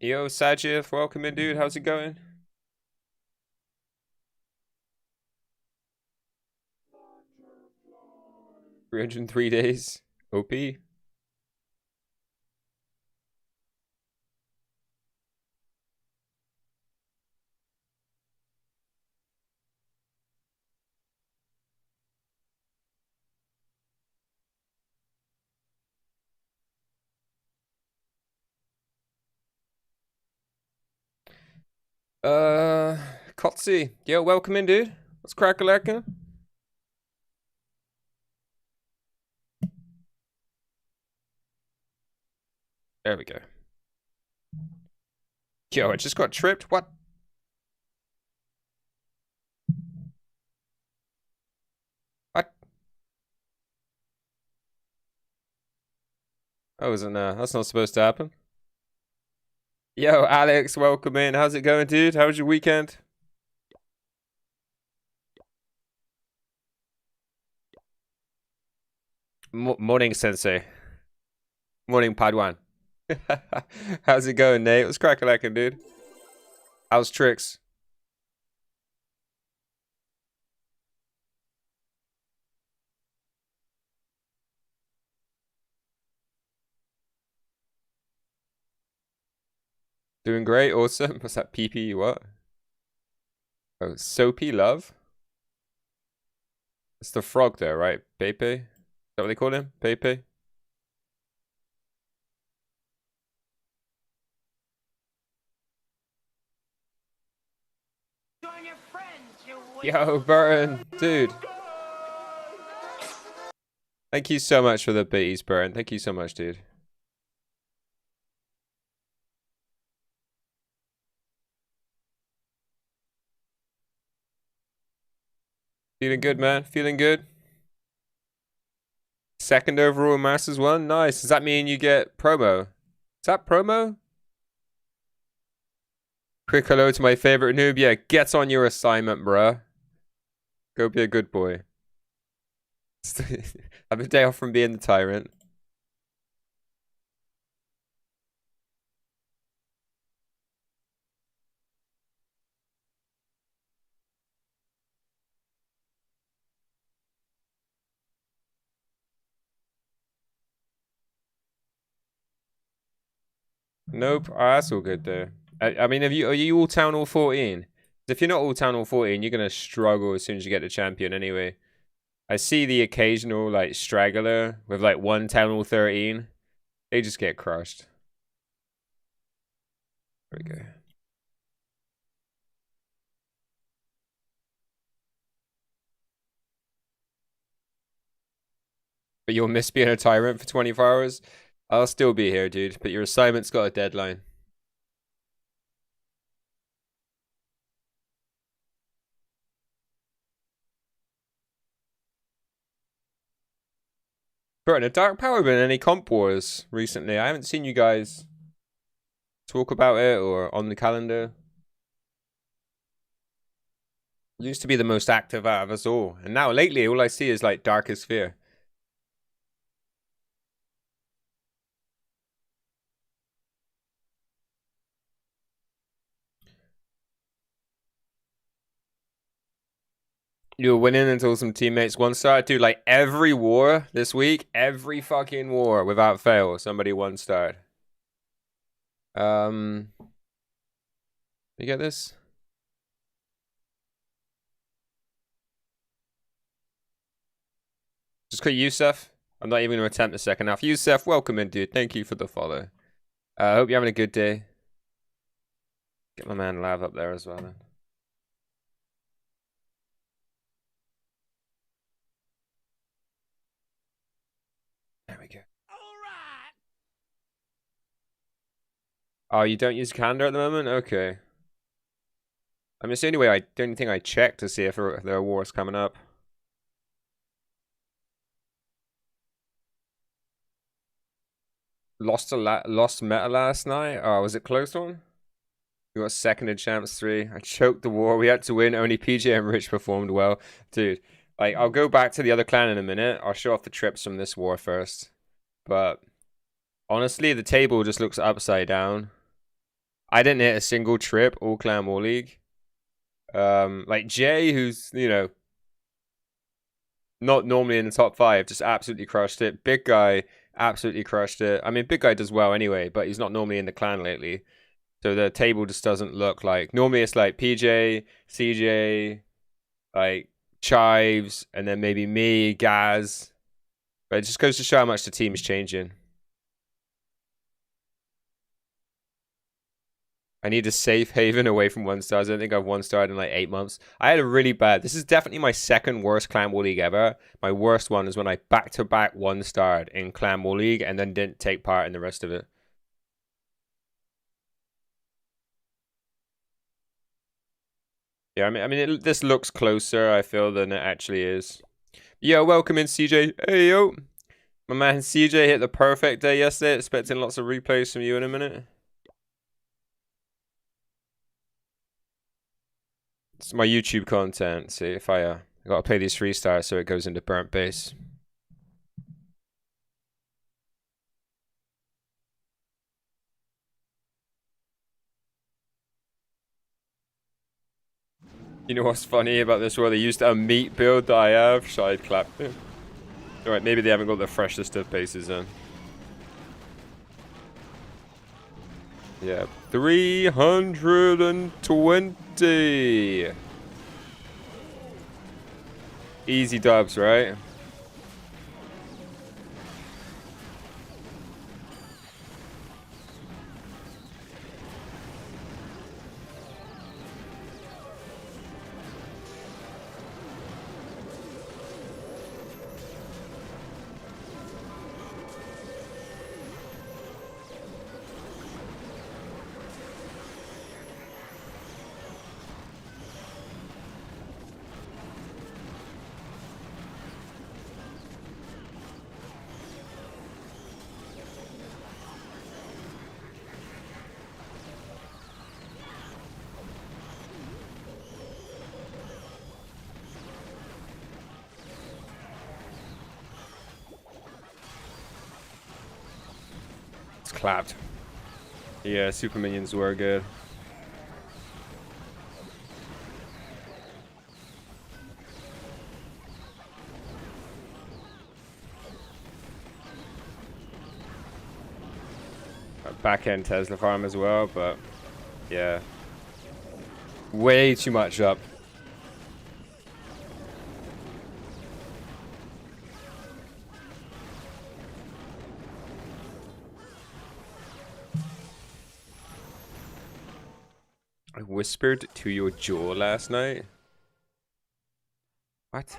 Yo, Sajif, welcome in, dude. How's it going? 303 days. OP. Uh, Kotzi. Yo, welcome in, dude. What's crack-a-lackin'? There we go. Yo, I just got tripped. What? What? Oh, isn't that's not supposed to happen. Yo, Alex, welcome in. How's it going, dude? How was your weekend? Morning, Sensei. Morning, Padwan. How's it going, Nate? What's crack-a-lackin', dude? How's tricks? Doing great, awesome. What's that, PP? What? Oh, Soapy Love? It's the frog there, right? Pepe? Is that what they call him? Pepe? Yo, Burton, dude. Thank you so much for the bees, Burton. Thank you so much, dude. Feeling good, man. Feeling good. Second overall Masters 1. Nice. Does that mean you get promo? Is that promo? Quick hello to my favorite noob. Yeah, gets on your assignment, bruh. Go be a good boy. Have a day off from being the tyrant. Nope. Oh, that's all good though. I mean, are you all Town Hall 14? If you're not all Town Hall 14, you're gonna struggle as soon as you get the champion anyway. I see the occasional like straggler with like one Town Hall 13. They just get crushed. There we go. But you'll miss being a tyrant for 24 hours? I'll still be here, dude. But your assignment's got a deadline. Bro, the Dark Power been any comp wars recently? I haven't seen you guys talk about it or on the calendar. Used to be the most active out of us all. And now lately all I see is like Darkest Fear. You were winning until some teammates one star. Dude, like every war this week, every fucking war without fail, somebody one starred. You get this? Just click Yusef. I'm not even going to attempt the second half. Yusef, welcome in, dude. Thank you for the follow. I hope you're having a good day. Get my man Lav up there as well, then. There we go. Oh, you don't use calendar at the moment? Okay. I mean, it's the only way the only thing I check to see if there are wars coming up. Lost meta last night. Oh, was it close one? We got second in Champs 3. I choked the war. We had to win. Only PJ and Rich performed well. Dude, like, I'll go back to the other clan in a minute. I'll show off the trips from this war first. But honestly, the table just looks upside down. I didn't hit a single trip all clan war league. Like Jay, who's, you know, not normally in the top 5, just absolutely crushed it. Big Guy absolutely crushed it. I mean, Big Guy does well anyway, but he's not normally in the clan lately. So the table just doesn't look like... Normally it's like PJ, CJ, like Chives, and then maybe me, Gaz. But it just goes to show how much the team is changing. I need a safe haven away from 1-stars. I don't think I've 1-starred in like 8 months. I had a really bad... This is definitely my second worst Clan War League ever. My worst one is when I back-to-back 1-starred in Clan War League and then didn't take part in the rest of it. Yeah, I mean, this looks closer, I feel, than it actually is. Yo, welcome in, CJ. Hey, yo. My man CJ hit the perfect day yesterday. Expecting lots of replays from you in a minute. It's my YouTube content. See, if I gotta play these 3-stars so it goes into burnt base. You know what's funny about this world? They used a meat build that I have. Side clap. Alright, maybe they haven't got the freshest of bases in. Yeah, 320. Easy dubs, right? It's clapped. Yeah, super minions were good. Back end Tesla farm as well, but yeah. Way too much up. I whispered to your jaw last night. What?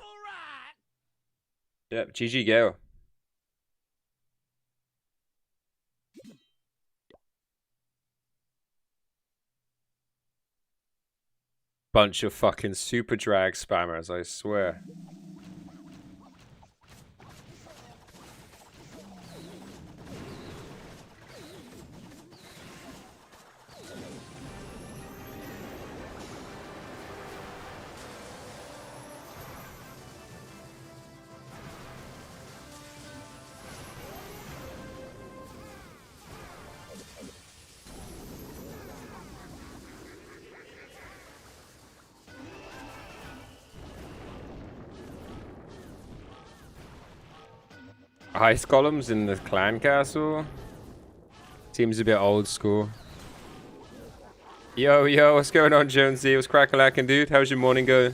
Yep, GG go. Bunch of fucking super drag spammers, I swear. Ice columns in the clan castle? Seems a bit old school. Yo, yo, what's going on, Jonesy? What's crack-a-lackin', dude? How's your morning going?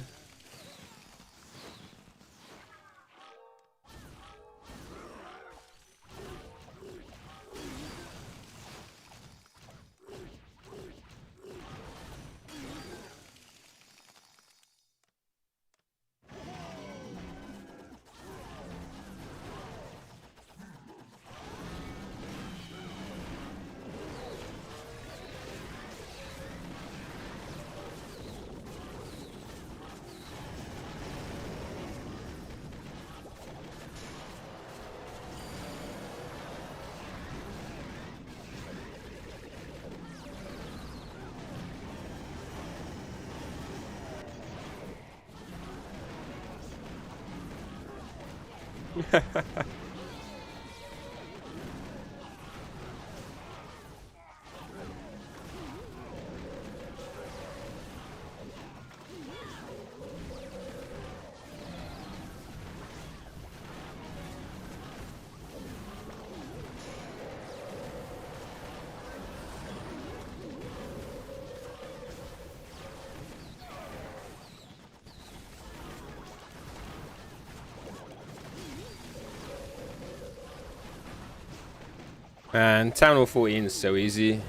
Man, Town Hall 14 is so easy.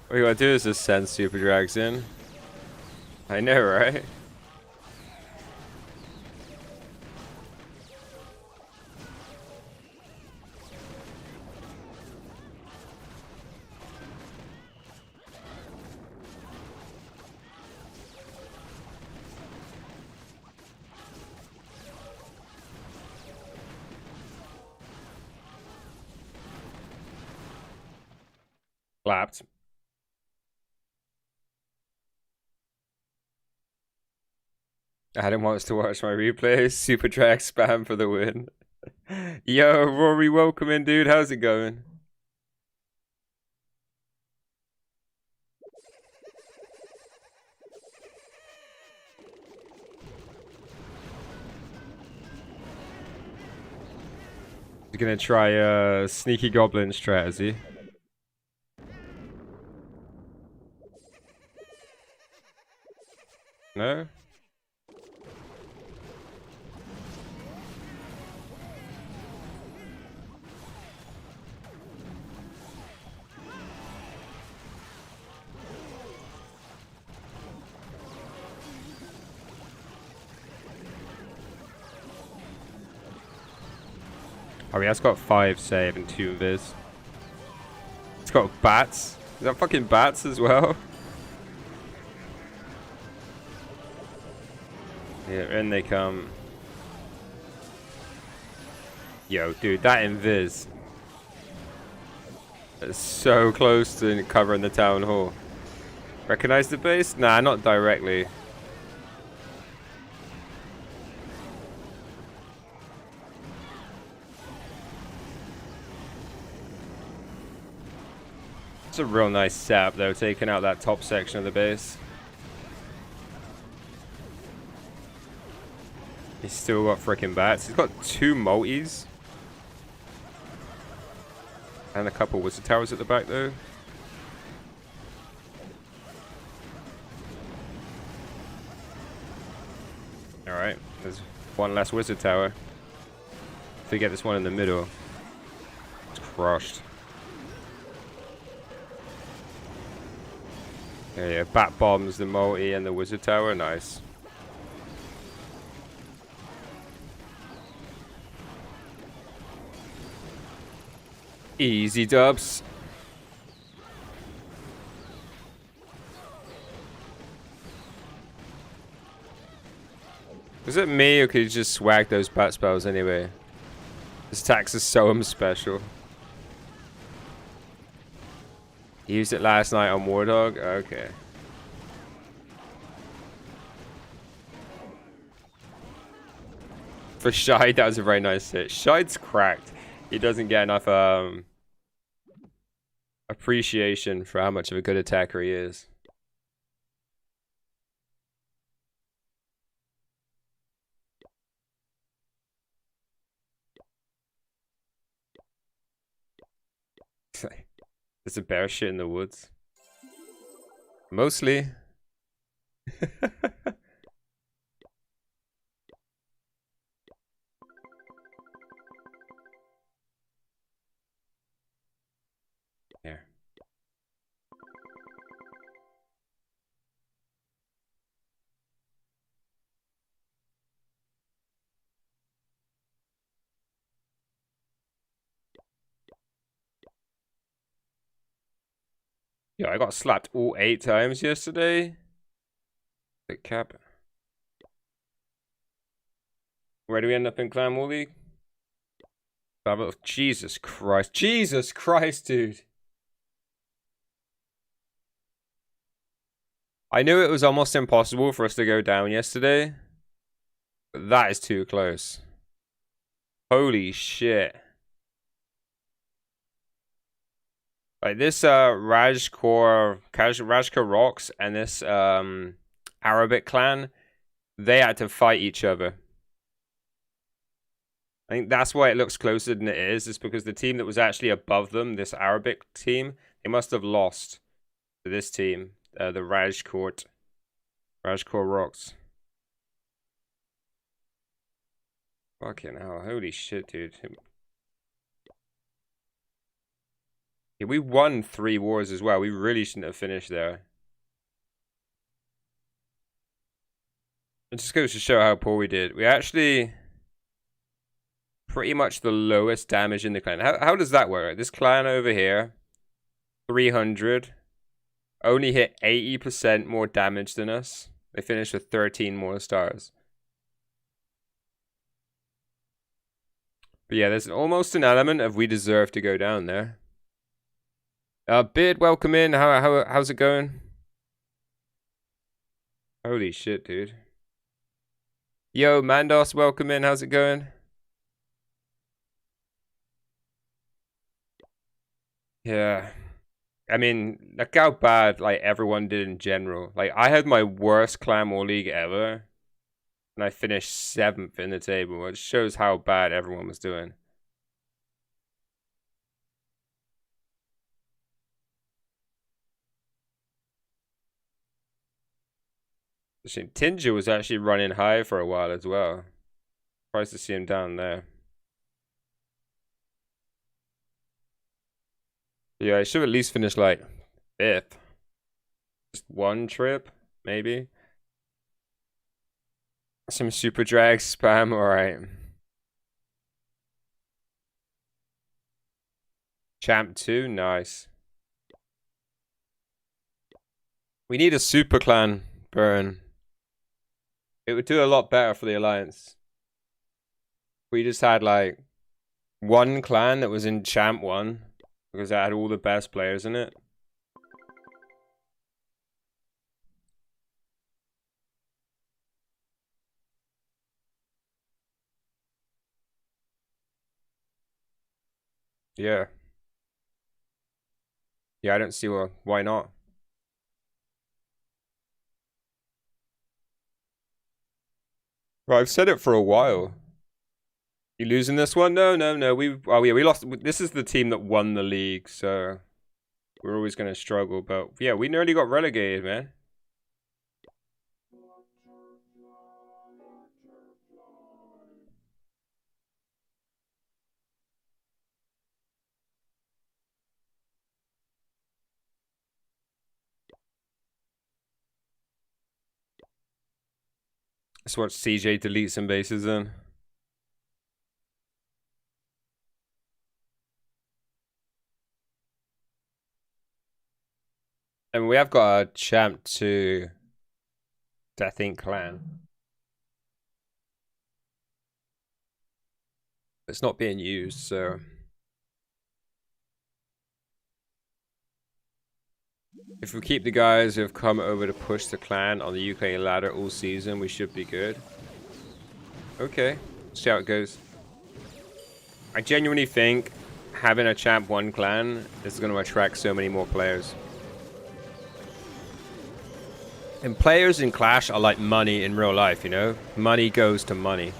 What you gotta do is just send Super Drags in. I know, right? Clapped. Adam wants to watch my replays. Super Drag spam for the win. Yo, Rory, welcome in, dude. How's it going? You're gonna try a sneaky goblin strategy. No? Oh, yeah, it's got 5 save and 2 viz. It's got bats. Is that fucking bats as well? Yeah, in they come. Yo, dude, that invis. It's so close to covering the town hall. Recognize the base? Nah, not directly. It's a real nice setup though, taking out that top section of the base. He's still got freaking bats. He's got 2 multis. And a couple wizard towers at the back though. Alright, there's 1 less wizard tower. If we get this one in the middle, it's crushed. Yeah, bat bombs the multi and the wizard tower, nice. Easy dubs. Was it me or could you just swag those bat spells anyway? This tax is so special. You used it last night on Wardog? Okay. For Shide, that was a very nice hit. Shide's cracked. He doesn't get enough appreciation for how much of a good attacker he is. There's a bear shit in the woods. Mostly. Here. Yeah, I got slapped all 8 times yesterday. Big cap. Where do we end up in Clan War League? Jesus Christ. Jesus Christ, dude. I knew it was almost impossible for us to go down yesterday. But that is too close. Holy shit. Like this Rajkor Rocks and this Arabic clan, they had to fight each other. I think that's why it looks closer than it is because the team that was actually above them, this Arabic team, they must have lost to this team, the Rajkor Rocks. Fucking hell, holy shit, dude. Yeah, we won 3 wars as well. We really shouldn't have finished there. It just goes to show how poor we did. We actually pretty much the lowest damage in the clan. How does that work? This clan over here, 300, only hit 80% more damage than us. They finished with 13 more stars. But yeah, there's almost an element of we deserve to go down there. Bid, welcome in. How's it going? Holy shit, dude. Yo, Mandos, welcome in. How's it going? Yeah. I mean, look how bad like everyone did in general. Like I had my worst clan war league ever. And I finished 7th in the table. It shows how bad everyone was doing. Tinger was actually running high for a while as well. Surprised to see him down there. Yeah, I should at least finish like 5th. Just 1 trip, maybe. Some super drag spam, alright. Champ 2, nice. We need a super clan burn. It would do a lot better for the alliance. We just had like 1 clan that was in Champ 1 because it had all the best players in it. Yeah. Yeah, I don't see why not. Well, I've said it for a while. You losing this one? No. We lost. This is the team that won the league, so we're always going to struggle. But yeah, we nearly got relegated, man. Let's watch CJ delete some bases then. And we have got a champ to Death Inc. clan. It's not being used, so if we keep the guys who have come over to push the clan on the UK ladder all season, we should be good. Okay, see how it goes. I genuinely think having a champ 1 clan is going to attract so many more players. And players in Clash are like money in real life, you know? Money goes to money.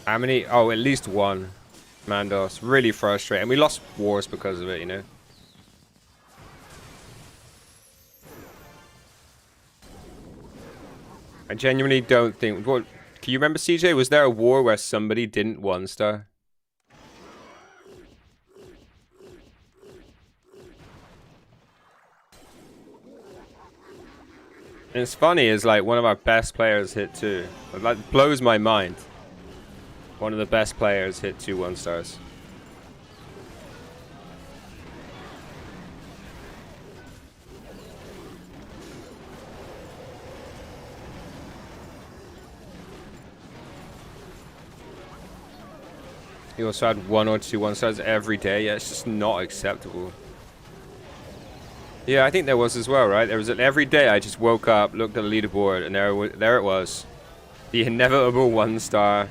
How many? Oh, at least 1. Mandos. Really frustrating. We lost wars because of it, you know? I genuinely don't think... What? Can you remember, CJ? Was there a war where somebody didn't 1-star? And it's funny is like one of our best players hit 2. It like blows my mind. One of the best players hit 2 1-stars. You also had 1 or 2 1-stars every day. Yeah, it's just not acceptable. Yeah, I think there was as well, right? There was every day I just woke up, looked at the leaderboard, and there it was. The inevitable 1-star.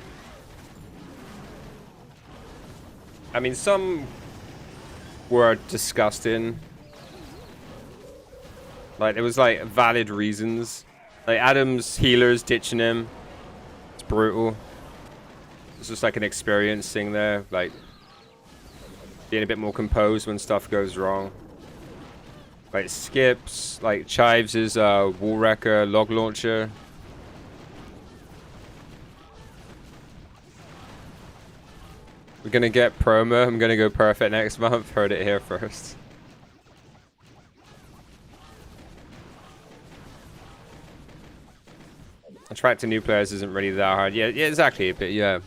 I mean, some were disgusting. Like, it was like valid reasons. Like Adam's healers ditching him. It's brutal. It's just like an experience thing there. Like, being a bit more composed when stuff goes wrong. Like skips, like Chives' wall wrecker, log launcher. We're gonna get promo. I'm gonna go perfect next month. Heard it here first. Attracting new players isn't really that hard. Yeah, exactly. But yeah,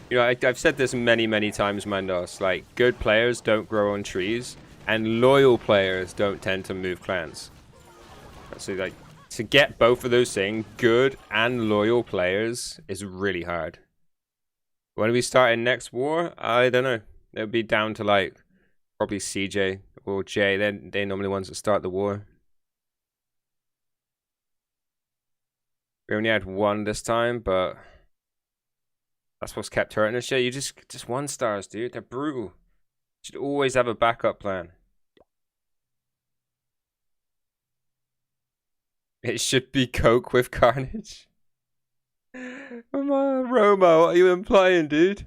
you know, I've said this many, many times, Mandos. Like, good players don't grow on trees, and loyal players don't tend to move clans. So, like, to get both of those things, good and loyal players, is really hard. When are we starting next war? I don't know. It'll be down to, like, probably CJ or Jay. They're normally ones that start the war. We only had 1 this time, but that's what's kept hurting us. Yeah, you just 1-stars, dude. They're brutal. You should always have a backup plan. It should be Coke with Carnage. Come on, Roma, what are you implying, dude?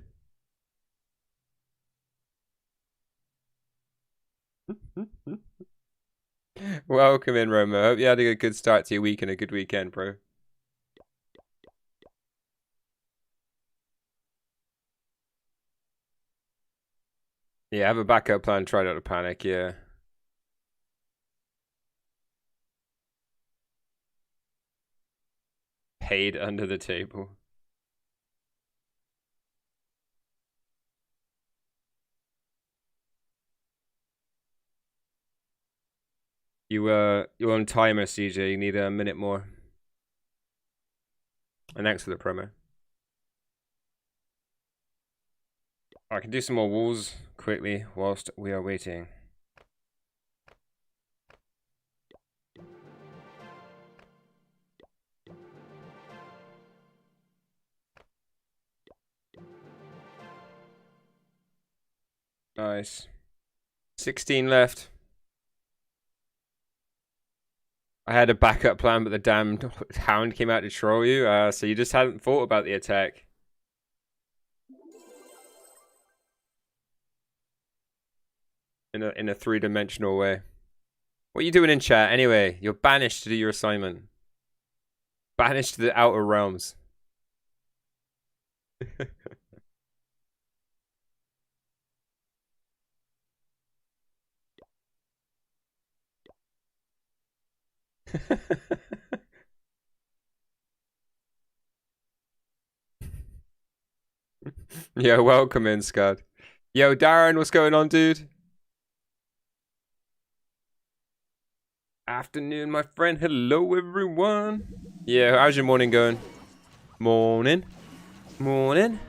Welcome in, Roma. Hope you had a good start to your week and a good weekend, bro. Yeah, have a backup plan. Try not to panic, yeah. Paid under the table. You're on timer, CJ. You need a minute more. And thanks for the promo. I can do some more walls quickly whilst we are waiting. Nice. 16 left. I had a backup plan, but the damn hound came out to troll you. So you just hadn't thought about the attack. In a 3-dimensional way. What are you doing in chat anyway? You're banished to do your assignment. Banished to the outer realms. Yo, welcome in, Scud. Yo, Darren, what's going on, dude? Afternoon, my friend. Hello, everyone. Yeah, how's your morning going? Morning. Morning.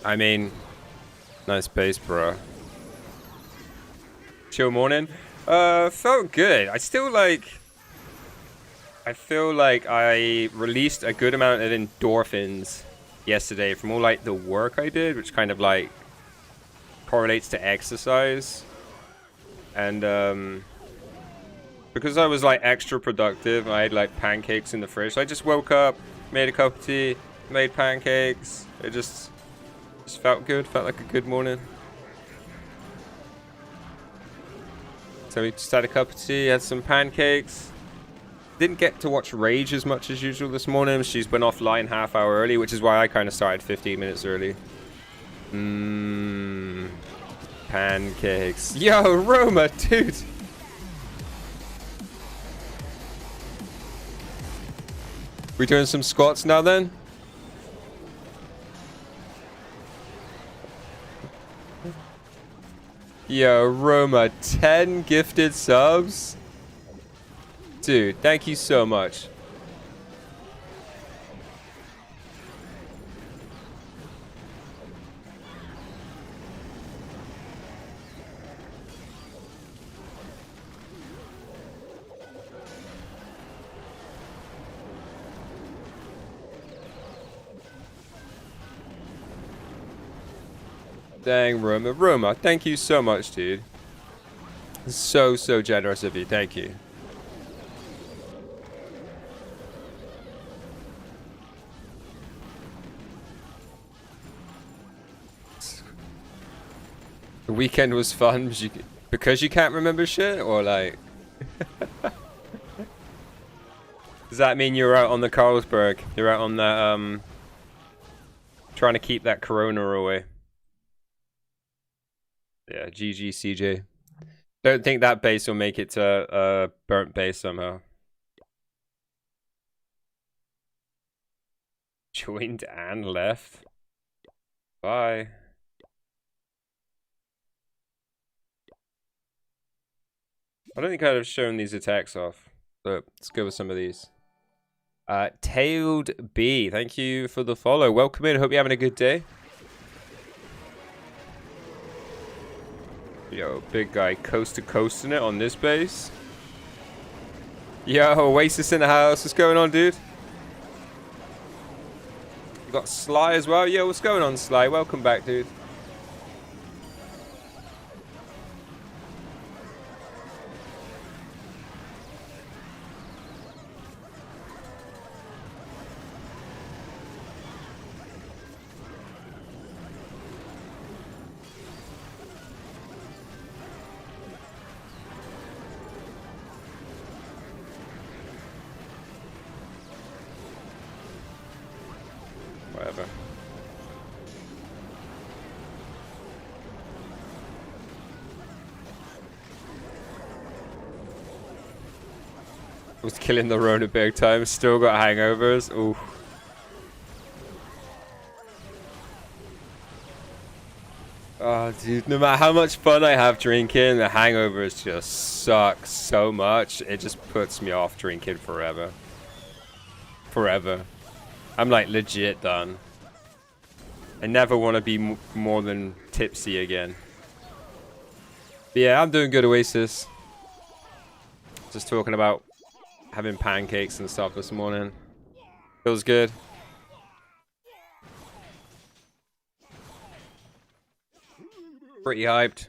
I mean, nice pace, bro. Chill morning. Felt good. I feel like I released a good amount of endorphins yesterday from all like the work I did, which kind of like correlates to exercise. And because I was like extra productive, I had like pancakes in the fridge. So I just woke up, made a cup of tea, made pancakes. It just felt good. Felt like a good morning. So we just had a cup of tea, had some pancakes. Didn't get to watch Rage as much as usual this morning. She's been offline half hour early, which is why I kind of started 15 minutes early. Pancakes. Yo, Roma, dude. We doing some squats now then? Yo, Roma, 10 gifted subs? Dude, thank you so much. Dang, Roma. Roma, thank you so much, dude. So generous of you. Thank you. The weekend was fun because you can't remember shit, or like... Does that mean you're out on the Carlsberg? You're out on that, trying to keep that corona away. Yeah, GG CJ. Don't think that base will make it to burnt base somehow. Joined and left. Bye. I don't think I'd have shown these attacks off. So let's go with some of these. Tailed B, thank you for the follow. Welcome in. Hope you're having a good day. Yo, big guy coast to coast in it on this base. Yo, Oasis in the house. What's going on, dude? You got Sly as well. Yo, what's going on, Sly? Welcome back, dude. Whatever. Was killing the Rona big time. Still got hangovers. Ooh. Oh, dude. No matter how much fun I have drinking, the hangovers just suck so much. It just puts me off drinking forever. Forever. I'm like legit done. I never want to be more than tipsy again. But yeah, I'm doing good, Oasis. Just talking about having pancakes and stuff this morning. Feels good. Pretty hyped.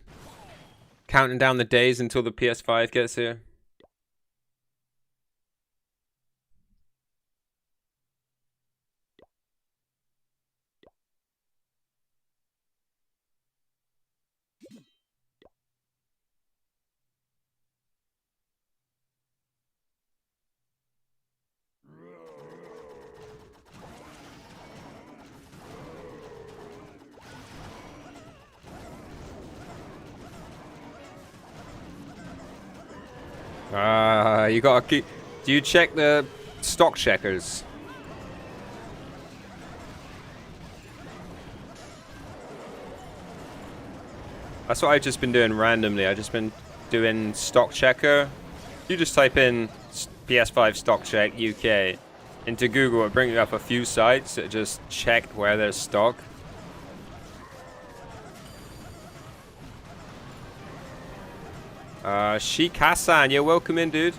Counting down the days until the PS5 gets here. You gotta keep... Do you check the stock checkers? That's what I've just been doing randomly. I've just been doing stock checker. You just type in PS5 stock check UK into Google, it brings up a few sites that just check where there's stock. Sheik Hassan, yeah, welcome in, dude.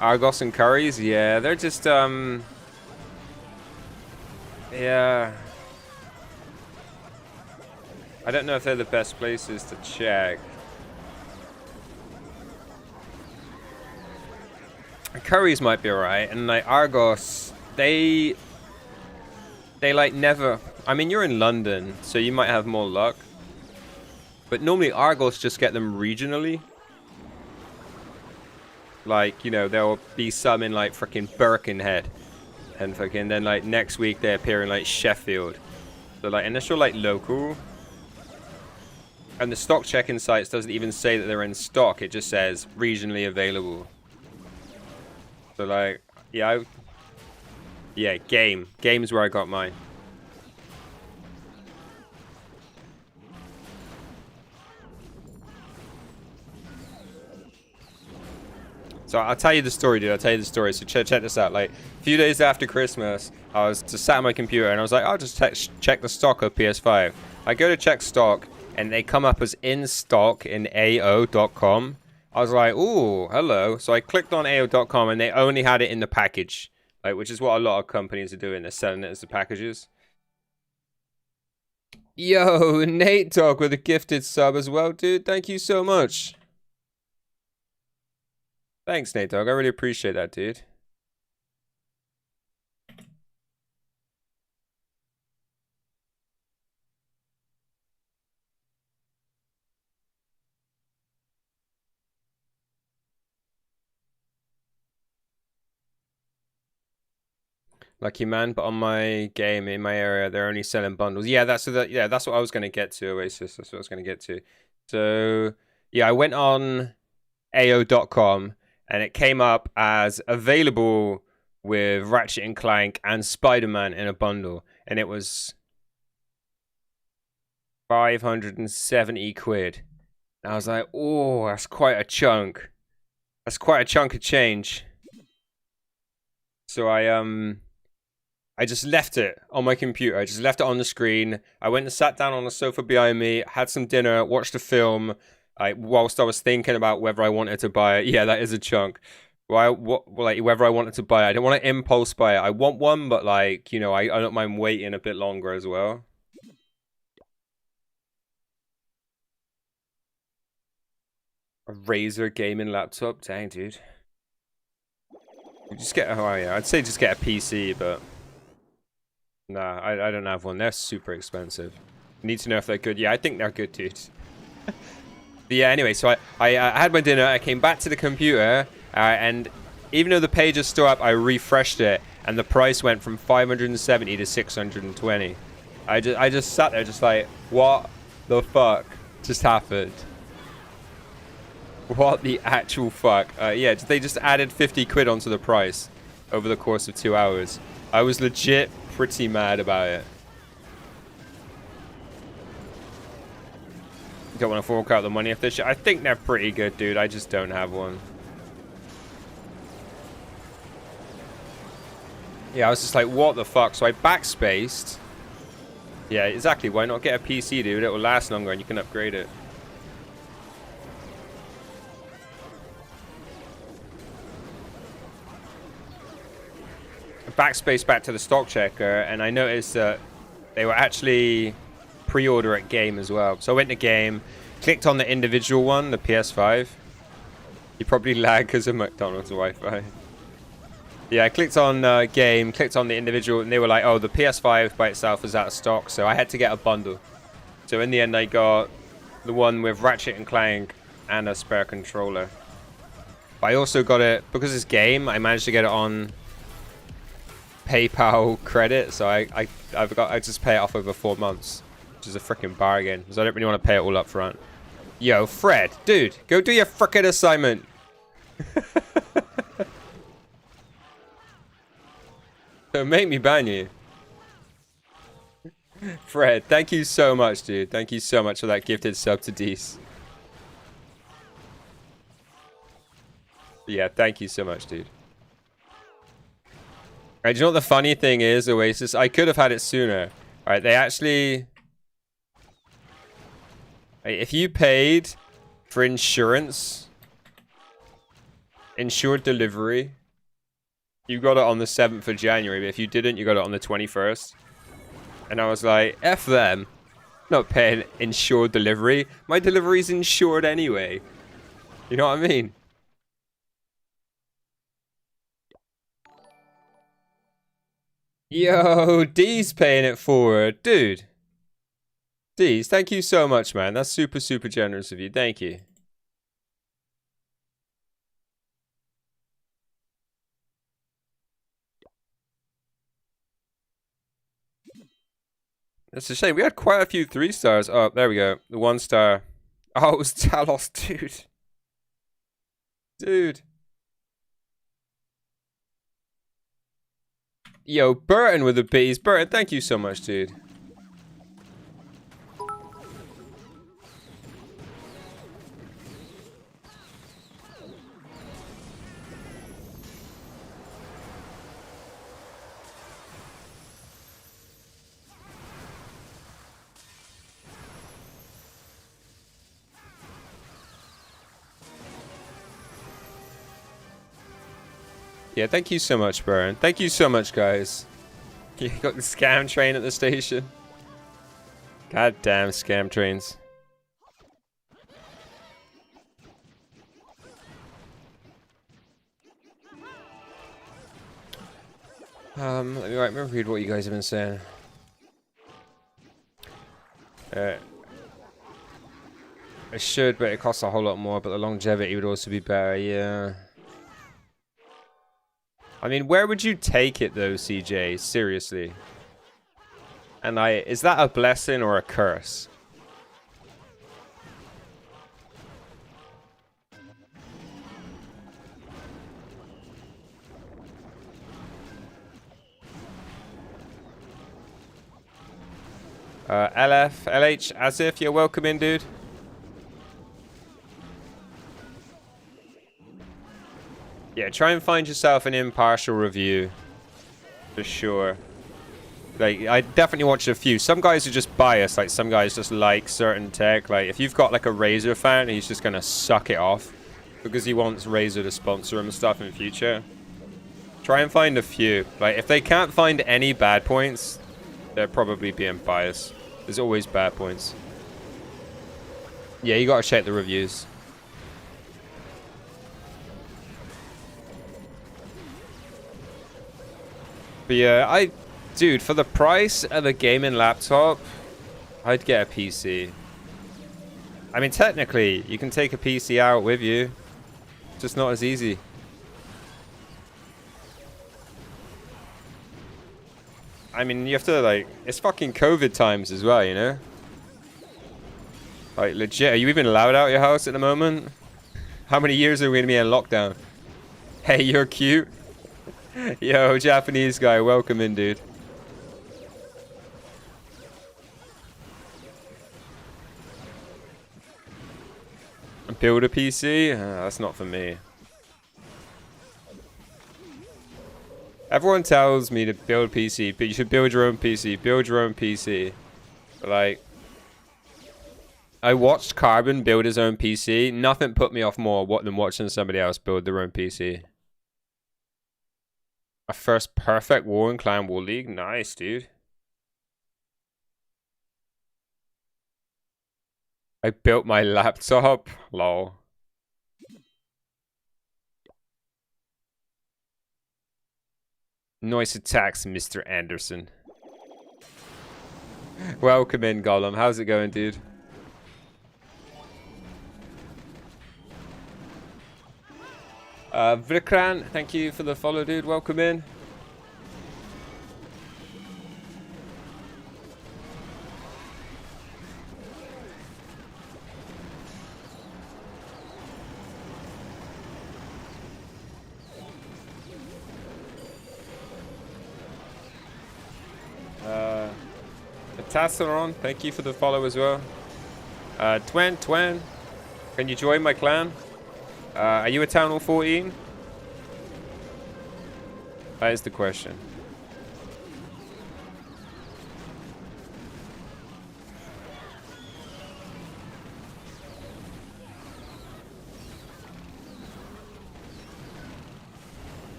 Argos and Curries, yeah, they're just, yeah. I don't know if they're the best places to check. Curries might be alright, and like Argos, they like never, I mean, you're in London, so you might have more luck. But normally Argos just get them regionally. Like, you know, there'll be some in like freaking Birkenhead. And fucking then like next week they appear in like Sheffield. So like, unless you're like local. And the stock checking sites doesn't even say that they're in stock. It just says regionally available. So like, yeah, yeah, Game. Game's where I got mine. So I'll tell you the story, dude. I'll tell you the story. So check this out. Like, a few days after Christmas, I was just sat on my computer and I was like, I'll just check the stock of PS5. I go to check stock and they come up as in stock in AO.com. I was like, ooh, hello. So I clicked on AO.com and they only had it in the package, like, which is what a lot of companies are doing. They're selling it as the packages. Yo, Nate Dog with a gifted sub as well, dude. Thank you so much. Thanks, Nate Dog. I really appreciate that, dude. Lucky man, but on my game in my area, they're only selling bundles. Yeah, that's what I was gonna get to, Oasis. That's what I was gonna get to. So yeah, I went on AO.com and it came up as available with Ratchet and Clank and Spider-Man in a bundle, and it was 570 quid. And I was like, oh, that's quite a chunk. That's quite a chunk of change. So I just left it on my computer. I just left it on the screen. I went and sat down on the sofa behind me, had some dinner, watched a film, whilst I was thinking about whether I wanted to buy it. Yeah, that is a chunk. Whether I wanted to buy it. I didn't want to impulse buy it. I want one, but like, you know, I don't mind waiting a bit longer as well. A Razer gaming laptop? Dang, dude. You just get, oh yeah, I'd say just get a PC, but nah, I don't have one. They're super expensive. Need to know if they're good. Yeah, I think they're good, dude. But yeah, anyway, so I had my dinner, I came back to the computer, and even though the page is still up, I refreshed it, and the price went from 570 to 620. I just sat there just like, what the fuck just happened? What the actual fuck? Yeah, they just added 50 quid onto the price over the course of 2 hours. I was legit pretty mad about it. Don't want to fork out the money if this shit. I think they're pretty good, dude. I just don't have one. Yeah, I was just like, what the fuck? So I backspaced. Yeah, exactly. Why not get a PC, dude? It will last longer and you can upgrade it. Backspace back to the stock checker, and I noticed that they were actually pre-order at game as well. So I went to game, clicked on the individual one, the PS5. You probably lag because of McDonald's Wi-Fi. Yeah, I clicked on game, clicked on the individual, and they were like, oh, the PS5 by itself is out of stock, so I had to get a bundle. So in the end, I got the one with Ratchet and Clank and a spare controller. But I also got it, because it's game, I managed to get it on PayPal credit, so I just pay it off over 4 months, which is a freaking bargain, because I don't really want to pay it all up front. Yo, Fred, dude, go do your frickin' assignment. Don't make me ban you. Fred, thank you so much, dude. Thank you so much for that gifted sub to Dees. Yeah, thank you so much, dude. Right, do you know what the funny thing is, Oasis? I could have had it sooner. Alright, they actually... If you paid for insurance, insured delivery, you got it on the 7th of January, but if you didn't, you got it on the 21st. And I was like, F them. Not paying insured delivery. My delivery's insured anyway. You know what I mean? Yo, D's paying it forward. Dude. D's, thank you so much, man. That's super, super generous of you. Thank you. It's a shame. We had quite a few 3 stars. Oh, there we go. The 1 star. Oh, it was Talos, dude. Dude. Yo, Burton with the bees. Burton, thank you so much, dude. Yeah, thank you so much, Baron. Thank you so much, guys. You got the scam train at the station. God damn scam trains. Let me read what you guys have been saying. I should, but it costs a whole lot more, but the longevity would also be better, yeah. I mean, where would you take it though, CJ? Seriously. And is that a blessing or a curse? LH, as if you're welcome in, dude. Yeah, try and find yourself an impartial review. For sure. Like, I definitely watched a few. Some guys are just biased. Like, some guys just like certain tech. Like, if you've got, like, a Razer fan, he's just gonna suck it off. Because he wants Razer to sponsor him and stuff in the future. Try and find a few. Like, if they can't find any bad points, they're probably being biased. There's always bad points. Yeah, you gotta check the reviews. But yeah, dude, for the price of a gaming laptop, I'd get a PC. I mean, technically, you can take a PC out with you. Just not as easy. I mean, you have to, like, it's fucking COVID times as well, you know? Like, legit, are you even allowed out of your house at the moment? How many years are we gonna be in lockdown? Hey, you're cute. Yo, Japanese guy, welcome in, dude. Build a PC? That's not for me. Everyone tells me to build PC, but you should build your own PC. Build your own PC. But like, I watched Carbon build his own PC. Nothing put me off more than watching somebody else build their own PC. A first perfect war in Clan War League? Nice, dude. I built my laptop. Lol. Noise attacks, Mr. Anderson. Welcome in, Gollum. How's it going, dude? Vikran, thank you for the follow, dude. Welcome in. Tassaron, thank you for the follow as well. Twen, can you join my clan? Are you a Town Hall 14? That is the question.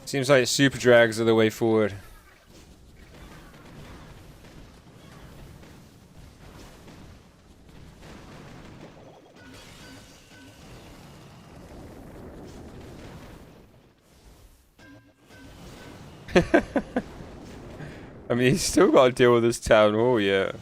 Seems like super drags are the way forward. I mean, he's still got to deal with this town hall, yeah.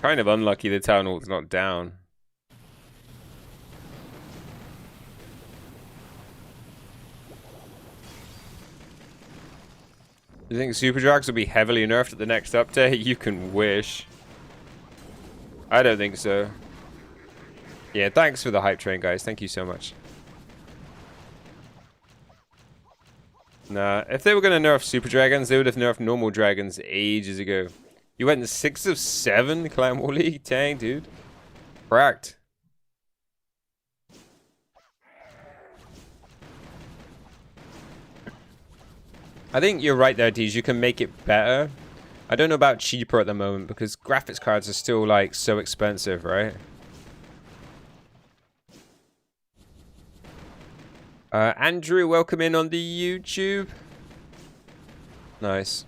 Kind of unlucky the town hall's not down. You think Super Drags will be heavily nerfed at the next update? You can wish. I don't think so. Yeah, thanks for the hype train, guys. Thank you so much. Nah, if they were going to nerf Super Dragons, they would have nerfed normal dragons ages ago. You went 6 of 7 Clan War League? Dang, dude. Cracked. I think you're right there, Deej. You can make it better. I don't know about cheaper at the moment because graphics cards are still like so expensive, right? Andrew, welcome in on the YouTube. Nice.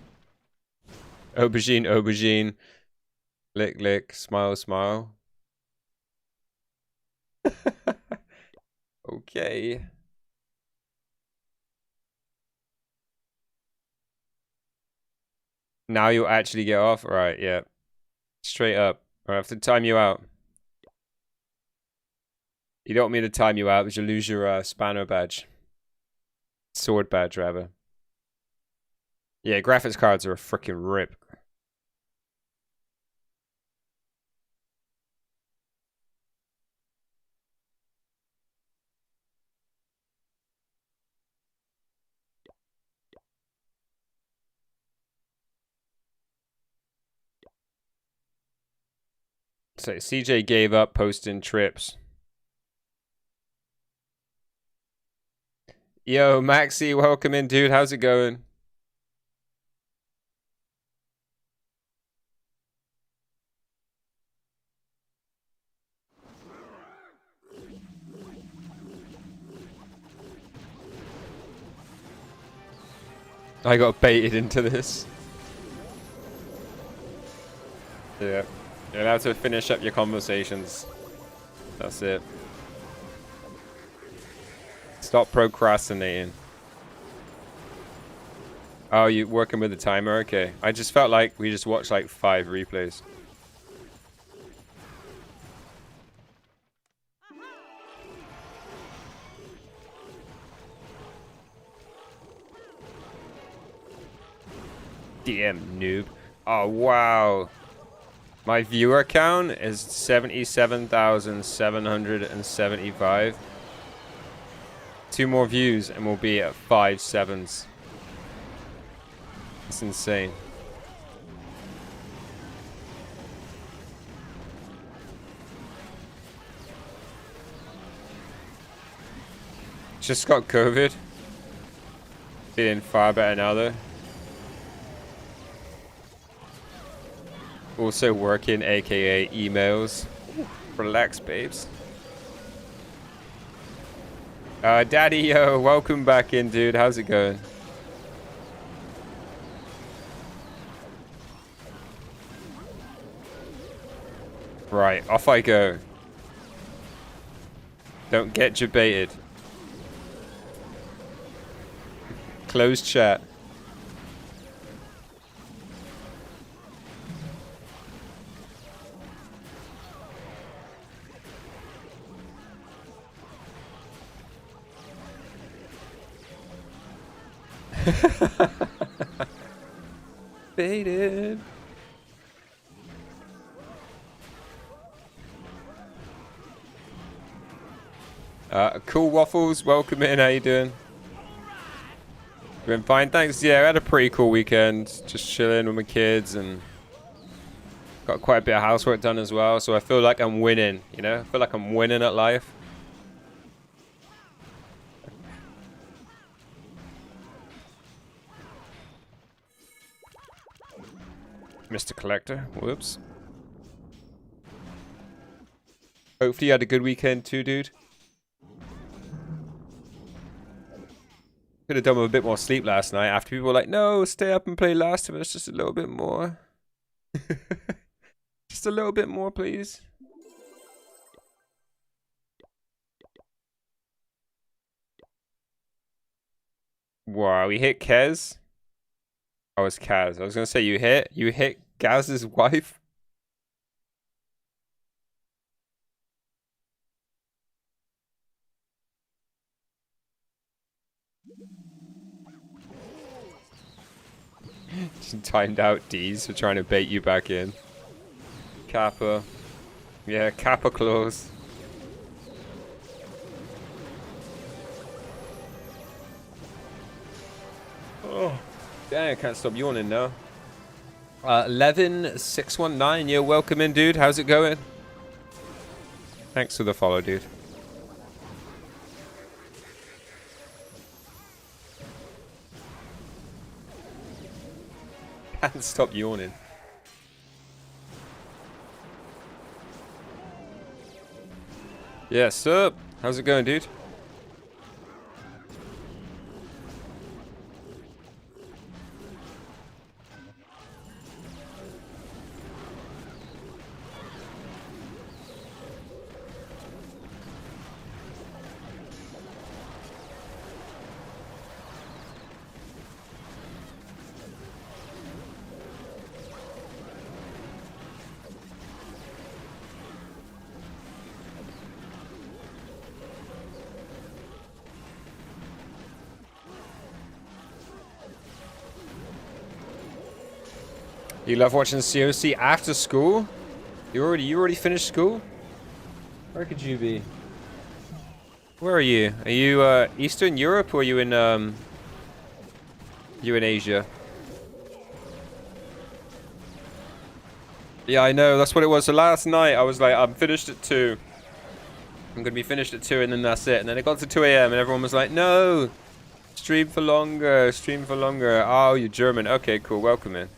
Aubergine, aubergine. Lick, lick. Smile, smile. Okay. Now you'll actually get off? Right, yeah. Straight up. I have to time you out. You don't want me to time you out because you lose your spanner badge. Sword badge, rather. Yeah, graphics cards are a freaking rip. So CJ gave up posting trips. Yo, Maxi, welcome in, dude. How's it going? I got baited into this. Yeah. You're allowed to finish up your conversations. That's it. Stop procrastinating. Oh, you working with the timer? Okay. I just felt like we just watched like 5 replays. DM noob. Oh, wow. My viewer count is 77,775. 2 more views and we'll be at 5 sevens. It's insane. Just got COVID. Feeling far better now though. Also working, aka emails. Relax, babes. Daddy, yo, welcome back in, dude. How's it going? Right, off I go. Don't get debated. Close chat. Baited. Cool Waffles, welcome in. How you doing? Been fine, thanks. Yeah, I had a pretty cool weekend. Just chilling with my kids and got quite a bit of housework done as well. So I feel like I'm winning, you know? I feel like I'm winning at life. Mr. Collector, whoops. Hopefully you had a good weekend too, dude. Could have done with a bit more sleep last night after people were like, no, stay up and play Last of Us just a little bit more. Just a little bit more, please. Wow, we hit Kez. Oh, it's Kaz. I was gonna say you hit Gaz's wife. Just timed out D's for trying to bait you back in. Kappa. Yeah, Kappa clause. Oh, dang, I can't stop yawning now. 11619, you're welcome in, dude. How's it going? Thanks for the follow, dude. Can't stop yawning. Yes, sir. How's it going, dude? You love watching COC after school? You already finished school? Where could you be? Where are you? Are you Eastern Europe or are you in Asia? Yeah, I know, that's what it was. So last night I was like, I'm finished at 2. I'm gonna be finished at 2 and then that's it. And then it got to 2 AM and everyone was like, no! Stream for longer, stream for longer. Oh, you're German. Okay, cool, welcome in.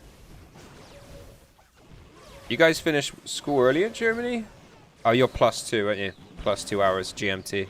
You guys finished school early in Germany? Oh, you're +2, aren't you? +2 hours GMT.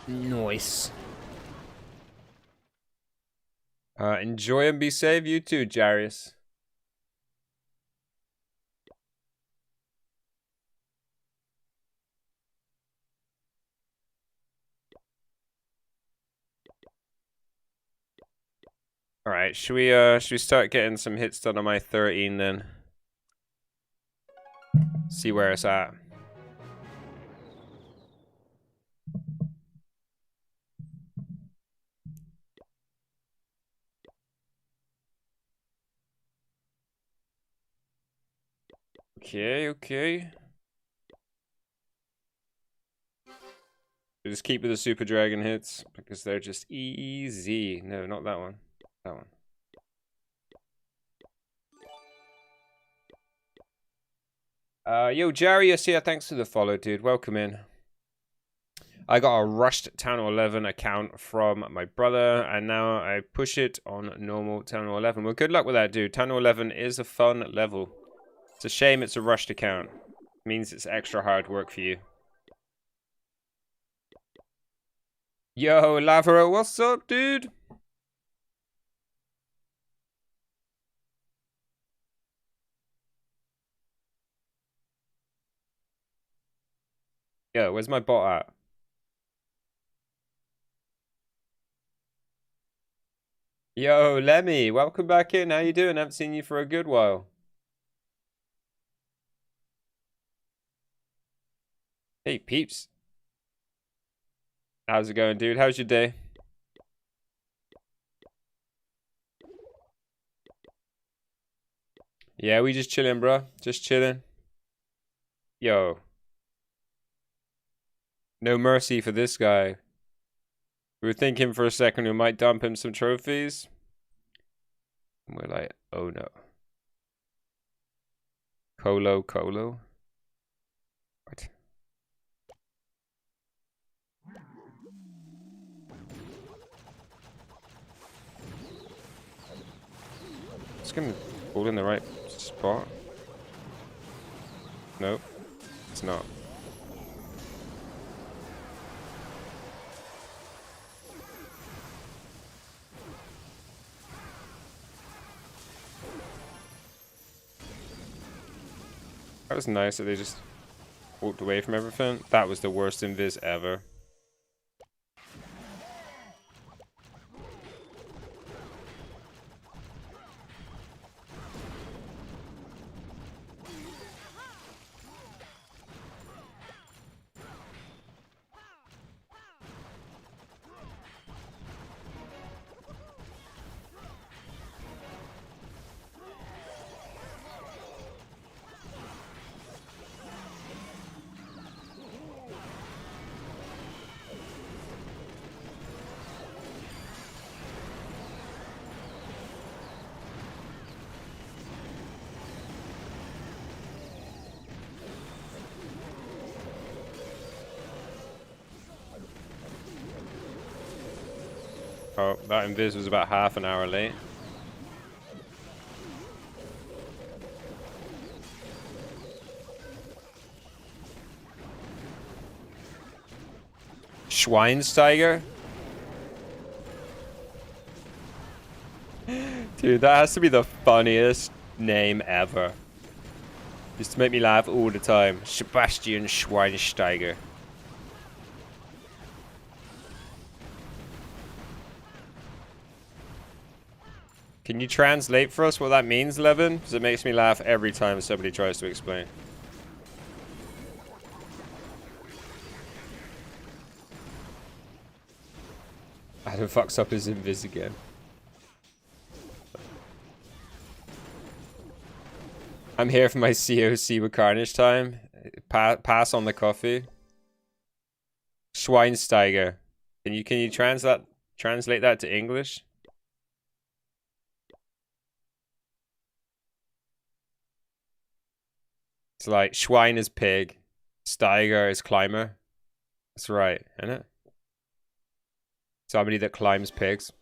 Nice. Enjoy and be safe, you too, Jarius. All right, should we start getting some hits done on my 13 then? See where it's at. Okay, okay. Just keep with the Super Dragon hits because they're just easy. No, not that one. That one. Yo, Jarius, yeah, thanks for the follow, dude. Welcome in. I got a rushed Town Hall 11 account from my brother, and now I push it on normal Town Hall 11. Well, good luck with that, dude. Town Hall 11 is a fun level. It's a shame it's a rushed account. It means it's extra hard work for you. Yo, Lavero, what's up, dude? Yo, where's my bot at? Yo, Lemmy, welcome back in. How you doing? I haven't seen you for a good while. Hey, peeps. How's it going, dude? How's your day? Yeah, we just chilling, bro. Just chilling. Yo. No mercy for this guy. We were thinking for a second we might dump him some trophies. And we're like, oh no. Colo. What? It's gonna fall in the right spot. Nope. It's not. That was nice that they just walked away from everything. That was the worst invis ever. Oh, that invis was about half an hour late. Schweinsteiger? Dude, that has to be the funniest name ever. Just to make me laugh all the time. Sebastian Schweinsteiger. Can you translate for us what that means, Levin? Because it makes me laugh every time somebody tries to explain. Adam fucks up his invis again. I'm here for my COC with Carnage time. Pass on the coffee. Schweinsteiger. Can you translate that to English? It's like Schwein is pig, Steiger is climber. That's right, isn't it? Somebody that climbs pigs.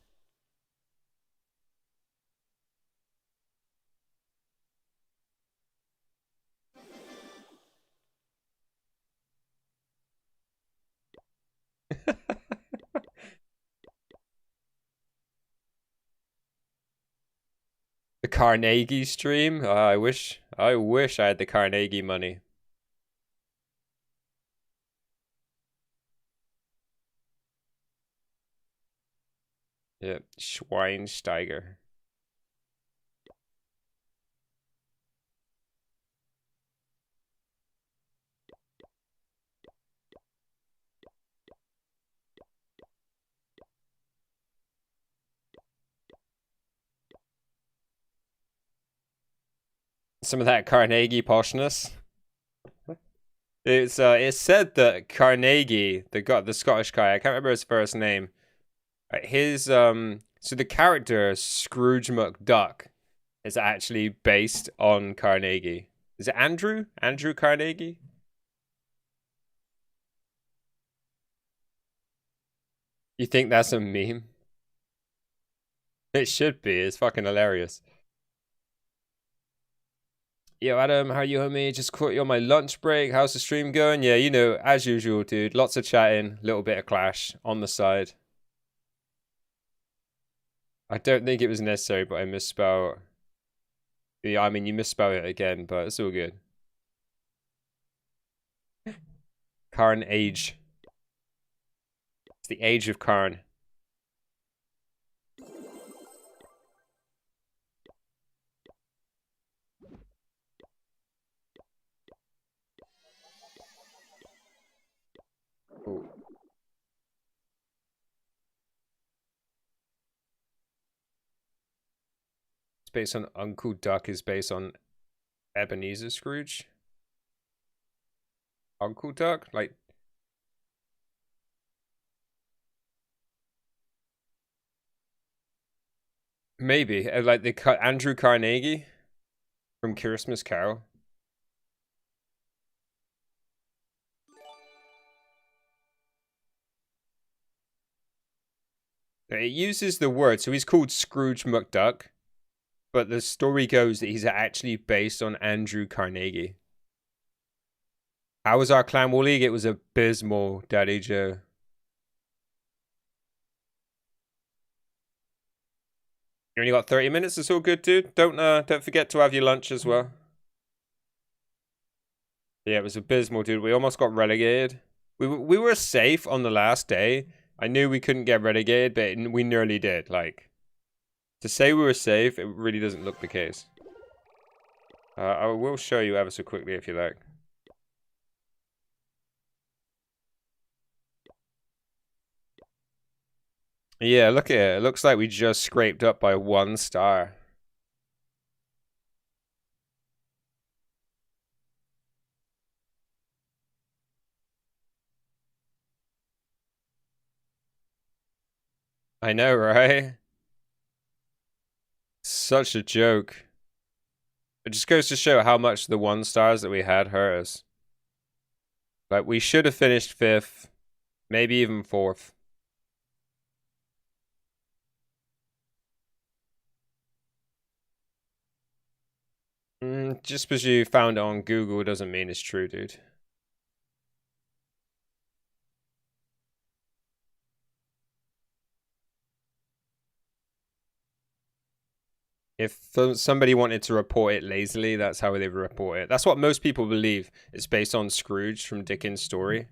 The Carnegie stream? I wish I had the Carnegie money. Yep, Schweinsteiger. Some of that Carnegie poshness. It's said that Carnegie, the Scottish guy, I can't remember his first name. His so the character Scrooge McDuck is actually based on Carnegie. Is it Andrew? Andrew Carnegie? You think that's a meme? It should be. It's fucking hilarious. Yo, Adam, how are you, homie? Just caught you on my lunch break. How's the stream going? Yeah, you know, as usual, dude. Lots of chatting, little bit of clash on the side. I don't think it was necessary, but I misspelled. Yeah, I mean, you misspelled it again, but it's all good. Carnage. It's the age of Carn. Ooh. It's based on Uncle Duck is based on Ebenezer Scrooge. Uncle Duck? Like... Maybe. Like the Andrew Carnegie from Christmas Carol. It uses the word, so he's called Scrooge McDuck, but the story goes that he's actually based on Andrew Carnegie. How was our Clan War League? It was abysmal, Daddy Joe. You only got 30 minutes, it's all good, dude. Don't forget to have your lunch as well. Yeah, it was abysmal, dude. We almost got relegated. We were safe on the last day. I knew we couldn't get relegated, but we nearly did. Like, to say we were safe, it really doesn't look the case. I will show you ever so quickly if you like. Yeah, look at it. It looks like we just scraped up by 1 star. I know, right? Such a joke. It just goes to show how much the 1 stars that we had hurt us. Like, we should have finished 5th, maybe even 4th. Just because you found it on Google doesn't mean it's true, dude. If somebody wanted to report it lazily, that's how they would report it. That's what most people believe. It's based on Scrooge from Dickens' story.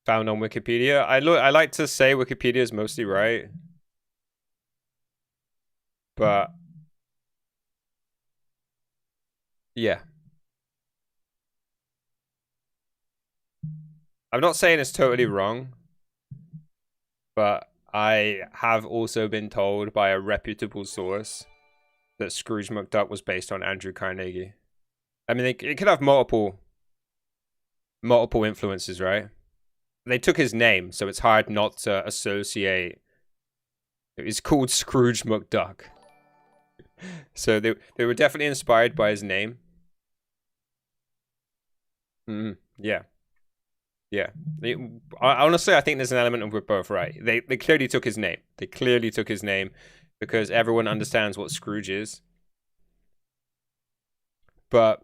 Found on Wikipedia. I like to say Wikipedia is mostly right, but yeah. I'm not saying it's totally wrong, but I have also been told by a reputable source that Scrooge McDuck was based on Andrew Carnegie. I mean, it could have multiple influences, right? They took his name, so it's hard not to associate. It's called Scrooge McDuck. So they were definitely inspired by his name. Yeah. Yeah. Honestly, I think there's an element of we're both right. They clearly took his name. They clearly took his name because everyone understands what Scrooge is. But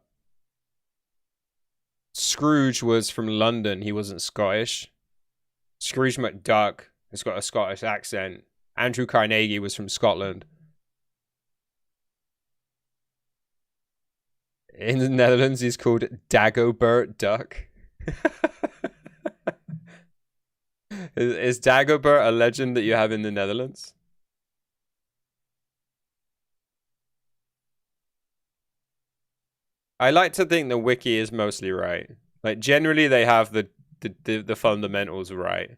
Scrooge was from London. He wasn't Scottish. Scrooge McDuck has got a Scottish accent. Andrew Carnegie was from Scotland. In the Netherlands, he's called Dagobert Duck. Is Dagobert a legend that you have in the Netherlands? I like to think the wiki is mostly right. Like generally, they have the fundamentals right,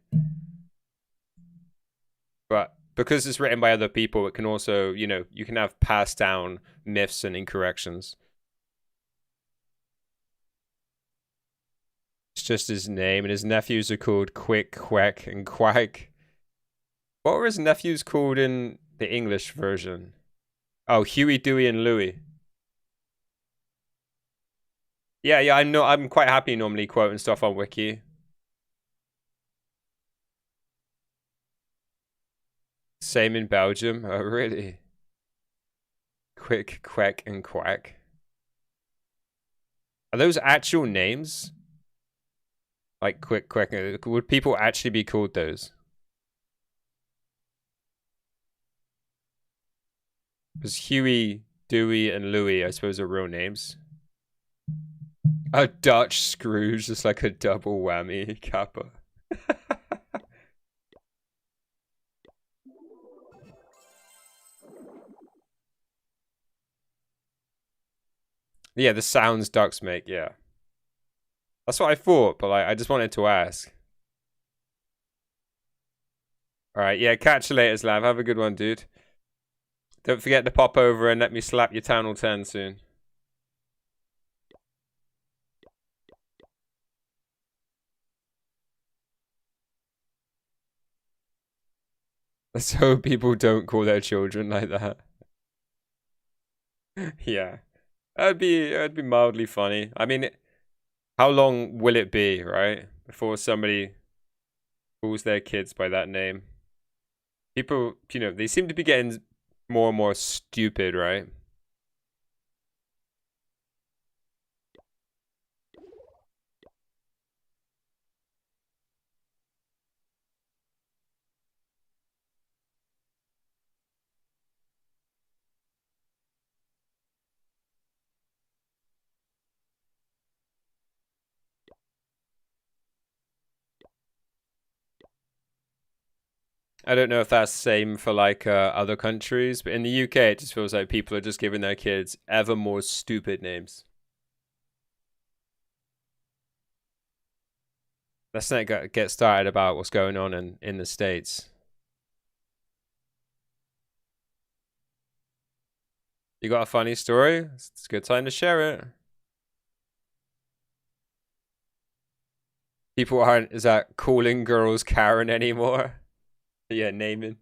but because it's written by other people, it can also, you can have passed down myths and incorrections. It's just his name, and his nephews are called Quick, Quack, and Quack. What were his nephews called in the English version? Oh, Huey, Dewey, and Louie. Yeah, I know. I'm quite happy normally quoting stuff on Wiki. Same in Belgium. Oh, really? Quick, Quack, and Quack. Are those actual names? Like Quick, Quack. Would people actually be called those? Because Huey, Dewey, and Louie, I suppose, are real names. A Dutch Scrooge, just like a double whammy kappa. Yeah, the sounds ducks make, yeah. That's what I thought, but like, I just wanted to ask. Alright, yeah, catch you later, Slav. Have a good one, dude. Don't forget to pop over and let me slap your Town Hall 10 soon. Let's hope people don't call their children like that. Yeah. That'd be mildly funny. I mean, how long will it be, right? Before somebody calls their kids by that name. People, they seem to be getting more and more stupid, right? I don't know if that's the same for like other countries, but in the UK, it just feels like people are just giving their kids ever more stupid names. Let's not get started about what's going on in the States. You got a funny story? It's a good time to share it. People aren't, is that calling girls Karen anymore? Yeah, naming.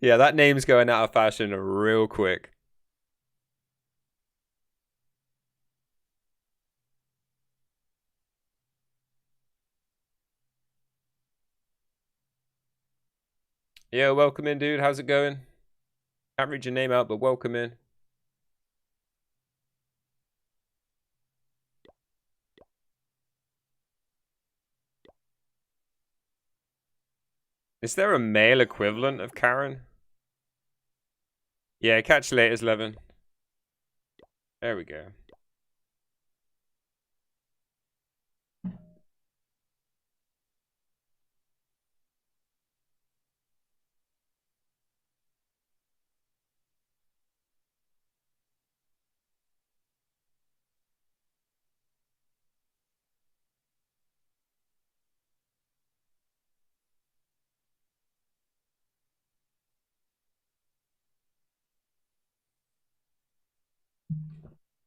Yeah, that name's going out of fashion real quick. Yeah, welcome in, dude. How's it going? Can't read your name out, but welcome in. Is there a male equivalent of Karen? Yeah, catch you later, Levin. There we go.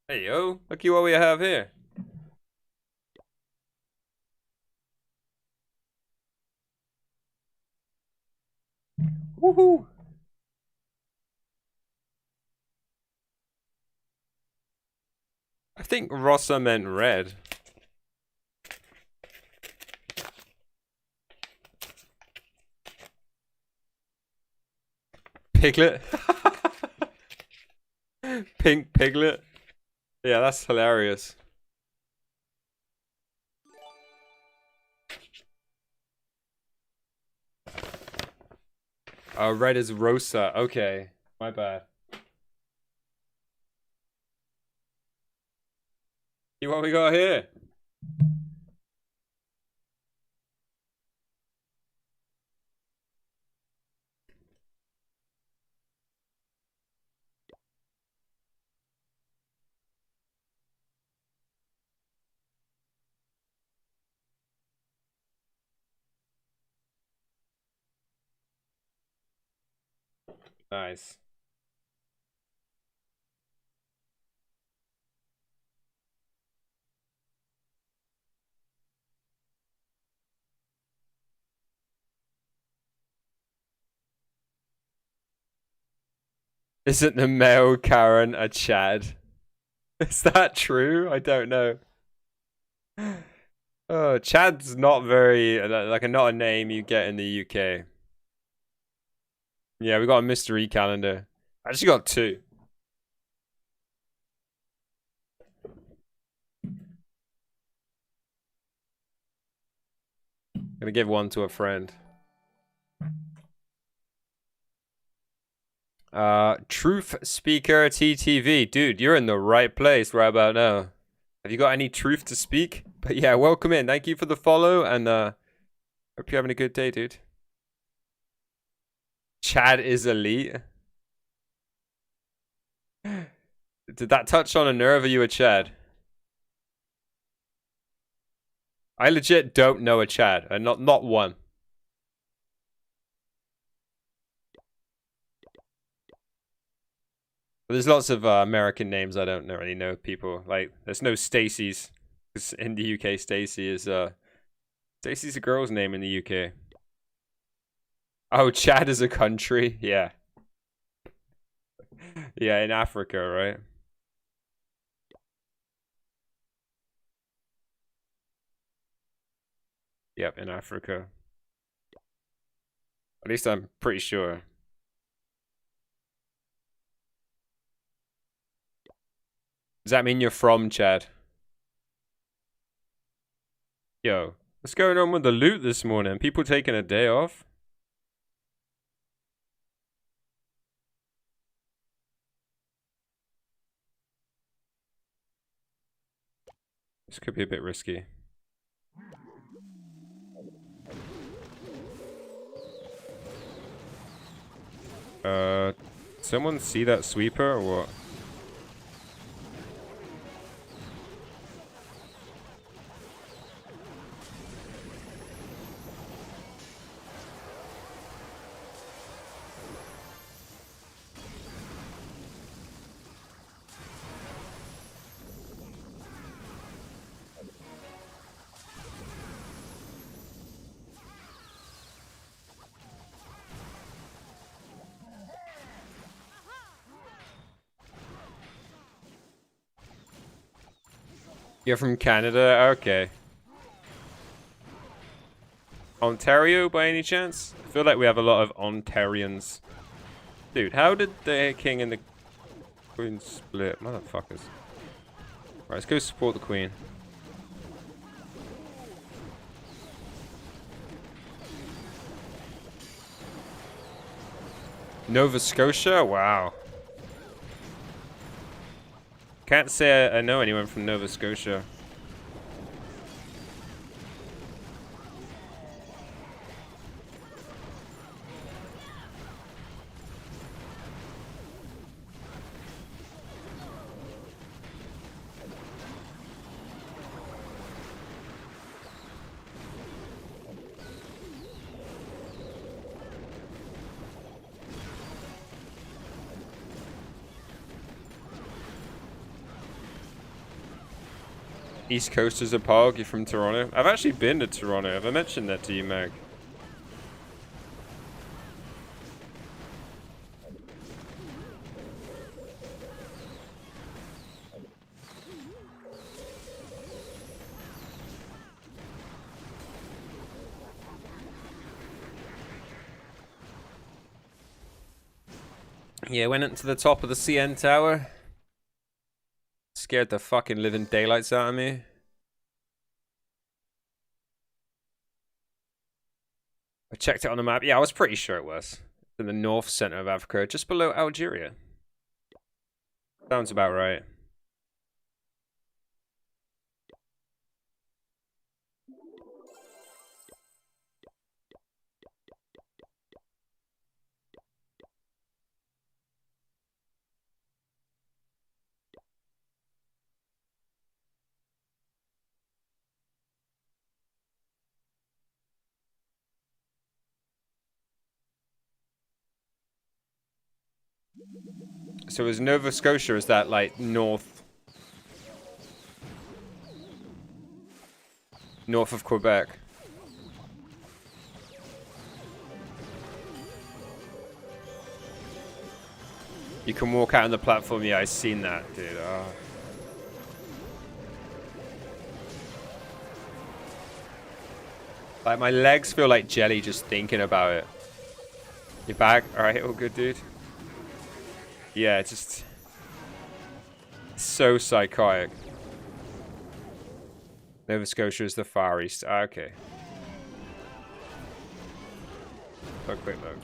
Hey, yo. Look what we have here. Woohoo! I think Rossa meant red. Piglet. Pink piglet. Yeah, that's hilarious. Red is Rosa. Okay, my bad. See what we got here? Nice. Isn't the male Karen a Chad? Is that true? I don't know. Oh, Chad's not very not a name you get in the UK. Yeah, we got a mystery calendar. I actually got 2. Gonna give 1 to a friend. Truth Speaker TTV. Dude, you're in the right place right about now. Have you got any truth to speak? But yeah, welcome in. Thank you for the follow, and hope you're having a good day, dude. Chad is elite. Did that touch on a nerve? Are you a Chad? I legit don't know a Chad, and not one. But there's lots of American names I don't really know people. Like, there's no Stacey's. Because in the UK, Stacey is Stacey's a girl's name in the UK. Oh, Chad is a country? Yeah. Yeah, in Africa, right? Yep, in Africa. At least I'm pretty sure. Does that mean you're from Chad? Yo, what's going on with the loot this morning? People taking a day off? This could be a bit risky. Someone see that sweeper or what? You're from Canada? Okay. Ontario by any chance? feel like we have a lot of Ontarians. Dude, how did the king and the queen split? Motherfuckers. Right, let's go support the queen. Nova Scotia? Wow. Can't say I know anyone from Nova Scotia. East Coasters of Pog, you're from Toronto? I've actually been to Toronto. Have I mentioned that to you, Meg? Yeah, went up to the top of the CN Tower. Scared the fucking living daylights out of me. I checked it on the map. Yeah, I was pretty sure it was. In the north center of Africa, just below Algeria. Sounds about right. So is Nova Scotia, is that like north of Quebec? You can walk out on the platform. Yeah, I seen that, dude. Oh. Like my legs feel like jelly just thinking about it. You're back? Alright, all good, dude. Yeah, it's just so psychotic. Nova Scotia is the Far East. Ah, okay. A quick look.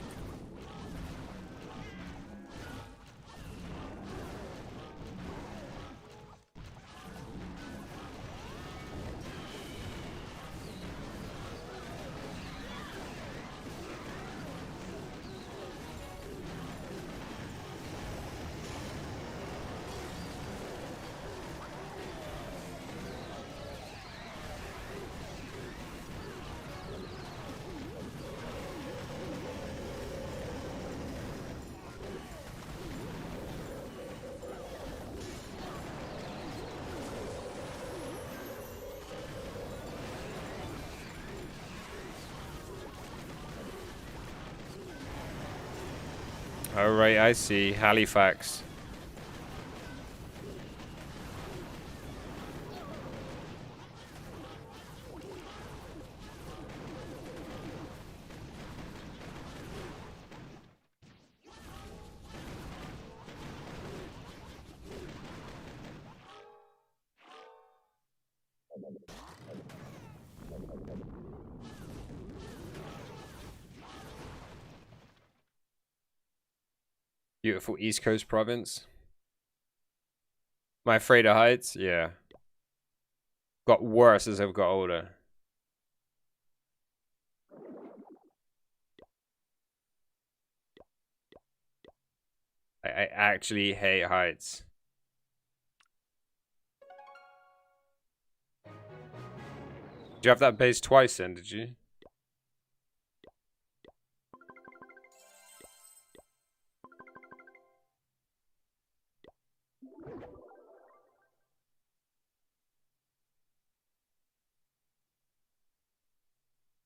All right, I see. Halifax. Beautiful East Coast province. Am I afraid of heights? Yeah. Got worse as I've got older. I actually hate heights. Did you have that base twice then, did you?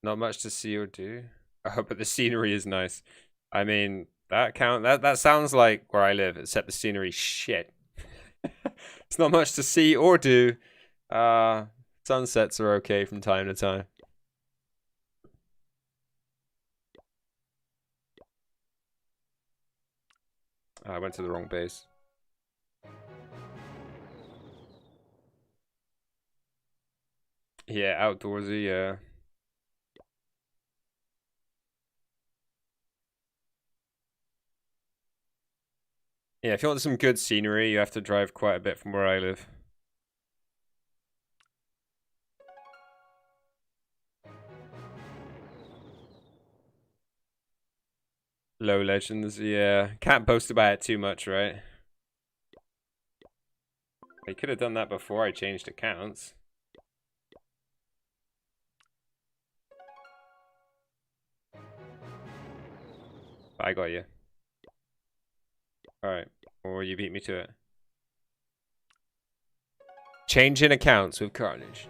Not much to see or do. Oh, but the scenery is nice. I mean, that sounds like where I live, except the scenery shit. It's not much to see or do. Sunsets are okay from time to time. I went to the wrong base. Yeah, outdoorsy, yeah. Yeah, if you want some good scenery, you have to drive quite a bit from where I live. Low legends, yeah. Can't boast about it too much, right? I could have done that before I changed accounts. I got you. Alright. Or you beat me to it. Changing accounts with Carnage.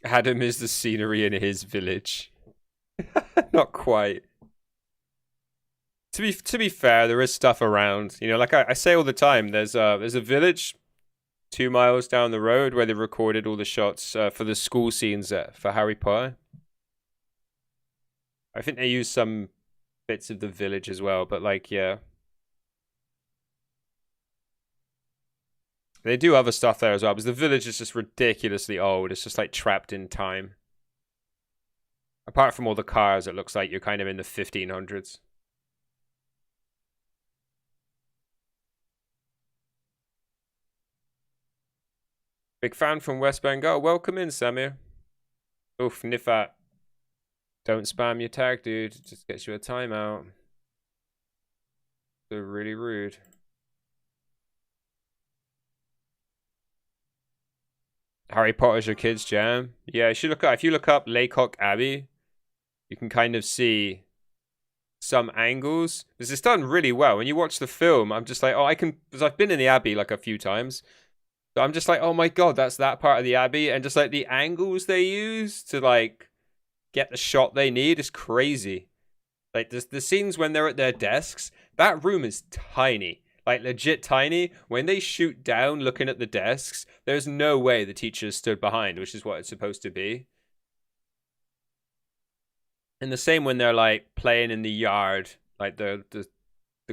Adam is the scenery in his village. Not quite. To be fair, there is stuff around. You know, like I say all the time, there's a village 2 miles down the road where they recorded all the shots for the school scenes for Harry Potter. I think they use some bits of the village as well, but like, yeah. They do other stuff there as well, because the village is just ridiculously old. It's just like trapped in time. Apart from all the cars, it looks like you're kind of in the 1500s. Big fan from West Bengal. Welcome in, Samir. Oof, Nifat. Don't spam your tag, dude. It just gets you a timeout. They're really rude. Harry Potter's your kid's jam. Yeah, you should look up, if you look up Laycock Abbey, you can kind of see some angles. This is done really well. When you watch the film, I'm just like, oh, I can, because I've been in the Abbey like a few times. So I'm just like, oh my god, that's that part of the Abbey. And just like the angles they use to like get the shot they need is crazy. Like the scenes when they're at their desks, that room is tiny. Like legit tiny. When they shoot down looking at the desks, there's no way the teacher stood behind, which is what it's supposed to be. And the same when they're like playing in the yard, like the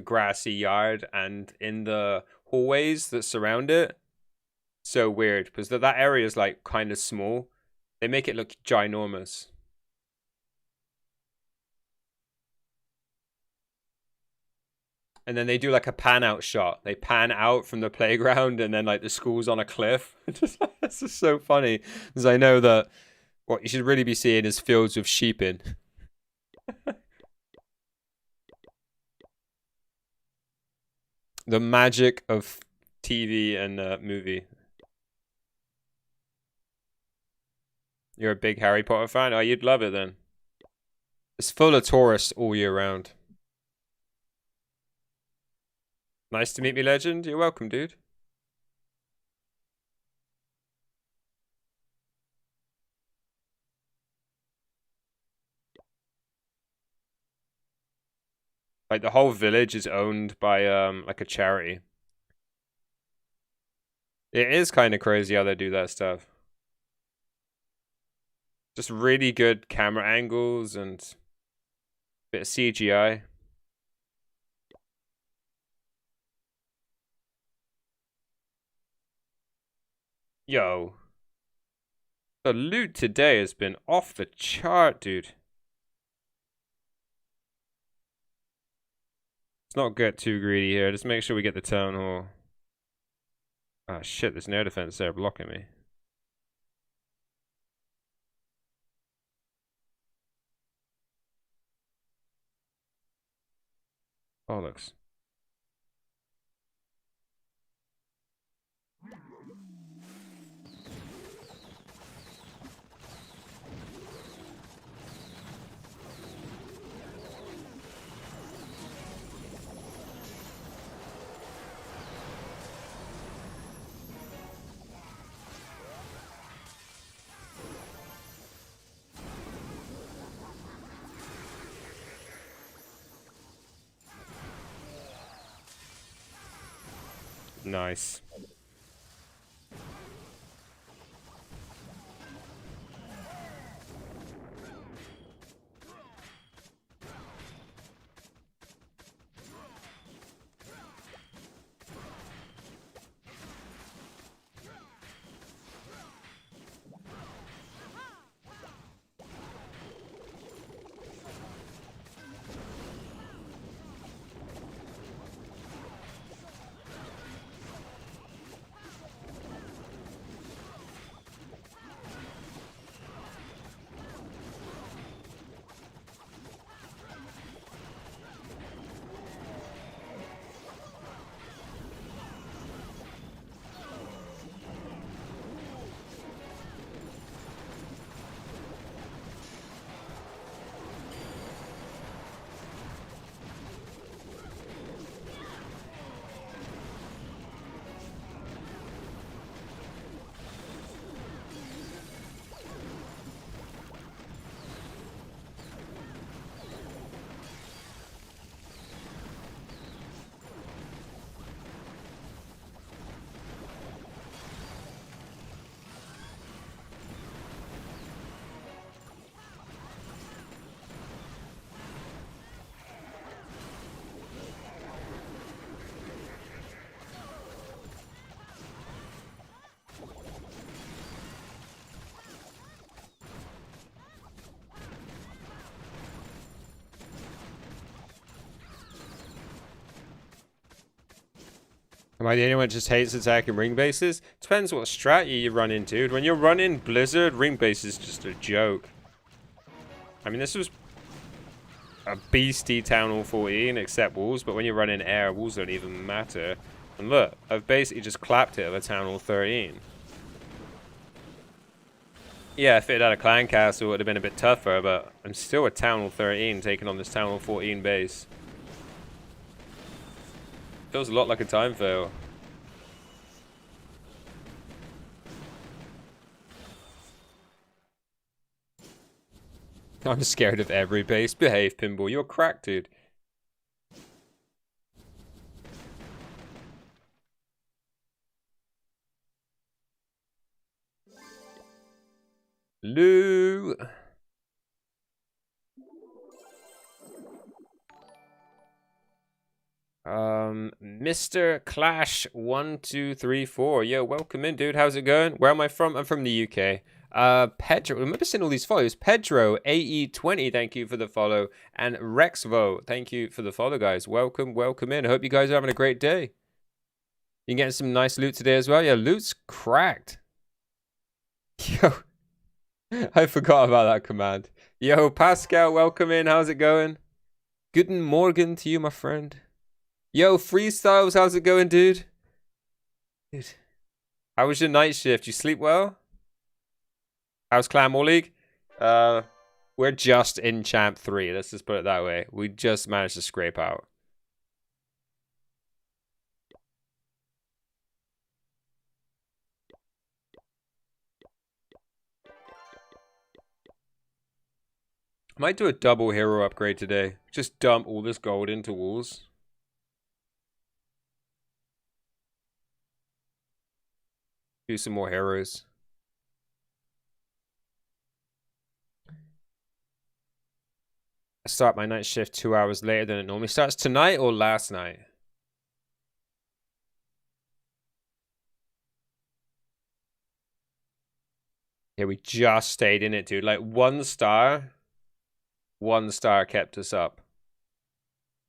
grassy yard and in the hallways that surround it. So weird because that area is like kind of small. They make it look ginormous. And then they do like a pan out shot. They pan out from the playground and then like the school's on a cliff. This is so funny because I know that what you should really be seeing is fields with sheep in. The magic of TV and movie. You're a big Harry Potter fan? Oh, you'd love it then. It's full of tourists all year round. Nice to meet me, legend. You're welcome, dude. Like the whole village is owned by like a charity. It is kind of crazy how they do that stuff. Just really good camera angles and a bit of CGI. Yo. The loot today has been off the chart, dude. Let's not get too greedy here. Just make sure we get the town hall. Ah, shit, there's an air defense there blocking me. Bollocks. Nice. Am I the only one that just hates attacking ring bases? Depends what strat you run into. When you're running Blizzard, ring base is just a joke. I mean, this was a beastie Town Hall 14, except walls, but when you're running air, walls don't even matter. And look, I've basically just clapped it of a Town Hall 13. Yeah, if it had a clan castle, it would have been a bit tougher, but I'm still a Town Hall 13 taking on this Town Hall 14 base. Feels a lot like a time fail. I'm scared of every base. Behave, Pinball. You're cracked, dude. Lou. Mr. Clash 1234. Yo, welcome in, dude. How's it going? Where am I from? I'm from the UK. Pedro, remember seeing all these follows. Pedro AE20, thank you for the follow, and Rexvo, thank you for the follow, guys. Welcome in. I hope you guys are having a great day. You getting some nice loot today as well? Yeah, loot's cracked. Yo, I forgot about that command. Yo, Pascal, welcome in. How's it going? Guten Morgen to you, my friend. Yo, Freestyles, how's it going, dude? Dude, how was your night shift? You sleep well? How's Clan War League? We're just in Champ 3. Let's just put it that way. We just managed to scrape out. Might do a double hero upgrade today. Just dump all this gold into walls. Do some more heroes. I start my night shift 2 hours later than it normally starts. Tonight or last night? Yeah, we just stayed in it, dude. Like 1 star. 1 star kept us up.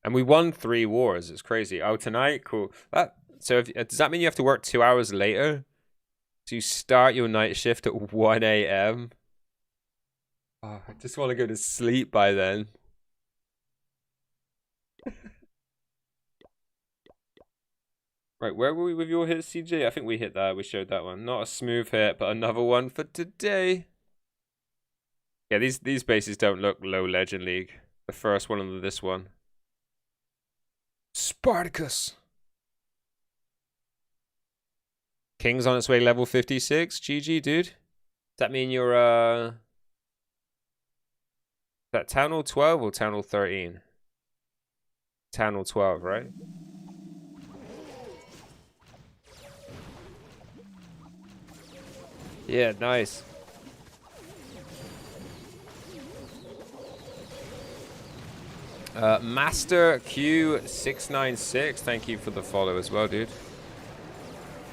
And we won 3 wars. It's crazy. Oh, tonight? Cool. So does that mean you have to work 2 hours later? So you start your night shift at 1 a.m.? Oh, I just want to go to sleep by then. Right, where were we with your hit, CJ? I think we hit that. We showed that one. Not a smooth hit, but another one for today. Yeah, these bases don't look low Legend League. The first one and this one. Spartacus. King's on its way level 56. GG, dude. Does that mean you're, is that Town Hall 12 or Town Hall 13? Town Hall 12, right? Yeah, nice. Master Q696, thank you for the follow as well, dude.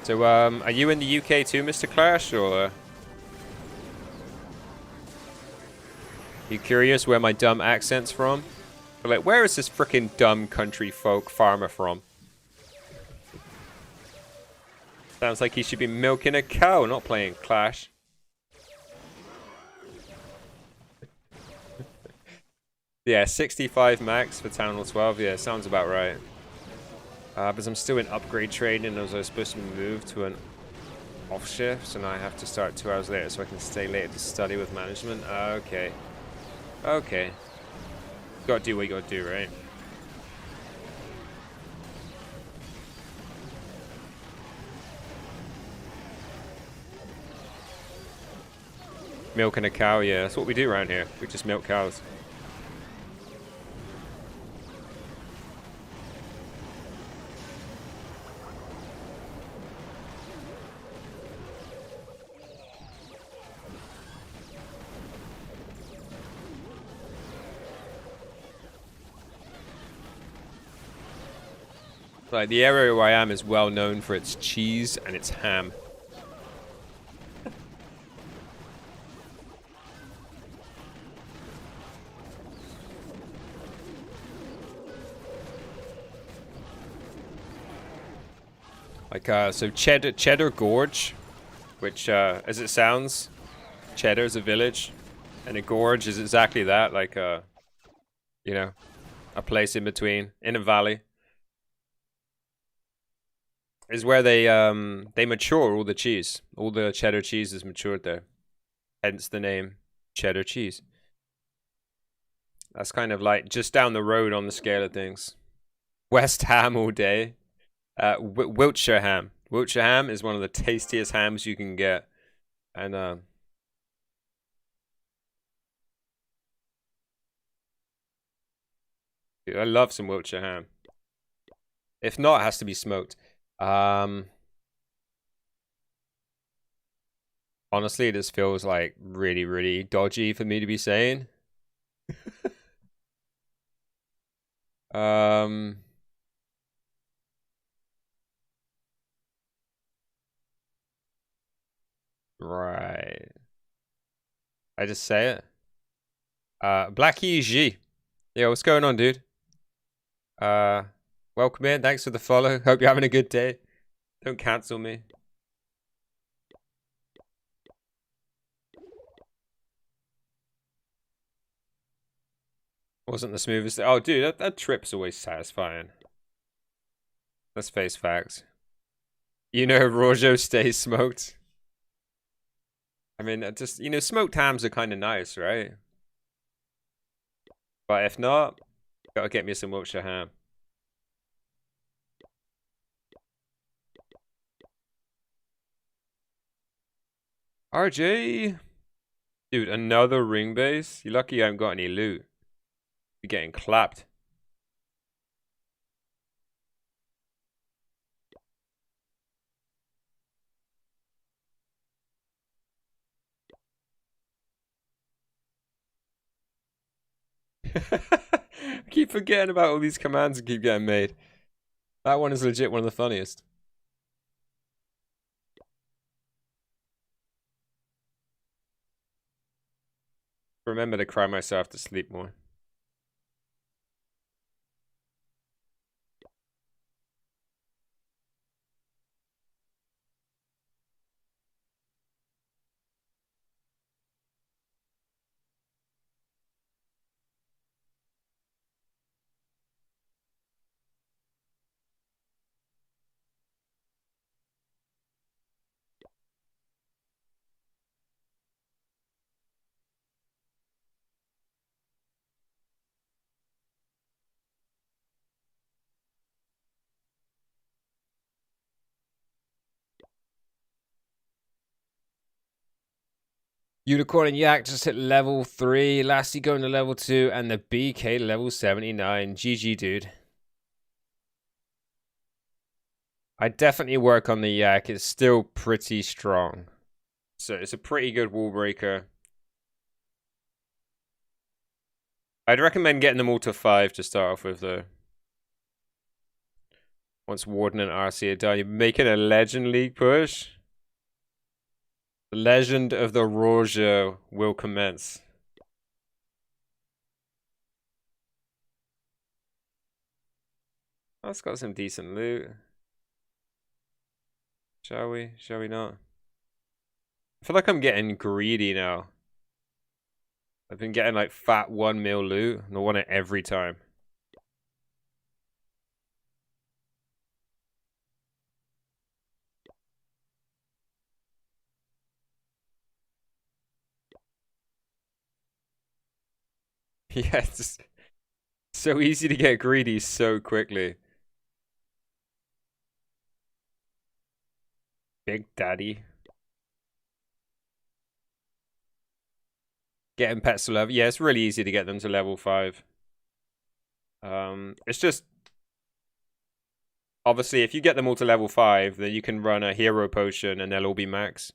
So, are you in the UK too, Mr. Clash, or you curious where my dumb accent's from? But like, where is this freaking dumb country folk farmer from? Sounds like he should be milking a cow, not playing Clash. Yeah, 65 max for Town Hall 12. Yeah, sounds about right. Because I'm still in upgrade training as I was supposed to move to an off shift, so now I have to start 2 hours later so I can stay later to study with management. Okay. Okay. Gotta do what you gotta do, right? Milking a cow, yeah. That's what we do around here. We just milk cows. Like, the area where I am is well known for its cheese and its ham. Like, so Cheddar Gorge, which, as it sounds, Cheddar is a village, and a gorge is exactly that, like, you know, a place in between, in a valley. Is where they mature all the cheese. All the cheddar cheese is matured there. Hence the name Cheddar Cheese. That's kind of like just down the road on the scale of things. West Ham all day. Wiltshire ham. Wiltshire ham is one of the tastiest hams you can get. And dude, I love some Wiltshire ham. If not, it has to be smoked. Honestly, this feels like really, really dodgy for me to be saying. Right. I just say it. Blackie G. Yo, what's going on, dude? Welcome in. Thanks for the follow. Hope you're having a good day. Don't cancel me. Wasn't the smoothest. Oh, dude, that trip's always satisfying. Let's face facts. You know, Rojo stays smoked. I mean, just, you know, smoked hams are kind of nice, right? But if not, gotta get me some Wiltshire ham. RJ! Dude, another ring base? You're lucky I haven't got any loot. You're getting clapped. I keep forgetting about all these commands that keep getting made. That one is legit one of the funniest. Remember to cry myself to sleep more. Unicorn and Yak just hit level 3. Lasty going to level 2. And the BK level 79. GG, dude. I definitely work on the Yak. It's still pretty strong. So it's a pretty good wall breaker. I'd recommend getting them all to 5 to start off with, though. Once Warden and RC are done, you're making a Legend League push. The Legend of the Roja will commence. Oh, it's got some decent loot. Shall we? Shall we not? I feel like I'm getting greedy now. I've been getting like fat 1 mil loot, and I want it every time. Yeah, it's so easy to get greedy so quickly. Big Daddy. Getting pets to level. Yeah, it's really easy to get them to level 5. It's just... Obviously, if you get them all to level 5, then you can run a hero potion and they'll all be max.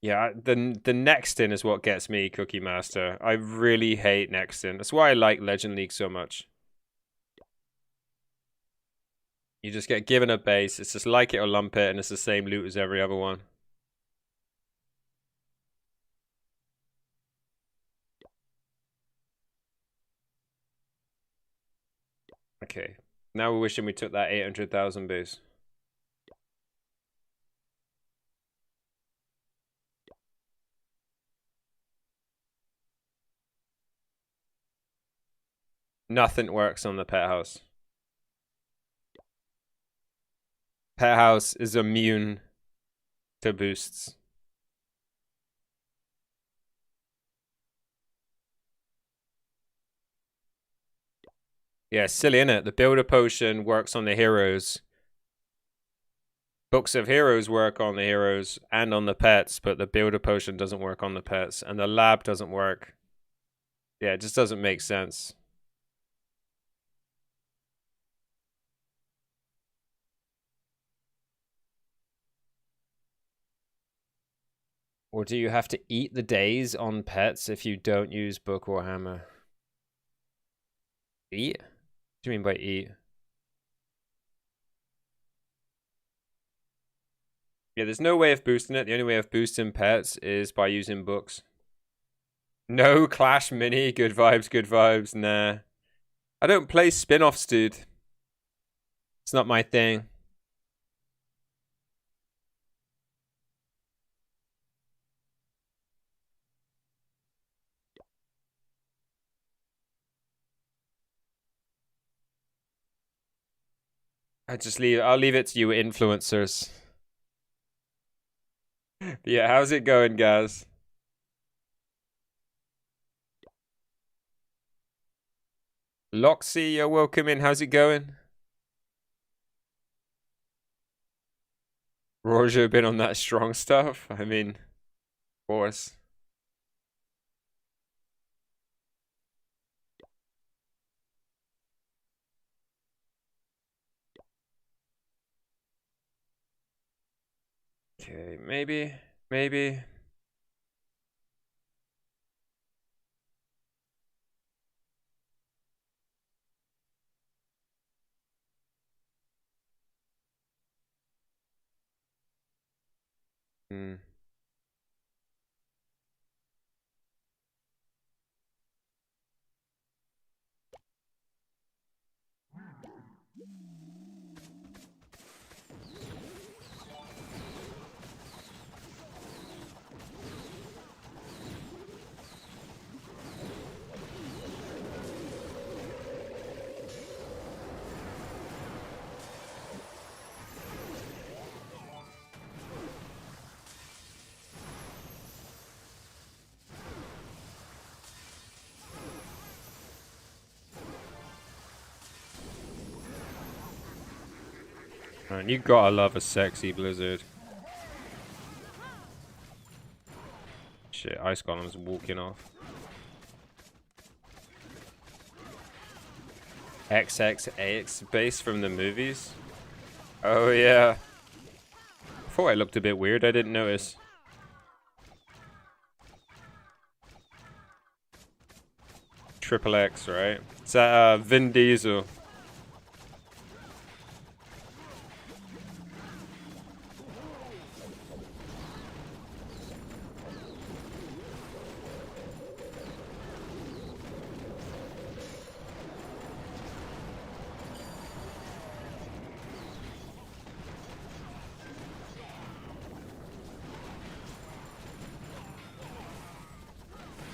Yeah, the Nextin is what gets me, Cookie Master. I really hate Nextin. That's why I like Legend League so much. You just get given a base. It's just like it or lump it, and it's the same loot as every other one. Okay. Now we're wishing we took that 800,000 base. Nothing works on the pet house. Pet house is immune to boosts. Yeah, silly, innit? The builder potion works on the heroes. Books of Heroes work on the heroes and on the pets, but the builder potion doesn't work on the pets, and the lab doesn't work. Yeah, it just doesn't make sense. Or do you have to eat the days on pets if you don't use book or hammer? Eat? What do you mean by eat? Yeah, there's no way of boosting it. The only way of boosting pets is by using books. No Clash Mini. Good vibes, good vibes. Nah. I don't play spin-offs, dude. It's not my thing. I'll leave it to you influencers. Yeah, how's it going, guys? Loxy, you're welcome in. How's it going? Rojo been on that strong stuff? I mean, of course. Okay, maybe. Maybe. Hmm. Man, you gotta love a sexy Blizzard. Shit, Ice Golem's walking off. XXAX base from the movies. Oh yeah. I thought I looked a bit weird. I didn't notice. Triple X, right? It's that Vin Diesel.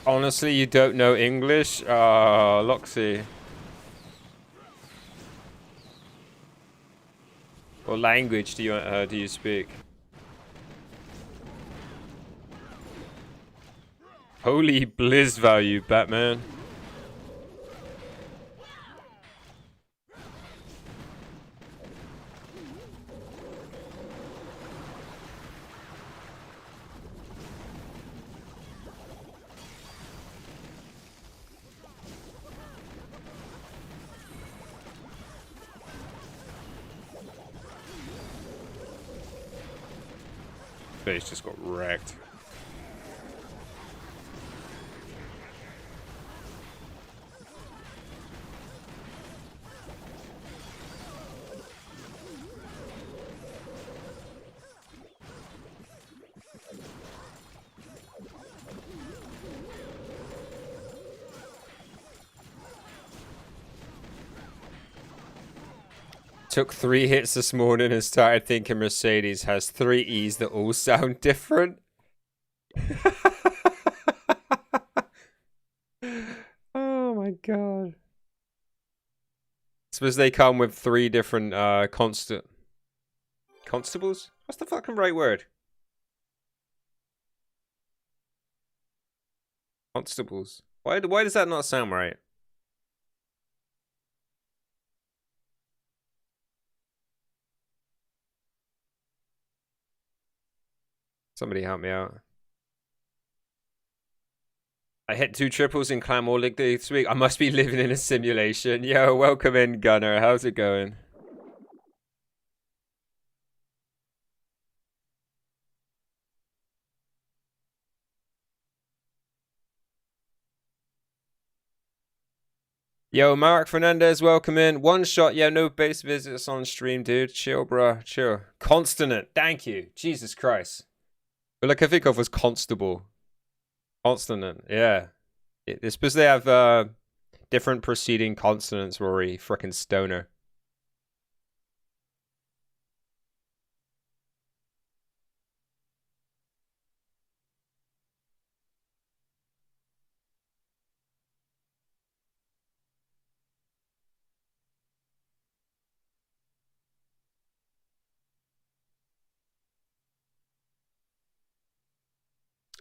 Honestly, you don't know English? Loxy. What language do you speak? Holy blizz value, Batman. Base just got wrecked. Took 3 hits this morning and started thinking Mercedes has 3 E's that all sound different. Oh my god. Suppose they come with 3 different constables? What's the fucking right word? Constables. Why does that not sound right? Somebody help me out. I hit 2 triples in Clan War League this week. I must be living in a simulation. Yo, welcome in, Gunner. How's it going? Yo, Mark Fernandez, welcome in. One shot, yeah, no base visits on stream, dude. Chill, bro, chill. Consonant, thank you. Jesus Christ. But like I think of was constable. Consonant, yeah. It's because they have different preceding consonants, Rory. Frickin' stoner.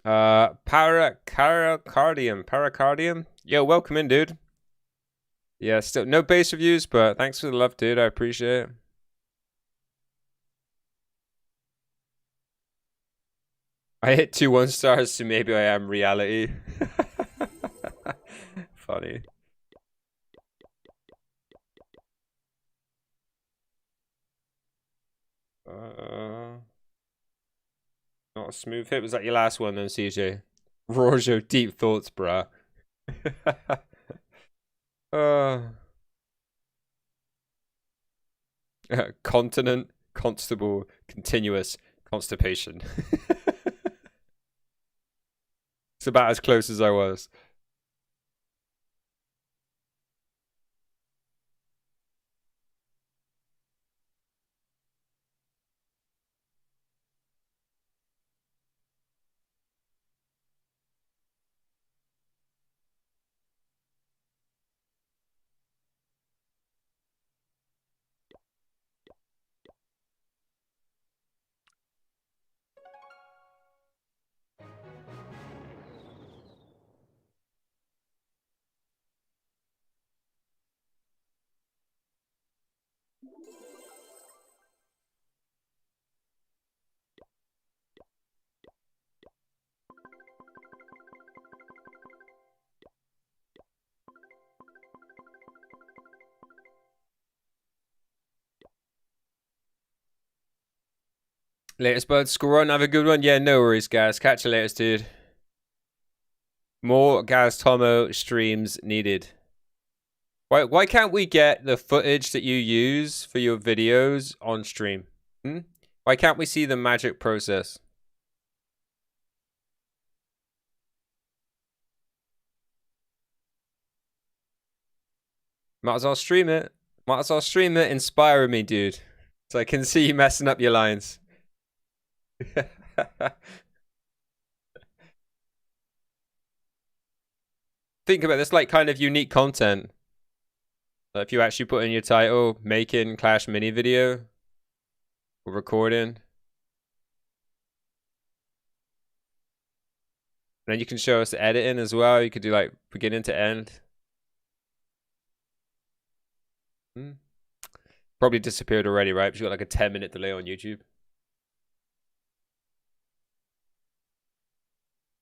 Paracardium. Yo, welcome in, dude. Yeah, still no base reviews, but thanks for the love, dude. I appreciate it. I hit 2 1-stars, so maybe I am reality. Funny. Not a smooth hit. Was that your last one then, CJ? Rojo, deep thoughts, bruh. Continent, constable, continuous, constipation. It's about as close as I was. Latest bud, score on, have a good one. Yeah, no worries, guys. Catch you later, dude. More Gaz Tomo streams needed. Why can't we get the footage that you use for your videos on stream? Why can't we see the magic process? Might as well stream it. Might as well stream it. Inspire me, dude. So I can see you messing up your lines. Think about this, like kind of unique content. If you actually put in your title, making Clash mini video or recording. And then you can show us the editing as well. You could do like beginning to end. Probably disappeared already, right? Because you got like a 10-minute delay on YouTube.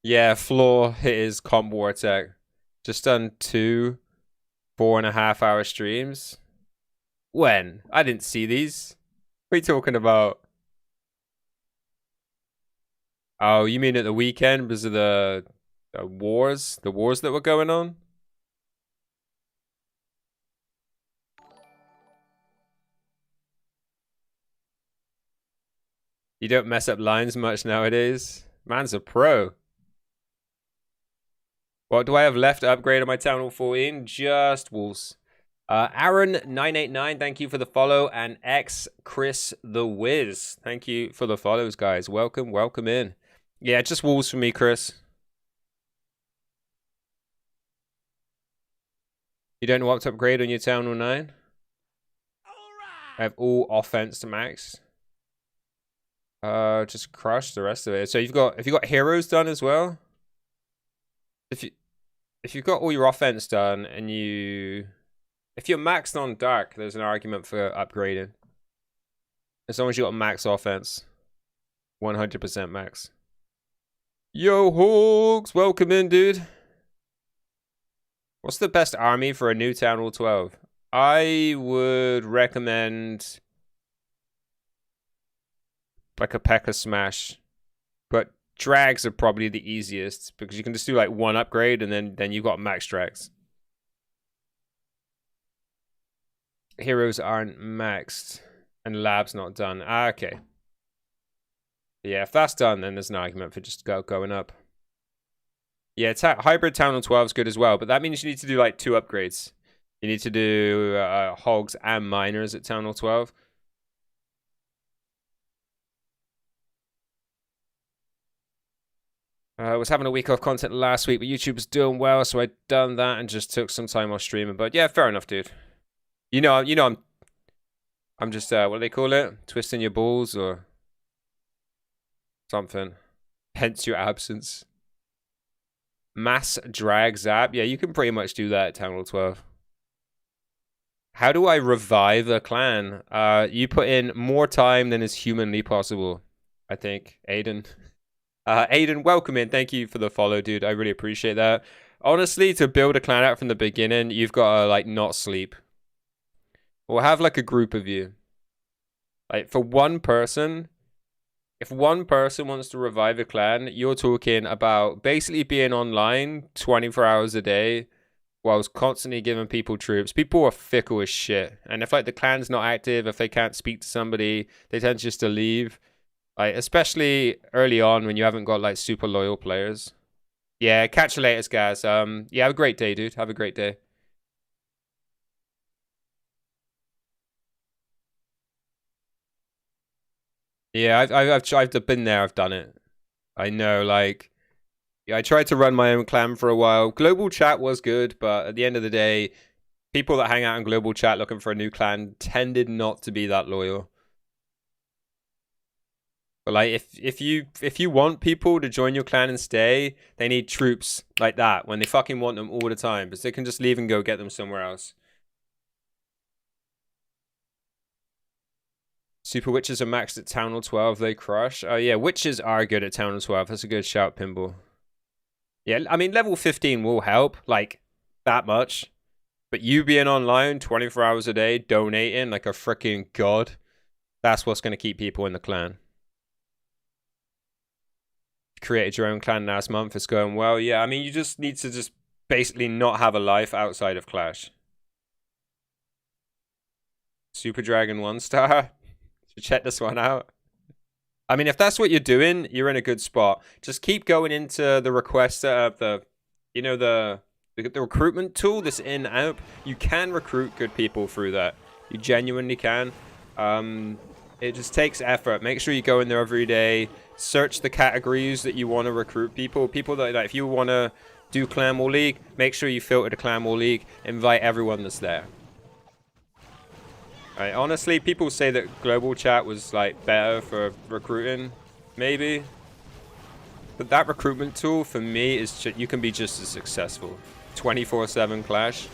Yeah, Floor hit his comp war attack. Just done 2 4.5-hour streams. When? I didn't see these. What are you talking about? Oh, you mean at the weekend because of the wars? The wars that were going on? You don't mess up lines much nowadays. Man's a pro. What do I have left to upgrade on my Town Hall 14? Just Wolves. Aaron989, thank you for the follow. And X Chris the Wiz, thank you for the follows, guys. Welcome, welcome in. Yeah, just Wolves for me, Chris. You don't know what to upgrade on your Town Hall 9? I have all offense to max. Just crush the rest of it. So if you got heroes done as well? If you've got all your offense done and if you're maxed on dark, there's an argument for upgrading. As long as you got max offense. 100% max. Yo, Hogs! Welcome in, dude. What's the best army for a new Town Hall 12? I would recommend like a P.E.K.K.A. Smash. But drags are probably the easiest because you can just do like one upgrade and then you've got max drags. Heroes aren't maxed and labs not done. Okay. Yeah, if that's done, then there's an argument for just going up. Yeah, hybrid Town Hall 12 is good as well, but that means you need to do like 2 upgrades. You need to do hogs and miners at Town Hall 12. I was having a week off content last week, but YouTube was doing well, so I done that and just took some time off streaming. But yeah, fair enough, dude. You know, I'm just what do they call it? Twisting your balls or something. Hence your absence. Mass drag zap. Yeah, you can pretty much do that at Town Hall 12. How do I revive a clan? You put in more time than is humanly possible, I think, Aiden. Aiden, welcome in. Thank you for the follow, dude. I really appreciate that. Honestly, to build a clan out from the beginning, you've got to like not sleep. Or have like a group of you. Like for one person, if one person wants to revive a clan, you're talking about basically being online 24 hours a day whilst constantly giving people troops. People are fickle as shit. And if like the clan's not active, if they can't speak to somebody, they tend just to leave. Like, especially early on when you haven't got like super loyal players. Yeah, catch you later, guys. Yeah, have a great day, dude. Have a great day. Yeah, I've been there. I've done it. I know, like, yeah, I tried to run my own clan for a while. Global chat was good, but at the end of the day, people that hang out in global chat looking for a new clan tended not to be that loyal. But like, if you want people to join your clan and stay, they need troops like that when they fucking want them all the time, because they can just leave and go get them somewhere else. Super Witches are maxed at Town Hall 12. They crush. Oh yeah, Witches are good at Town Hall 12. That's a good shout, Pinball. Yeah, I mean, level 15 will help, like, that much. But you being online 24 hours a day, donating like a freaking god, that's what's going to keep people in the clan. created your own clan last month. It's going well. Yeah, I mean, you just need to just basically not have a life outside of Clash. Super Dragon 1-star. Should check this one out. I mean, if that's what you're doing, you're in a good spot. Just keep going into the request the recruitment tool, this in-app. You can recruit good people through that. You genuinely can. It just takes effort. Make sure you go in there every day. Search the categories that you want to recruit people. People that, like, if you want to do Clan War League, make sure you filter the Clan War League. Invite everyone that's there. Right, honestly, people say that global chat was like better for recruiting, maybe. But that recruitment tool for me is you can be just as successful. 24/7 Clash.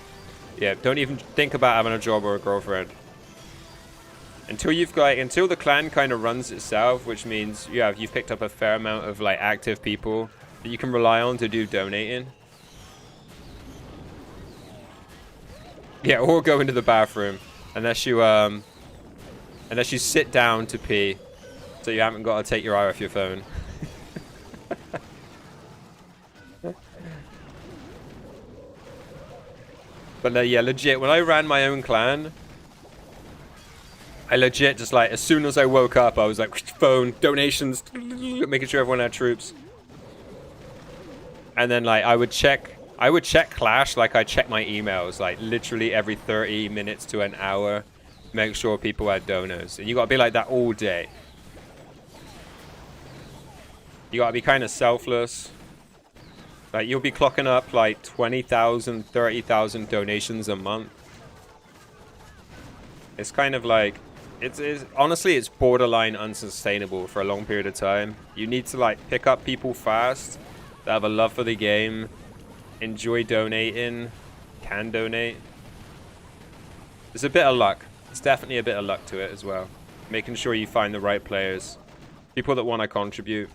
Yeah, don't even think about having a job or a girlfriend. Until the clan kind of runs itself, which means you've picked up a fair amount of like active people that you can rely on to do donating. Yeah, or go into the bathroom. Unless you sit down to pee, so you haven't got to take your eye off your phone. But yeah, legit, when I ran my own clan, I legit just like, as soon as I woke up, I was like, phone, donations, making sure everyone had troops. And then like, I would check Clash like I check my emails, like literally every 30 minutes to an hour, make sure people had donors. And you gotta be like that all day. You gotta be kind of selfless. Like, you'll be clocking up like 20,000, 30,000 donations a month. It's kind of like, honestly, it's borderline unsustainable for a long period of time. You need to like pick up people fast that have a love for the game, enjoy donating, can donate. There's a bit of luck. It's definitely a bit of luck to it as well. Making sure you find the right players. People that want to contribute.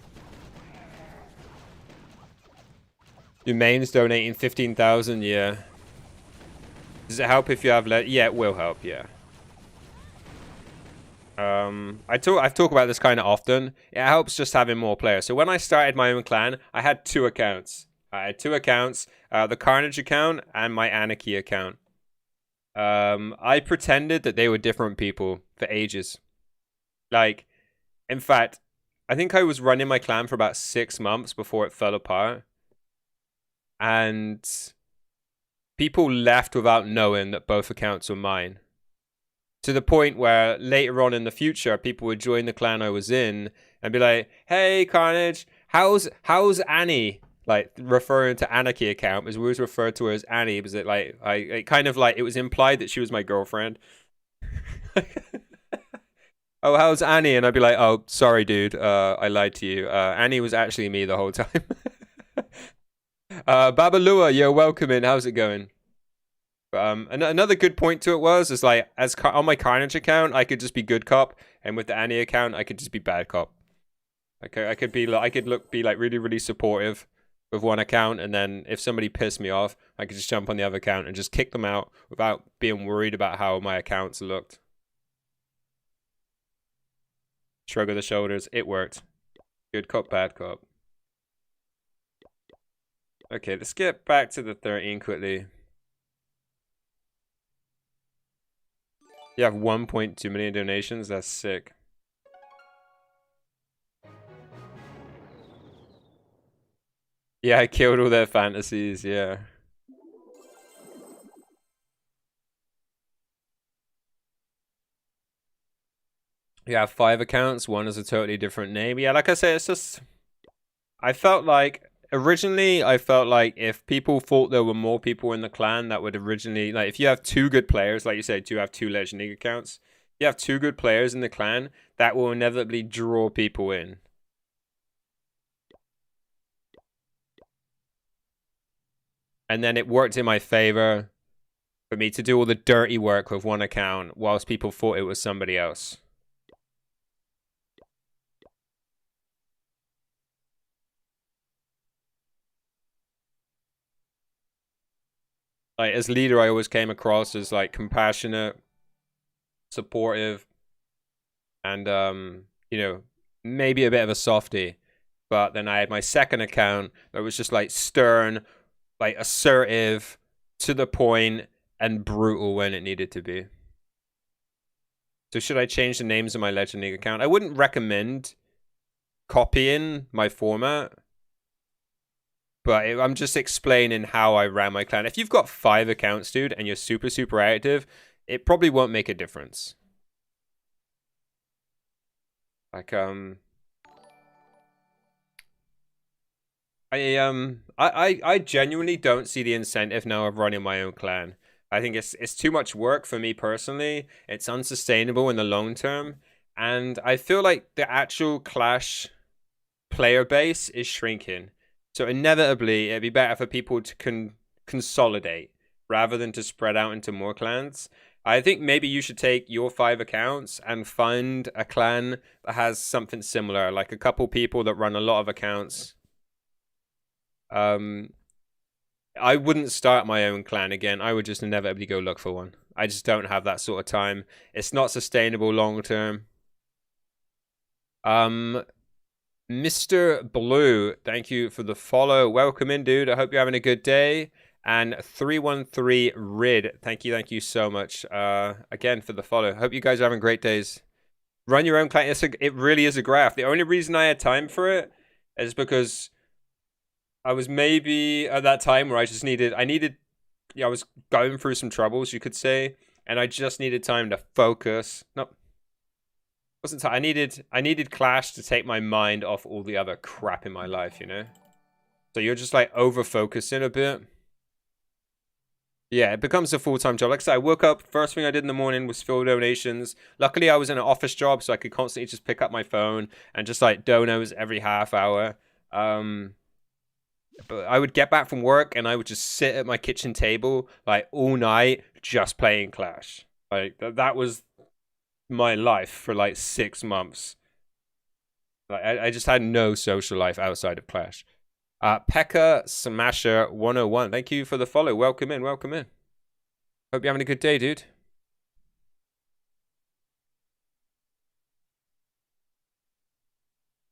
Your main's donating 15,000, yeah. Does it help if you have yeah, it will help, yeah. I've talked about this kind of often. It helps just having more players. So when I started my own clan, I had 2 accounts. The Carnage account and my Anarchy account. I pretended that they were different people for ages. Like, in fact, I think I was running my clan for about 6 months before it fell apart. And people left without knowing that both accounts were mine. To the point where later on in the future, people would join the clan I was in and be like, "Hey, Carnage, how's Annie?" Like, referring to Anarchy account, because we always referred to her as Annie, because it like it kind of like, it was implied that she was my girlfriend. Oh, how's Annie? And I'd be like, "Oh, sorry, dude, I lied to you. Annie was actually me the whole time." Babalua, you're welcome in. How's it going? And another good point to it is like, on my Carnage account, I could just be good cop, and with the Annie account, I could just be bad cop. I could be like really, really supportive with one account, and then if somebody pissed me off, I could just jump on the other account and just kick them out without being worried about how my accounts looked. Shrug of the shoulders. It worked. Good cop, bad cop. Okay, let's get back to the 13 quickly. You have 1.2 million donations. That's sick. Yeah, I killed all their fantasies, yeah. You have 5 accounts. One is a totally different name. Yeah, like I said, it's just... Originally, I felt like if people thought there were more people in the clan, that would originally... Like, if you have 2 good players, like you said, you have 2 Legend League accounts. If you have 2 good players in the clan, that will inevitably draw people in. And then it worked in my favor for me to do all the dirty work with one account, whilst people thought it was somebody else. Like, as leader, I always came across as like compassionate, supportive, and you know, maybe a bit of a softie. But then I had my second account that was just like stern, like assertive, to the point, and brutal when it needed to be. So should I change the names of my Legend League account? I wouldn't recommend copying my format, but I'm just explaining how I ran my clan. If you've got 5 accounts, dude, and you're super, super active, it probably won't make a difference. Like, I genuinely don't see the incentive now of running my own clan. I think it's too much work for me personally. It's unsustainable in the long term, and I feel like the actual Clash player base is shrinking. So inevitably, it'd be better for people to consolidate rather than to spread out into more clans. I think maybe you should take your 5 accounts and find a clan that has something similar, like a couple people that run a lot of accounts. I wouldn't start my own clan again. I would just inevitably go look for one. I just don't have that sort of time. It's not sustainable long term. Mr. Blue, thank you for the follow. Welcome in, dude. I hope you're having a good day. And 313 Rid, thank you so much. Again for the follow. Hope you guys are having great days. Run your own clan. It really is a graph. The only reason I had time for it is because I was maybe at that time where I was going through some troubles, you could say, and I just needed time to focus. No, wasn't time. I needed Clash to take my mind off all the other crap in my life, you know? So you're just like over focusing a bit. Yeah, it becomes a full-time job. Like I said, I woke up, first thing I did in the morning was fill donations. Luckily, I was in an office job, so I could constantly just pick up my phone and just like donos every half hour. But I would get back from work and I would just sit at my kitchen table like all night just playing Clash. Like that was my life for like 6 months. Like I just had no social life outside of Clash. Pekka Smasher 101, thank you for the follow. Welcome in, welcome in. Hope you're having a good day, dude.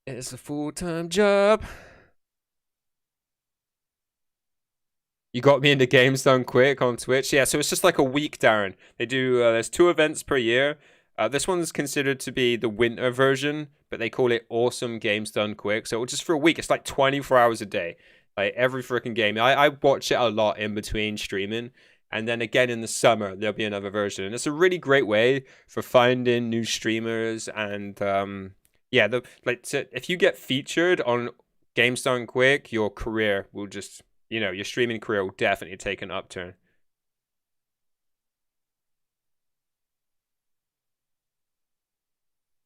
It's a full-time job. You got me into Games Done Quick on Twitch. Yeah, so it's just like a week, Darren. They do, there's 2 events per year. This one's considered to be the winter version, but they call it Awesome Games Done Quick. So just for a week, it's like 24 hours a day. Like every freaking game. I watch it a lot in between streaming. And then again in the summer, there'll be another version. And it's a really great way for finding new streamers. And yeah, if you get featured on Games Done Quick, your career will just, you know, your streaming career will definitely take an upturn.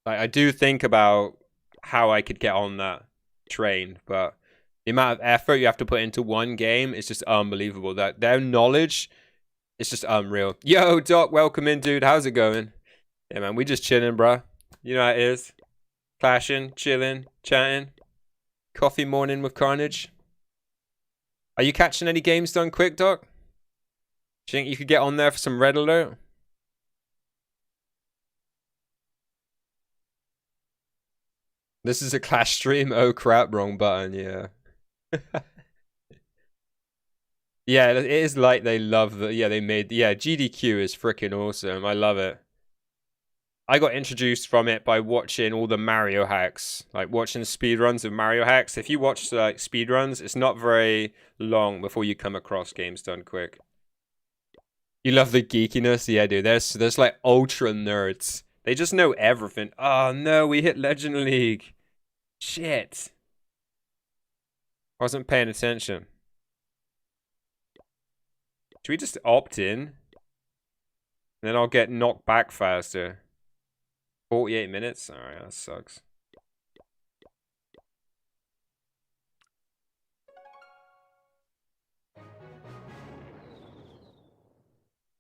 Like, I do think about how I could get on that train, but the amount of effort you have to put into one game is just unbelievable. That their knowledge is just unreal. Yo, Doc, welcome in, dude. How's it going? Yeah, man, we just chilling, bruh. You know how it is. Clashing, chilling, chatting. Coffee morning with Carnage. Are you catching any games done quick, Doc? Do you think you could get on there for some red alert? This is a Clash stream. Oh crap, wrong button, yeah. Yeah, it is like they love the, yeah, they made, yeah, GDQ is freaking awesome. I love it. I got introduced from it by watching all the Mario hacks, like watching speedruns of Mario hacks. If you watch like speedruns, it's not very long before you come across games done quick. You love the geekiness? Yeah, dude, there's like ultra nerds. They just know everything. Oh no, we hit Legend League. Shit. Wasn't paying attention. Should we just opt in? Then I'll get knocked back faster. 48 minutes? Alright, that sucks.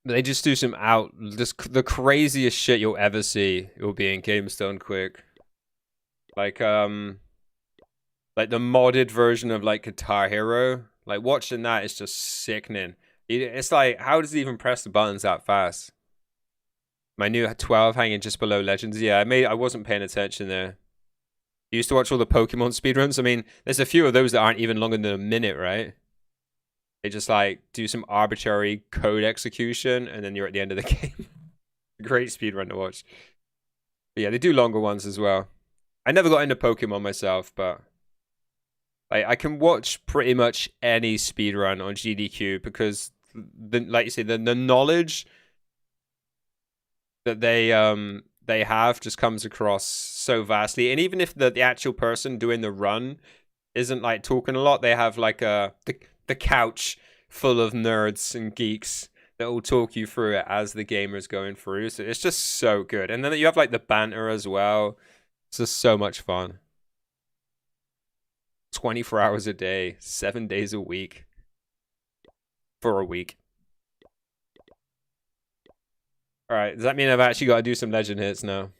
They just do some the craziest shit you'll ever see. It will be in Games Done Quick. Like the modded version of like Guitar Hero. Like watching that is just sickening. It's like, how does he even press the buttons that fast? My new 12 hanging just below Legends. Yeah, I wasn't paying attention there. You used to watch all the Pokemon speedruns. I mean, there's a few of those that aren't even longer than a minute, right? They just like do some arbitrary code execution, and then you're at the end of the game. Great speedrun to watch. But yeah, they do longer ones as well. I never got into Pokemon myself, but I can watch pretty much any speedrun on GDQ because, like you say, the knowledge that they have just comes across so vastly. And even if the actual person doing the run isn't like talking a lot, they have like the couch full of nerds and geeks that will talk you through it as the gamer's going through. So it's just so good. And then you have like the banter as well. It's just so much fun. 24 hours a day, 7 days a week. For a week. Alright, does that mean I've actually got to do some legend hits now?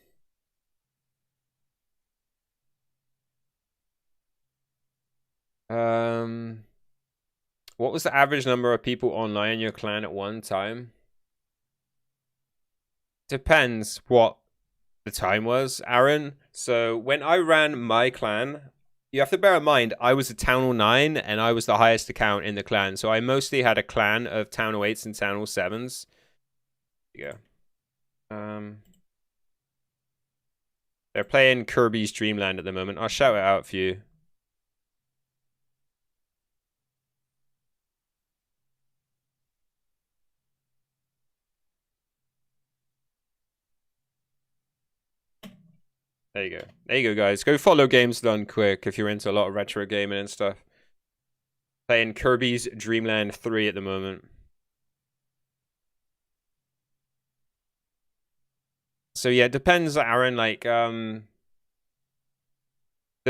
What was the average number of people online in your clan at one time? Depends what the time was, Aaron. So when I ran my clan, you have to bear in mind, I was a Town Hall 9 and I was the highest account in the clan. So I mostly had a clan of Town Hall 8s and Town Hall 7s. There you go. They're playing Kirby's Dream Land at the moment. I'll shout it out for you. There you go. There you go, guys. Go follow Games Done Quick if you're into a lot of retro gaming and stuff. Playing Kirby's Dream Land 3 at the moment. So yeah, it depends, Aaron. Like, the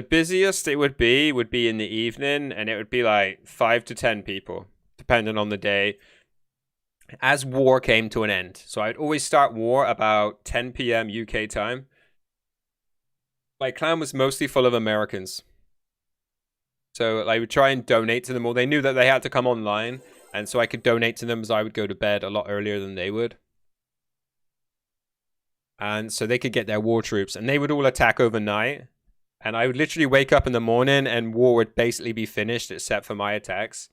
busiest it would be in the evening, and it would be like 5 to 10 people, depending on the day. As war came to an end. So I'd always start war about 10 p.m. UK time. My clan was mostly full of Americans. So I would try and donate to them all. They knew that they had to come online, and so I could donate to them as I would go to bed a lot earlier than they would. And so they could get their war troops, and they would all attack overnight. And I would literally wake up in the morning, and war would basically be finished, except for my attacks.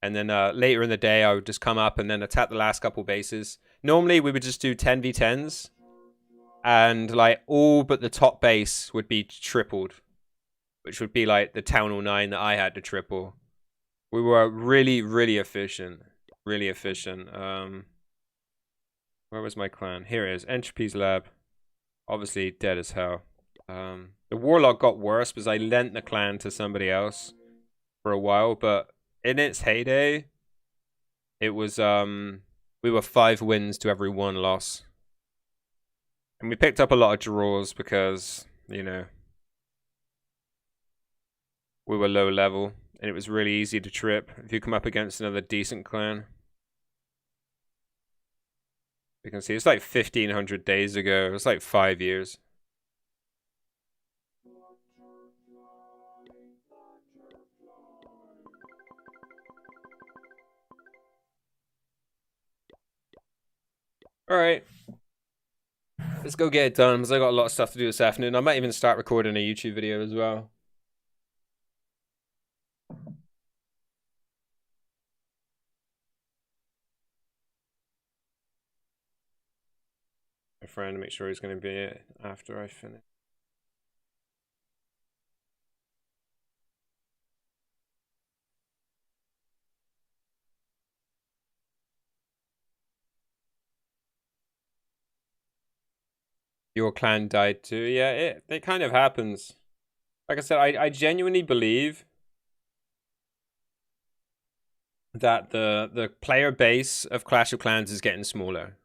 And then later in the day, I would just come up and then attack the last couple bases. Normally, we would just do 10v10s. And like all but the top base would be tripled, which would be like the Town Hall 9 that I had to triple. We were really, really efficient. Really efficient. Where was my clan? Here it is. Entropy's Lab. Obviously dead as hell. The Warlock got worse because I lent the clan to somebody else for a while, but in its heyday, it was we were 5 wins to every 1 loss. And we picked up a lot of draws because, you know, we were low level and it was really easy to trip if you come up against another decent clan. You can see it's like 1,500 days ago. It's like 5 years. All right. Let's go get it done because I got a lot of stuff to do this afternoon. I might even start recording a YouTube video as well. My friend to make sure he's going to be it after I finish. Your clan died too. Yeah, it kind of happens. Like I said, I genuinely believe that the player base of Clash of Clans is getting smaller.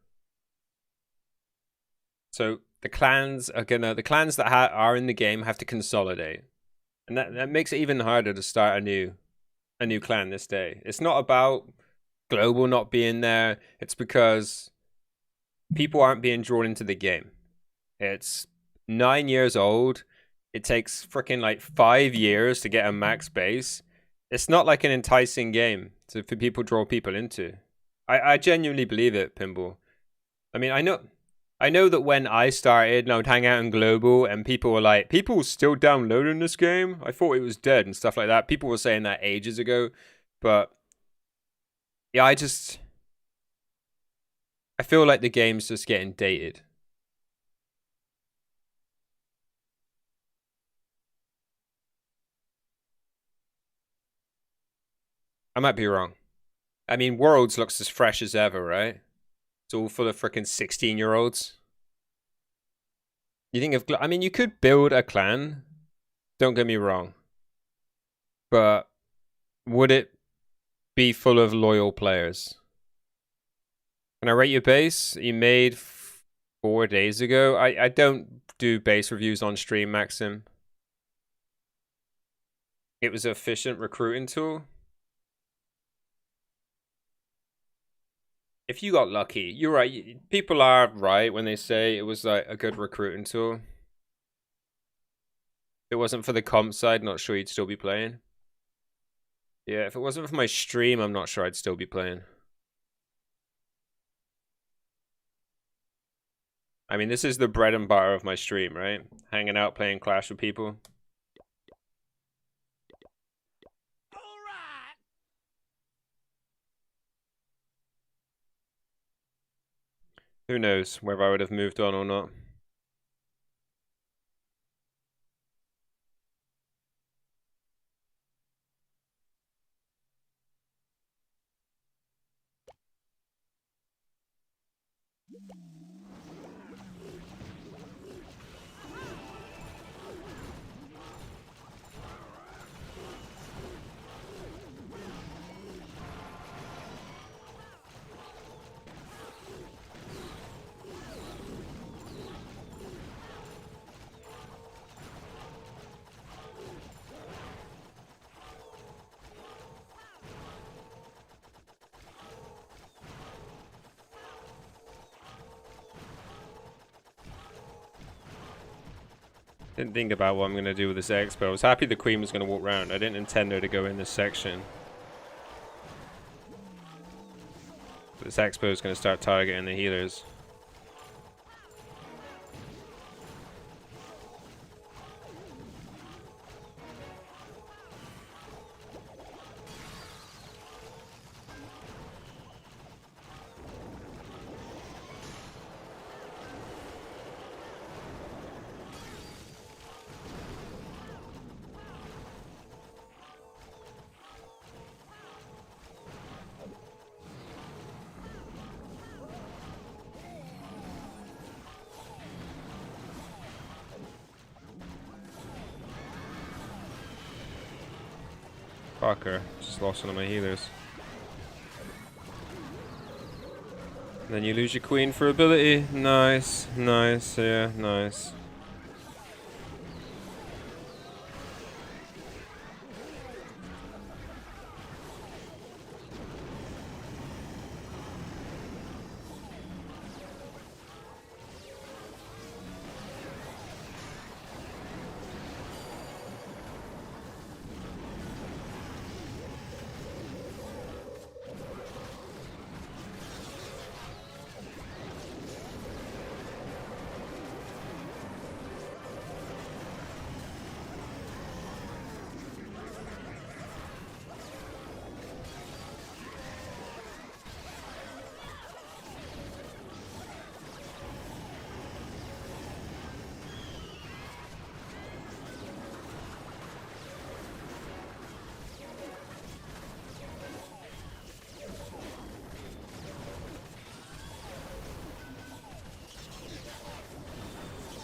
So the clans that are in the game have to consolidate, and that makes it even harder to start a new clan this day. It's not about global not being there. It's because people aren't being drawn into the game. It's 9 years old. It takes freaking like 5 years to get a max base. It's not like an enticing game for people to draw people into. I genuinely believe it, Pinball. I mean, I I know that when I started and I would hang out in Global and people were like, people still downloading this game? I thought it was dead and stuff like that. People were saying that ages ago. But yeah, I feel like the game's just getting dated. I might be wrong. I mean, Worlds looks as fresh as ever, right? It's all full of freaking 16-year-olds. You think of, I mean, you could build a clan. Don't get me wrong. But would it be full of loyal players? Can I rate your base? You made 4 days ago. I don't do base reviews on stream, Maxim. It was an efficient recruiting tool. If you got lucky, you're right. People are right when they say it was like a good recruiting tool. If it wasn't for the comp side, not sure you'd still be playing. Yeah, if it wasn't for my stream, I'm not sure I'd still be playing. I mean, this is the bread and butter of my stream, right? Hanging out, playing Clash with people. Who knows whether I would have moved on or not. Didn't think about what I'm going to do with this expo. I was happy the queen was going to walk around. I didn't intend her to go in this section. But this expo is going to start targeting the healers. Fucker. Just lost one of my healers. And then you lose your queen for ability. Nice. Nice. Yeah, nice.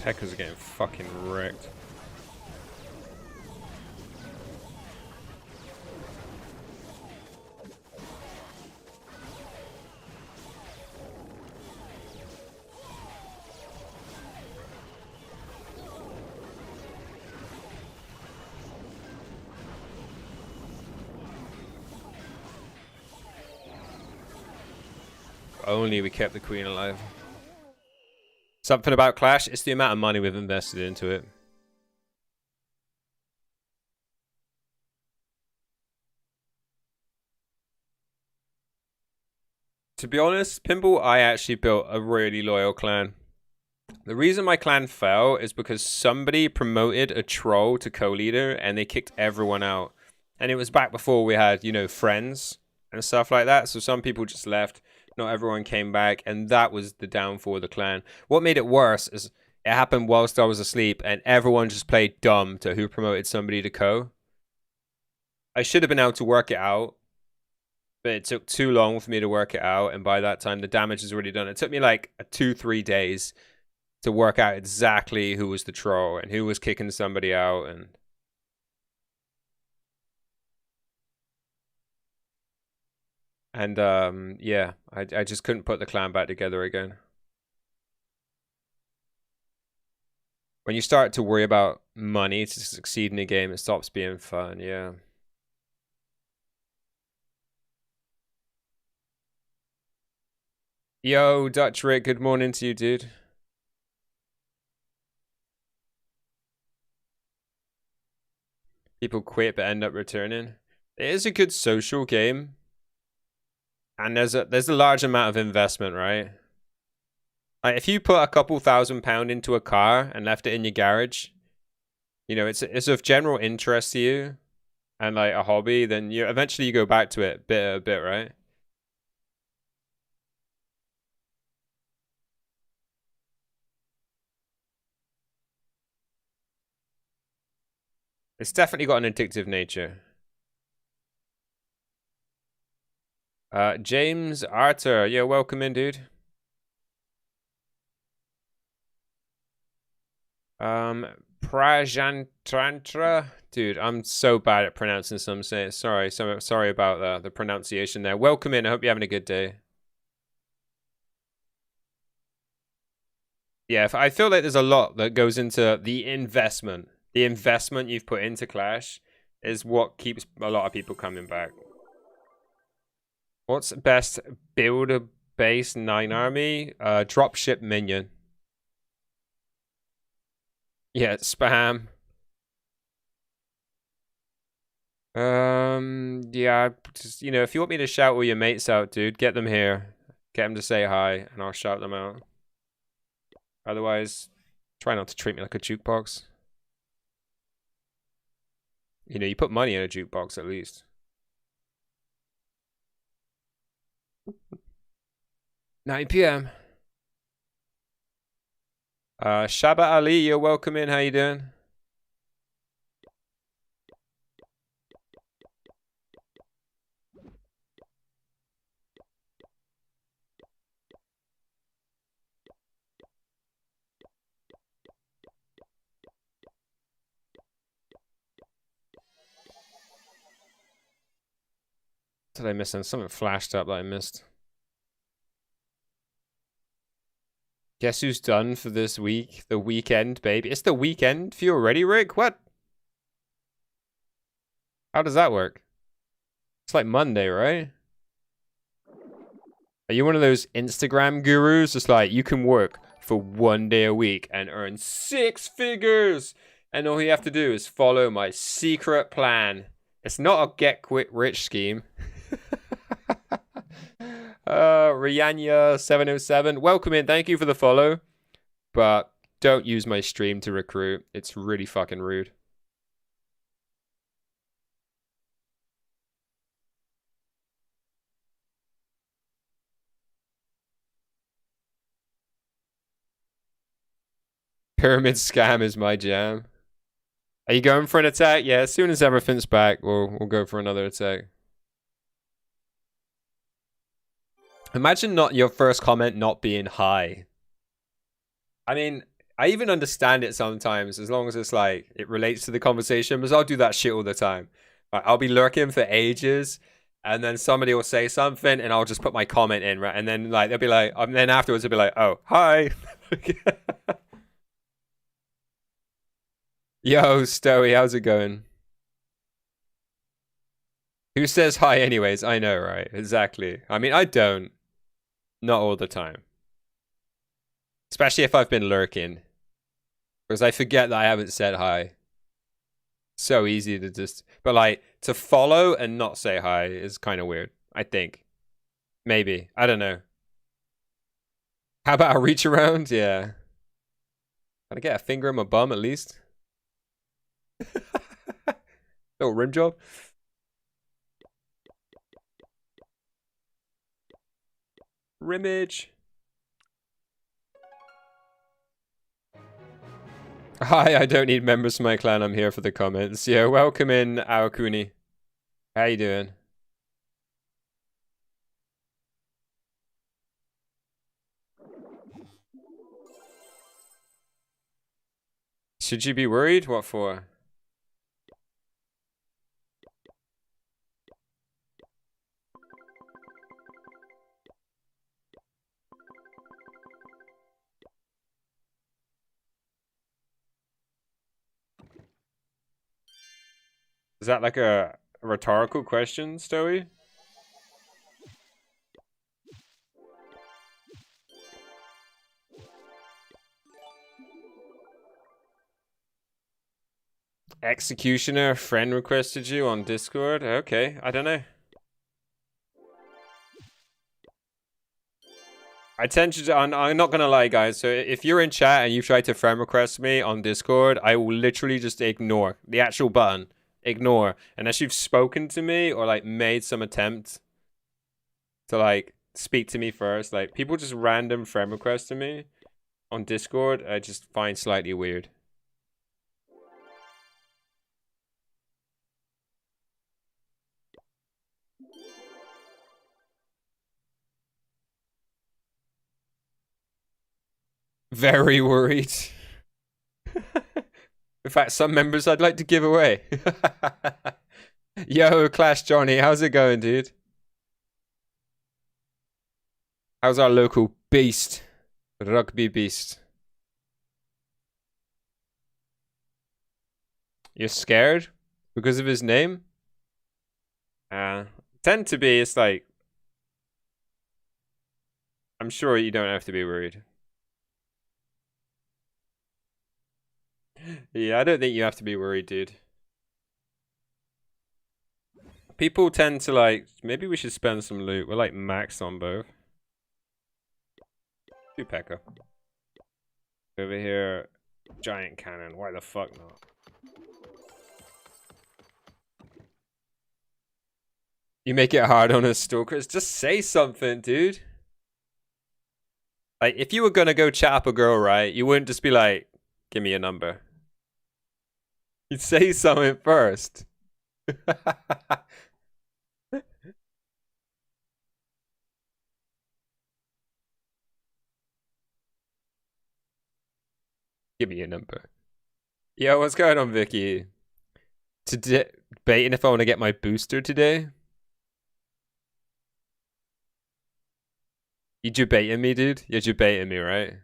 Hackers are getting fucking wrecked. Only we kept the queen alive. Something about Clash, it's the amount of money we've invested into it. To be honest, Pimble, I actually built a really loyal clan. The reason my clan fell is because somebody promoted a troll to co-leader and they kicked everyone out. And it was back before we had, you know, friends and stuff like that. So some people just left. Not everyone came back. And that was the downfall of the clan. What made it worse is it happened whilst I was asleep and everyone just played dumb to who promoted somebody to co. I should have been able to work it out, but it took too long for me to work it out. And by that time, the damage is already done. It took me like 2-3 days to work out exactly who was the troll and who was kicking somebody out. And yeah, I just couldn't put the clan back together again. When you start to worry about money to succeed in a game, it stops being fun, yeah. Yo, Dutch Rick, good morning to you, dude. People quit but end up returning. It is a good social game. And there's a large amount of investment, right? Like if you put a couple £1,000 into a car and left it in your garage, you know, it's of general interest to you and like a hobby, then you eventually go back to it bit a bit, right? It's definitely got an addictive nature. James Arthur, yeah, welcome in, dude. Prajantantra, dude, I'm so bad at pronouncing some. Sorry about the pronunciation there. Welcome in. I hope you're having a good day. Yeah, I feel like there's a lot that goes into the investment. The investment you've put into Clash is what keeps a lot of people coming back. What's best builder base 9 army? Dropship minion. Yeah, spam. Yeah, just, you know, if you want me to shout all your mates out, dude, get them here. Get them to say hi, and I'll shout them out. Otherwise, try not to treat me like a jukebox. You know, you put money in a jukebox at least. 9 p.m. Shaba Ali, you're welcome in. How you doing? What did I miss? Something flashed up that I missed. Guess who's done for this week? The weekend, baby. It's the weekend for you already, Rick? What? How does that work? It's like Monday, right? Are you one of those Instagram gurus? Just like, you can work for 1 day a week and earn 6 figures. And all you have to do is follow my secret plan. It's not a get-quick-rich scheme. Rihanna707, welcome in. Thank you for the follow. But don't use my stream to recruit. It's really fucking rude. Pyramid scam is my jam. Are you going for an attack? Yeah, as soon as everything's back, we'll go for another attack. Imagine not your first comment not being hi. I mean, I even understand it sometimes as long as it's like it relates to the conversation, because I'll do that shit all the time. Like, I'll be lurking for ages, and then somebody will say something, and I'll just put my comment in, right? And then like they'll be like, and then afterwards they'll be like, "Oh, hi." Yo, Stoey, how's it going? Who says hi anyways? I know, right? Exactly. I mean, I don't. Not all the time. Especially if I've been lurking. Because I forget that I haven't said hi. So easy to just... But like, to follow and not say hi is kind of weird, I think. Maybe. I don't know. How about a reach around? Yeah. Can I get a finger in my bum at least? Little rim job. Rimmage. Hi, I don't need members of my clan. I'm here for the comments. Yeah, welcome in, Awakuni. How you doing? Should you be worried? What for? Is that like a rhetorical question, Stoey? Executioner friend requested you on Discord? Okay, I don't know. I tend to, I'm not gonna lie, guys. So if you're in chat and you try to friend request me on Discord, I will literally just ignore the actual button. Ignore. Unless you've spoken to me or like made some attempt to like speak to me first. Like people just random friend request to me on Discord, I just find slightly weird. Very worried. In fact, some members I'd like to give away. Yo, Clash Johnny, how's it going, dude? How's our local beast? Rugby beast. You're scared? Because of his name? Tend to be, it's like... I'm sure you don't have to be worried. Yeah, I don't think you have to be worried, dude. People tend to like... Maybe we should spend some loot. We're like maxed on both. Do P.E.K.K.A. Over here, giant cannon. Why the fuck not? You make it hard on us, stalkers. Just say something, dude. Like, if you were gonna go chat up a girl, right? You wouldn't just be like, give me a number. You'd say something first. Give me a number. Yo, what's going on, Vicky? Today, debating if I want to get my booster today. You debating me, dude? You're debating me, right?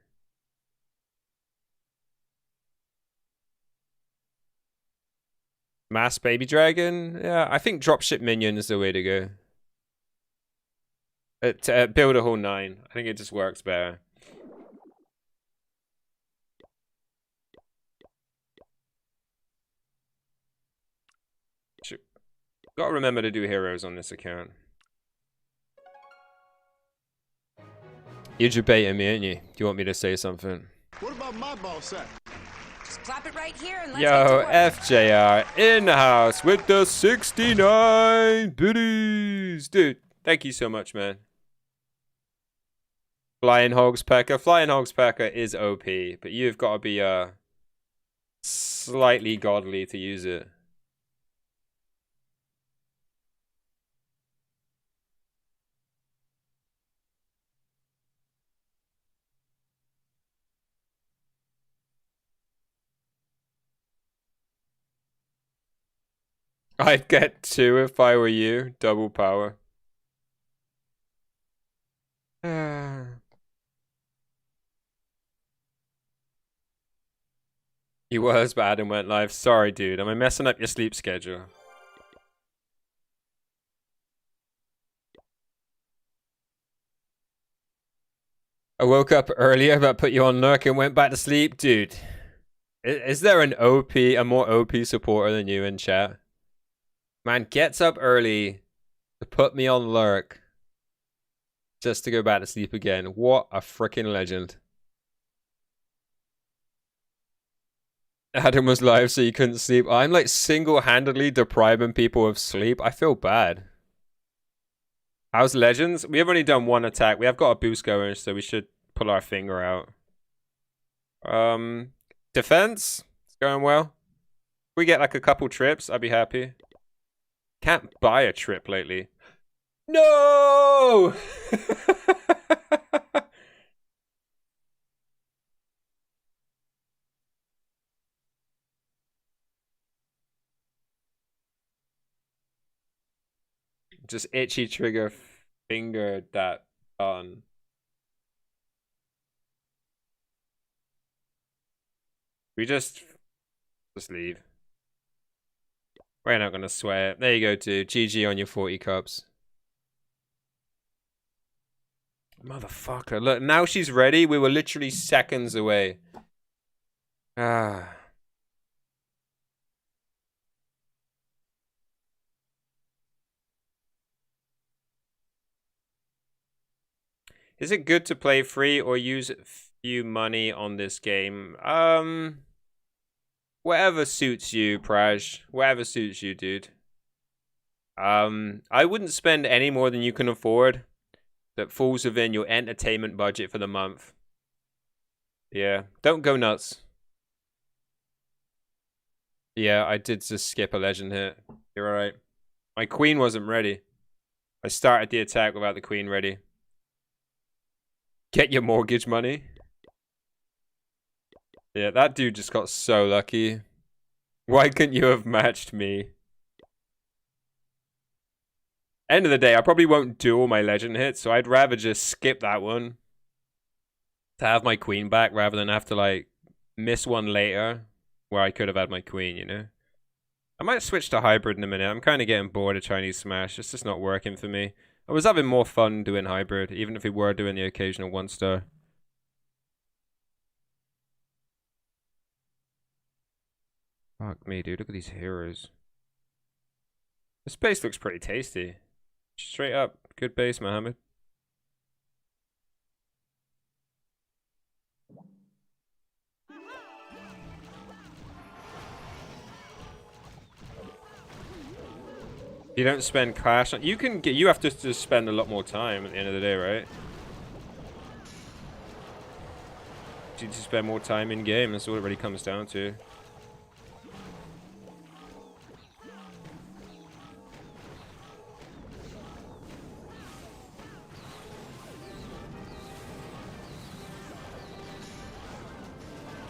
Mass baby dragon? Yeah, I think dropship minion is the way to go. Build a whole 9. I think it just works better. Gotta remember to do heroes on this account. You're debating me, ain't you? Do you want me to say something? What about my boss at? Just clap it right here and let's Yo, get to work. FJR in the house with the 69 biddies. Dude, thank you so much, man. Flying Hogs P.E.K.K.A. Flying Hogs P.E.K.K.A. is OP, but you've got to be slightly godly to use it. I'd get 2 if I were you. Double power. He was bad and went live. Sorry, dude. Am I messing up your sleep schedule? I woke up earlier but put you on lurk and went back to sleep. Dude, is there an OP, a more OP supporter than you in chat? Man gets up early to put me on lurk just to go back to sleep again. What a freaking legend. Adam was live so you couldn't sleep. I'm like single-handedly depriving people of sleep. I feel bad. How's Legends? We have only done one attack. We have got a boost going, so we should pull our finger out. Defense? It's going well. If we get like a couple trips, I'd be happy. Can't buy a trip lately. No! Just itchy trigger finger that button. We just leave. We're not gonna swear it. There you go, dude. GG on your 40 cups. Motherfucker. Look, now she's ready. We were literally seconds away. Ah. Is it good to play free or use few money on this game? Whatever suits you, Praj. Whatever suits you, dude. I wouldn't spend any more than you can afford that falls within your entertainment budget for the month. Yeah, don't go nuts. Yeah, I did just skip a legend hit. You're alright. My queen wasn't ready. I started the attack without the queen ready. Get your mortgage money. Yeah, that dude just got so lucky. Why couldn't you have matched me? End of the day, I probably won't do all my legend hits, so I'd rather just skip that one to have my queen back rather than have to, like, miss one later where I could have had my queen, you know? I might switch to hybrid in a minute. I'm kind of getting bored of Chinese Smash. It's just not working for me. I was having more fun doing hybrid, even if we were doing the occasional 1-star. Fuck me, dude. Look at these heroes. This base looks pretty tasty. Straight up. Good base, Mohammed. You don't spend cash on, you can get, you have to just spend a lot more time at the end of the day, right? You just spend more time in game, that's all it really comes down to.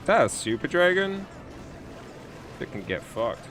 Is that a super dragon? It can get fucked.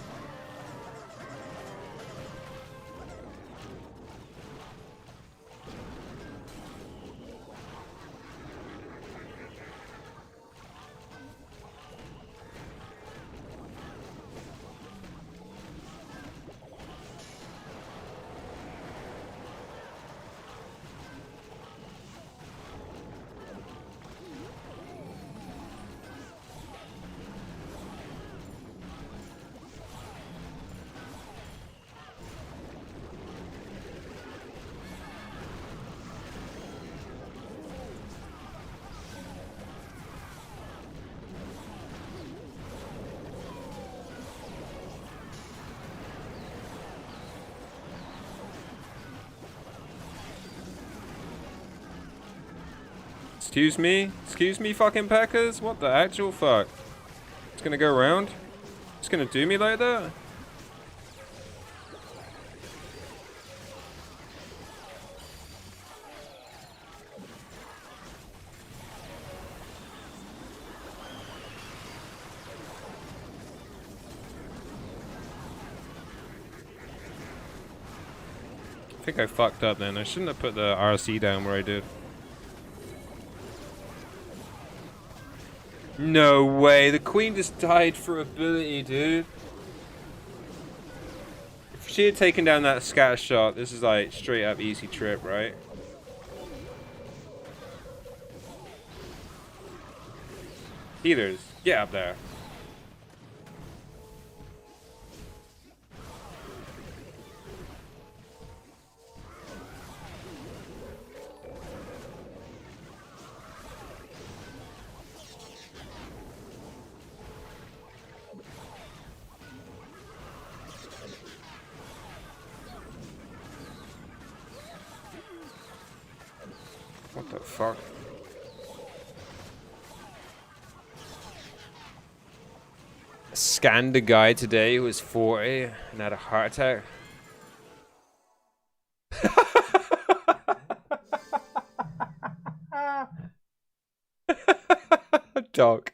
Excuse me, fucking Packers? What the actual fuck? It's gonna go around? It's gonna do me like that? I think I fucked up then. I shouldn't have put the RC down where I did. No way, the queen just died for ability, dude. If she had taken down that scatter shot, this is like straight up easy trip, right? Healers, get up there. The fuck? Scanned a guy today who was 40 and had a heart attack. Dog.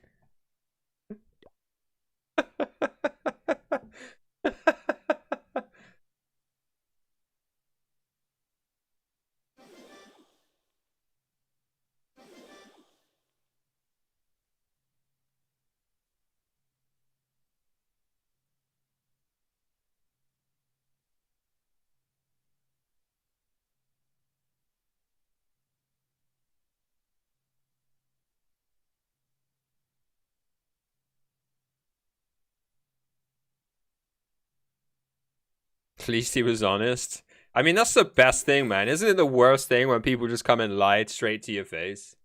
At least he was honest. I mean, that's the best thing, man. Isn't it the worst thing when people just come and lie straight to your face?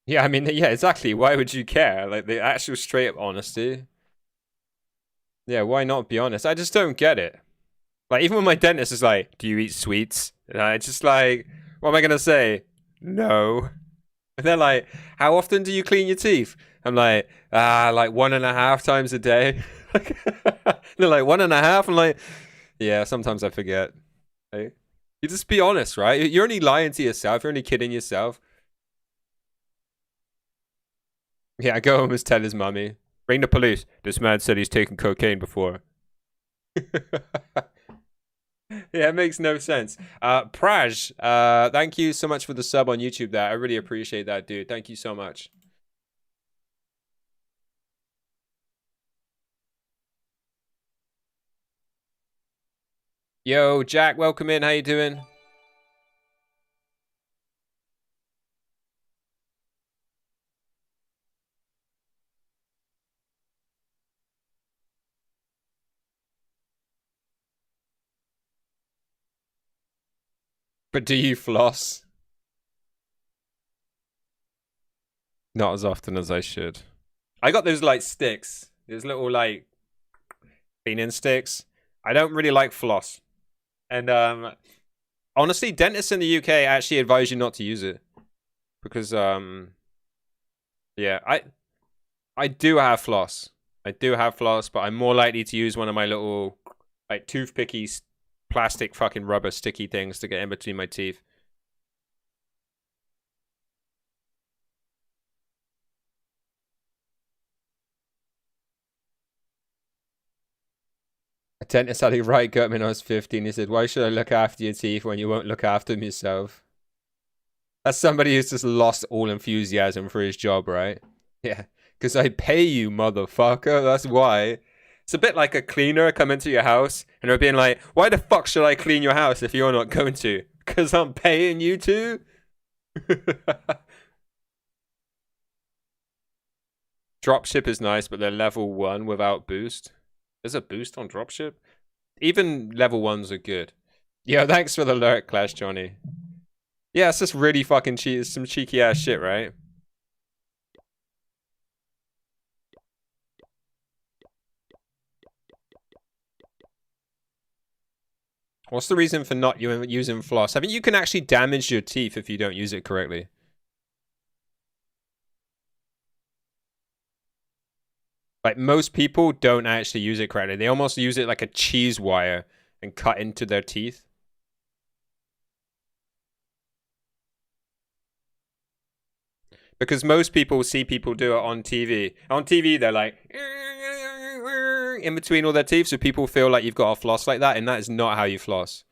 Yeah, I mean, yeah, exactly. Why would you care? Like, the actual straight up honesty. Yeah, why not be honest? I just don't get it. Like, even when my dentist is like, do you eat sweets? And I just like, what am I going to say? No. And they're like, how often do you clean your teeth? I'm like 1.5 times a day. They're like, 1.5? I'm like, yeah, sometimes I forget. Hey, you just be honest, right? You're only lying to yourself. You're only kidding yourself. Yeah, go home and tell his mummy. Ring the police. This man said he's taken cocaine before. Yeah, it makes no sense. Praj, thank you so much for the sub on YouTube there. I really appreciate that, dude. Thank you so much. Yo, Jack, welcome in. How you doing? But do you floss? Not as often as I should. I got those like sticks. Those little like cleaning sticks. I don't really like floss. And honestly, dentists in the UK actually advise you not to use it. Because yeah, I do have floss. I do have floss, but I'm more likely to use one of my little like toothpicky plastic fucking rubber sticky things to get in between my teeth. A dentist had a right gut when I was 15. He said, why should I look after your teeth when you won't look after them yourself? That's somebody who's just lost all enthusiasm for his job, right? Yeah. Because I pay you, motherfucker. That's why. It's a bit like a cleaner come into your house and they're being like, why the fuck should I clean your house if you're not going to? Because I'm paying you to? Dropship is nice, but they're level 1 without boost. There's a boost on dropship? Even level 1s are good. Yo, thanks for the alert, Clash Johnny. Yeah, it's just really fucking some cheeky ass shit, right? What's the reason for not using floss? I think you can actually damage your teeth if you don't use it correctly. Like, most people don't actually use it correctly. They almost use it like a cheese wire and cut into their teeth. Because most people see people do it on TV. On TV, they're like in between all their teeth, so people feel like you've got a floss like that, and that is not how you floss.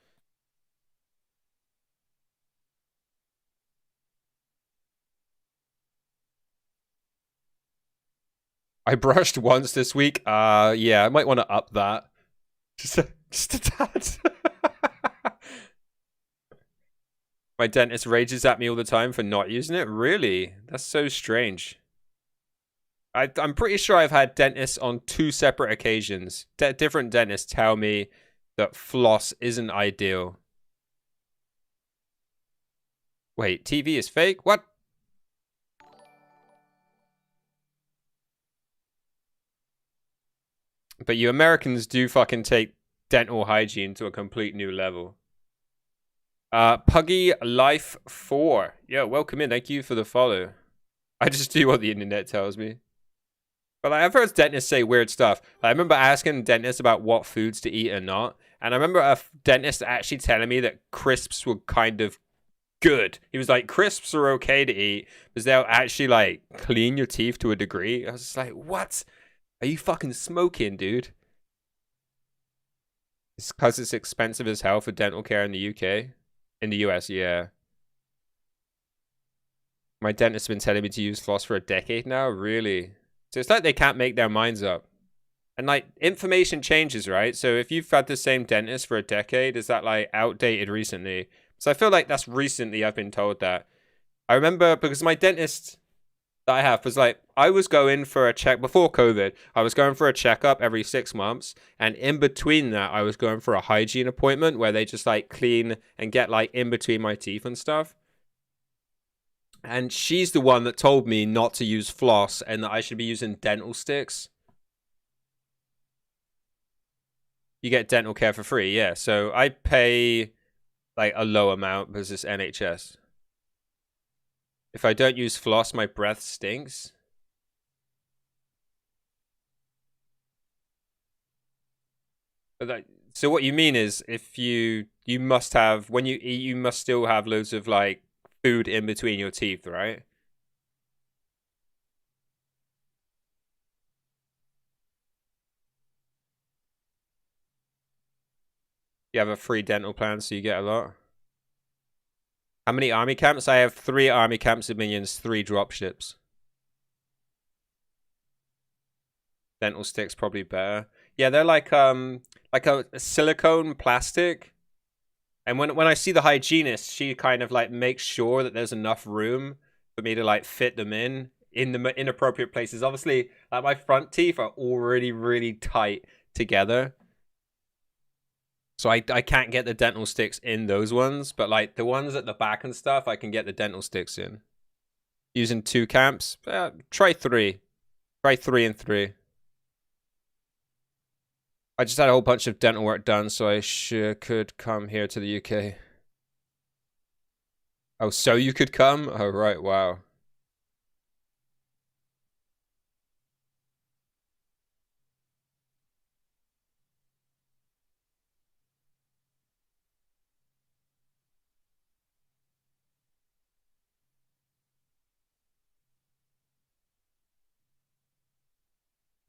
I brushed once this week. Yeah, I might want to up that. Just a tad. My dentist rages at me all the time for not using it. Really? That's so strange. I'm pretty sure I've had dentists on 2 separate occasions. Different dentists tell me that floss isn't ideal. Wait, TV is fake? What? But you Americans do fucking take dental hygiene to a complete new level. Puggy Life 4. Yo, welcome in. Thank you for the follow. I just do what the internet tells me. But like, I've heard dentists say weird stuff. I remember asking dentists about what foods to eat and not. And I remember a dentist actually telling me that crisps were kind of good. He was like, crisps are okay to eat because they'll actually like clean your teeth to a degree. I was just like, what? Are you fucking smoking, dude? It's because it's expensive as hell for dental care in the UK. In the US, yeah. My dentist's been telling me to use floss for a decade now. Really? So it's like they can't make their minds up. And like information changes, right? So if you've had the same dentist for a decade, is that like outdated recently? So I feel like that's recently I've been told that. I remember because my dentist that I have was like, I was going for a check before COVID. I was going for a checkup every 6 months. And in between that, I was going for a hygiene appointment where they just like clean and get like in between my teeth and stuff. And she's the one that told me not to use floss and that I should be using dental sticks. You get dental care for free, yeah. So I pay like a low amount because it's NHS. If I don't use floss, my breath stinks. But that, so what you mean is if you must have, when you eat, you must still have loads of like food in between your teeth, right? You have a free dental plan, so you get a lot. How many army camps? I have 3 army camps of minions, 3 dropships. Dental sticks probably better. Yeah, they're like a silicone plastic. And when I see the hygienist, she kind of like makes sure that there's enough room for me to like fit them in the inappropriate places. Obviously, like my front teeth are already really tight together. So I can't get the dental sticks in those ones, but like the ones at the back and stuff, I can get the dental sticks in. Using 2 camps, try 3. Try 3 and 3. I just had a whole bunch of dental work done, so I could come here to the UK. Oh, so you could come? Oh, right, wow.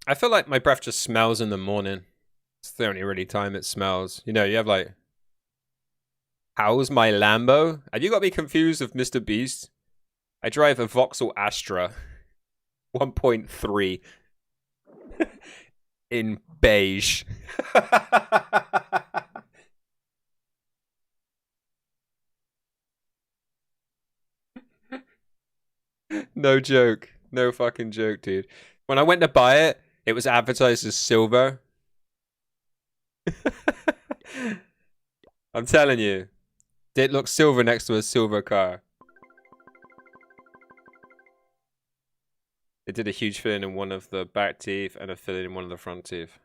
I feel like my breath just smells in the morning. It's the only really time it smells. You know, you have like, how's my Lambo? Have you got me confused with Mr. Beast? I drive a Vauxhall Astra 1.3 in beige. No joke. No fucking joke, dude. When I went to buy it, it was advertised as silver. I'm telling you. It looks silver next to a silver car. It did a huge filling in one of the back teeth and a filling in one of the front teeth.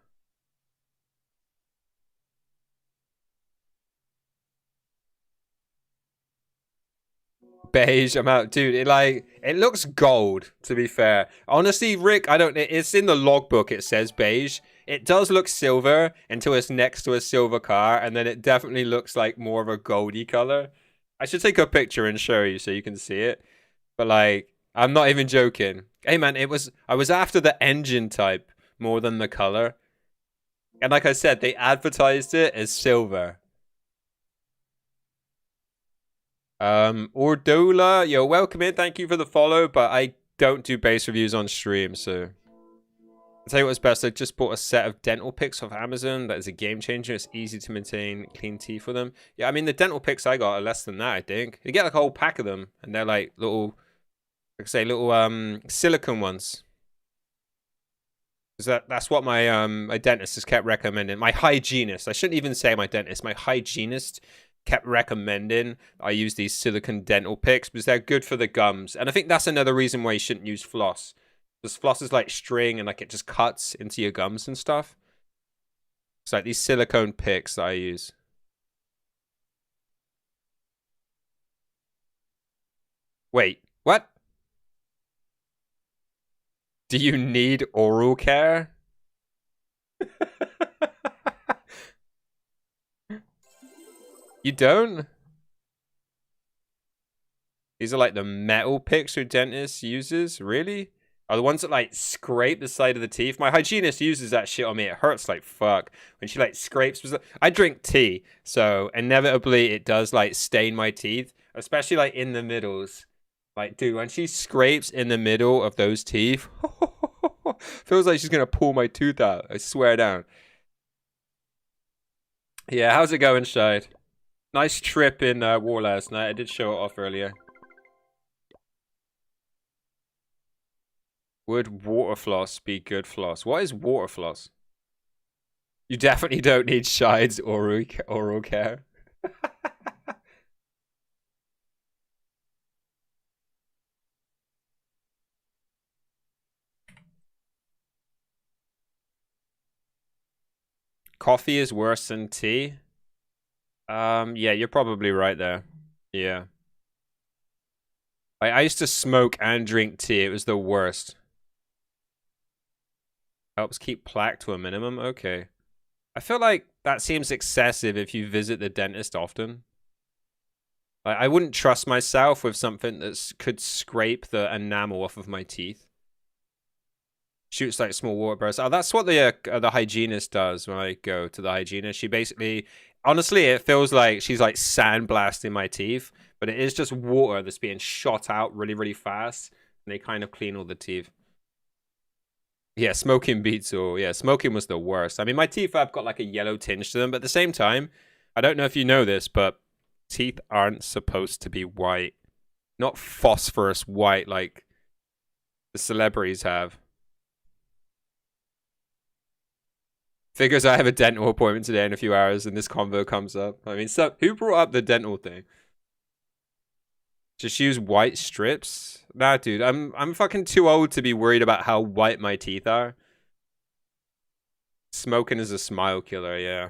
Beige, I'm out, dude. It looks gold, to be fair. Honestly, Rick, it's in the logbook, it says beige. It does look silver until it's next to a silver car, and then it definitely looks like more of a goldy color. I should take a picture and show you so you can see it. But like, I'm not even joking. Hey man, I was after the engine type more than the color. And like I said, they advertised it as silver. Ordola, yo, welcome in. Thank you for the follow, but I don't do base reviews on stream, so I'll tell you what's best. I just bought a set of dental picks off Amazon. That is a game changer. It's easy to maintain clean teeth for them. Yeah, I mean, the dental picks I got are less than that, I think. You get like a whole pack of them, and they're like little, like I say, little silicone ones. That's what my dentist has kept recommending. My hygienist. I shouldn't even say my dentist. My hygienist kept recommending I use these silicone dental picks because they're good for the gums. And I think that's another reason why you shouldn't use floss. Because floss is like string and like it just cuts into your gums and stuff. It's like these silicone picks that I use. Wait, what? Do you need oral care? You don't? These are like the metal picks your dentist uses? Really? Are the ones that like scrape the side of the teeth? My hygienist uses that shit on me. It hurts like fuck. When she like scrapes. I drink tea, so inevitably it does like stain my teeth. Especially like in the middles. Like, dude, when she scrapes in the middle of those teeth, feels like she's gonna pull my tooth out. I swear down. Yeah, how's it going, Shide? Nice trip in War last night. I did show it off earlier. Would water floss be good floss? What is water floss? You definitely don't need Shide's oral care. Coffee is worse than tea? Yeah, you're probably right there. Yeah. I used to smoke and drink tea. It was the worst. Helps keep plaque to a minimum? Okay. I feel like that seems excessive if you visit the dentist often. Like, I wouldn't trust myself with something that could scrape the enamel off of my teeth. Shoots like small water bursts. Oh, that's what the hygienist does when I go to the hygienist. She basically, honestly, it feels like she's like sandblasting my teeth, but it is just water that's being shot out really, really fast, and they kind of clean all the teeth. Yeah, smoking beats all. Yeah, smoking was the worst. I mean, my teeth have got like a yellow tinge to them, but at the same time, I don't know if you know this, but teeth aren't supposed to be white. Not phosphorus white like the celebrities have. Figures I have a dental appointment today in a few hours and this convo comes up. I mean, so who brought up the dental thing? Just use white strips? Nah, dude, I'm fucking too old to be worried about how white my teeth are. Smoking is a smile killer, yeah.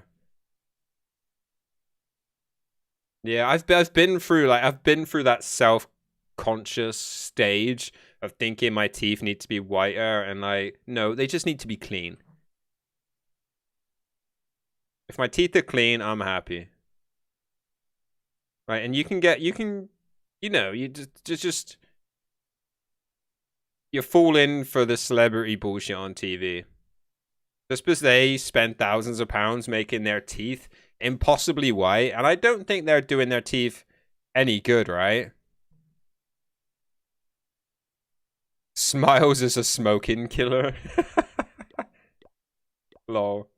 Yeah, I've been through that self-conscious stage of thinking my teeth need to be whiter and like no, they just need to be clean. If my teeth are clean, I'm happy. Right, and you you fall in for the celebrity bullshit on TV. Just because they spend thousands of pounds making their teeth impossibly white, and I don't think they're doing their teeth any good, right? Smiles is a smoking killer. Lol.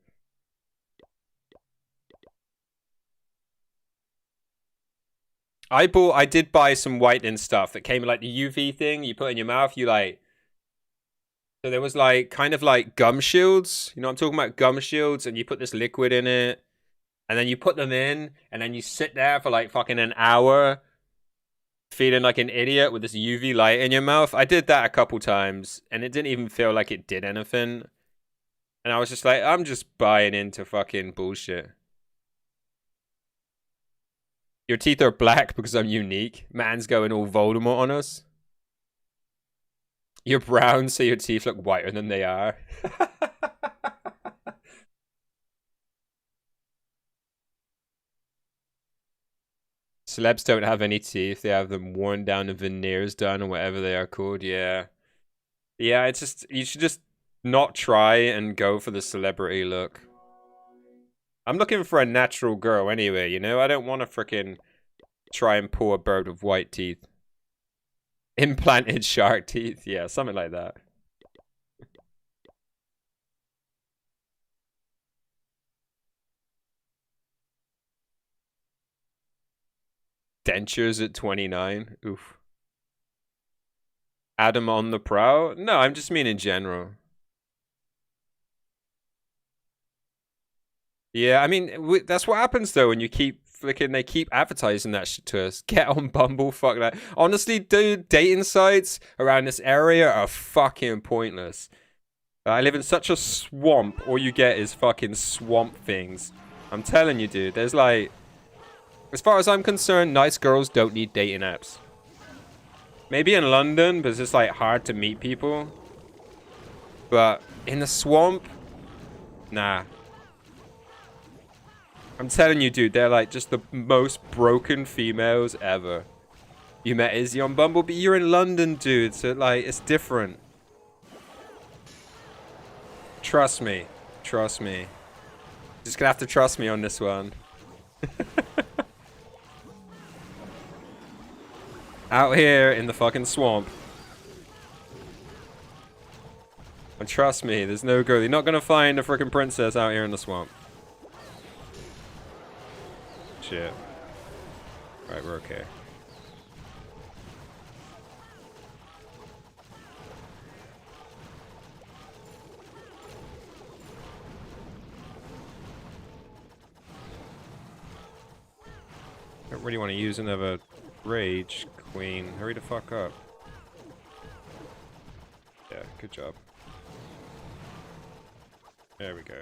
I did buy some whitening stuff that came in like the UV thing you put in your mouth. So there was like kind of like gum shields. You know what I'm talking about? Gum shields, and you put this liquid in it, and then you put them in, and then you sit there for like fucking an hour, feeling like an idiot with this UV light in your mouth. I did that a couple times, and it didn't even feel like it did anything. And I was just like, I'm just buying into fucking bullshit. Your teeth are black because I'm unique. Man's going all Voldemort on us. You're brown, so your teeth look whiter than they are. Celebs don't have any teeth. They have them worn down and veneers done or whatever they are called. Yeah. Yeah, it's just, you should just not try and go for the celebrity look. I'm looking for a natural girl anyway, you know? I don't want to freaking try and pull a bird with white teeth. Implanted shark teeth. Yeah, something like that. Dentures at 29. Oof. Adam on the prowl? No, I'm just mean in general. Yeah, I mean, that's what happens though when you keep flicking. They keep advertising that shit to us. Get on Bumble, fuck that. Honestly, dude, dating sites around this area are fucking pointless. I live in such a swamp. All you get is fucking swamp things. I'm telling you, dude. There's like, as far as I'm concerned, nice girls don't need dating apps. Maybe in London, but it's just like hard to meet people. But in the swamp, nah. I'm telling you, dude, they're like just the most broken females ever. You met Izzy on Bumble, but you're in London, dude, so like it's different. Trust me. Trust me. Just gonna have to trust me on this one. Out here in the fucking swamp. And trust me, there's no girl. You're not gonna find a freaking princess out here in the swamp. Shit. Alright, we're okay. I don't really want to use another rage queen. Hurry the fuck up. Yeah, good job. There we go.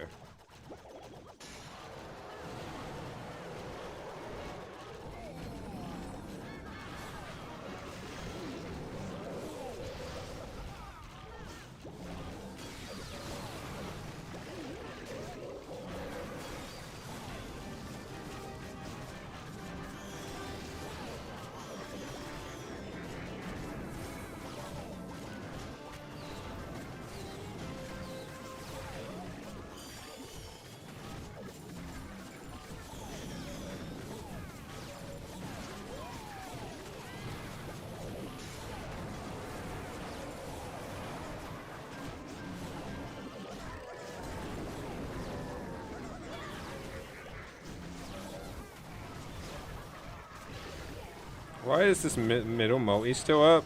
Why is this middle multi still up?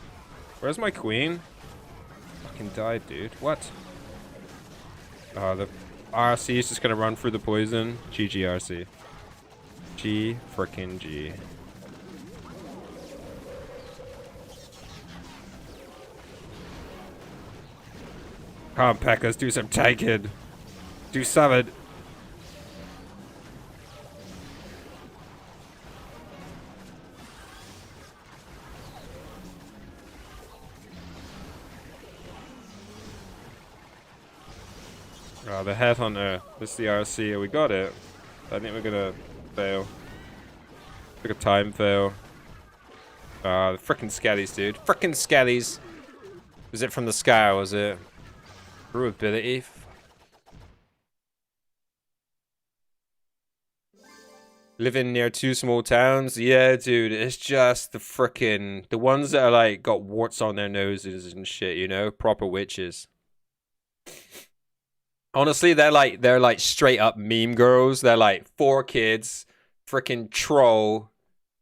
Where's my queen? Fucking died, dude. What? Oh, the RC is just gonna run through the poison. GG RC. G frickin' G. Come on, Packers, do some taking. Do something. Oh, the headhunter. This is the RC. We got it. I think we're gonna fail. Took a time fail. The frickin' skellies, dude. Frickin' skellies. Was it from the sky, was it? Probability. Living near two small towns? Yeah, dude. It's just the frickin'... The ones that are like got warts on their noses and shit, you know? Proper witches. Honestly, they're like straight up meme girls. They're like 4 kids, freaking troll,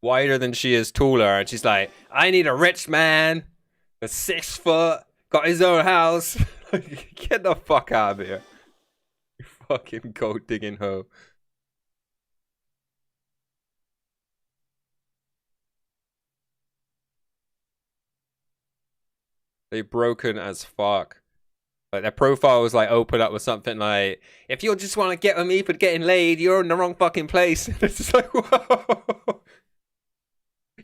wider than she is taller, and she's like, I need a rich man, that's 6 foot, got his own house. Get the fuck out of here. You fucking gold digging hoe. They broken as fuck. Like, their profile was like open up with something like, if you just want to get with me for getting laid, you're in the wrong fucking place. It's just like, whoa.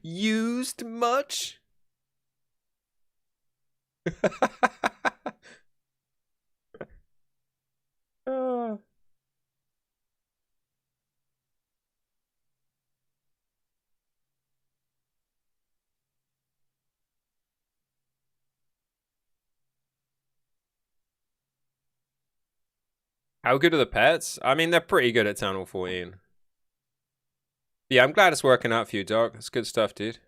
Used much? How good are the pets? I mean, they're pretty good at Town Hall 14. Yeah, I'm glad it's working out for you, dog. That's good stuff, dude.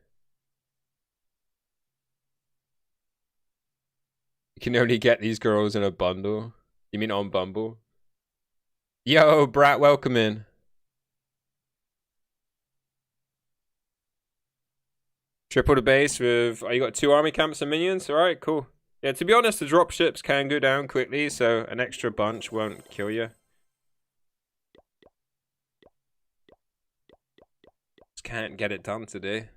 You can only get these girls in a bundle. You mean on Bumble? Yo, Brat, welcome in. Triple the base with... Oh, you got 2 army camps and minions? Alright, cool. Yeah, to be honest, the dropships can go down quickly, so an extra bunch won't kill you. Just can't get it done today.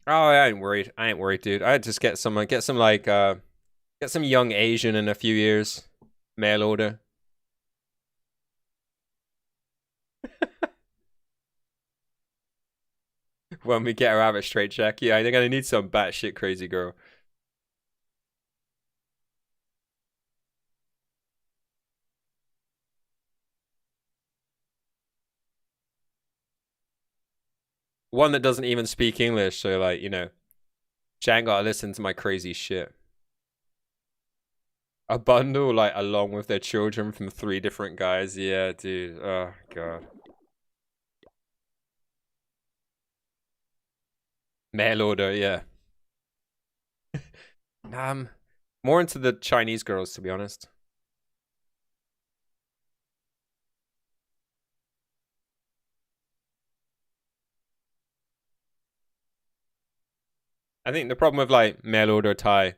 Oh, I ain't worried. I ain't worried, dude. I'd just get some get some young Asian in a few years. Mail order. When we get her out of straight check, yeah, they're gonna need some batshit crazy girl. One that doesn't even speak English, so like, you know, she ain't gotta listen to my crazy shit. A bundle, like, along with their children from 3 different guys. Yeah, dude. Oh, God. Mail order, yeah. More into the Chinese girls, to be honest. I think the problem with, like, mail order Thai,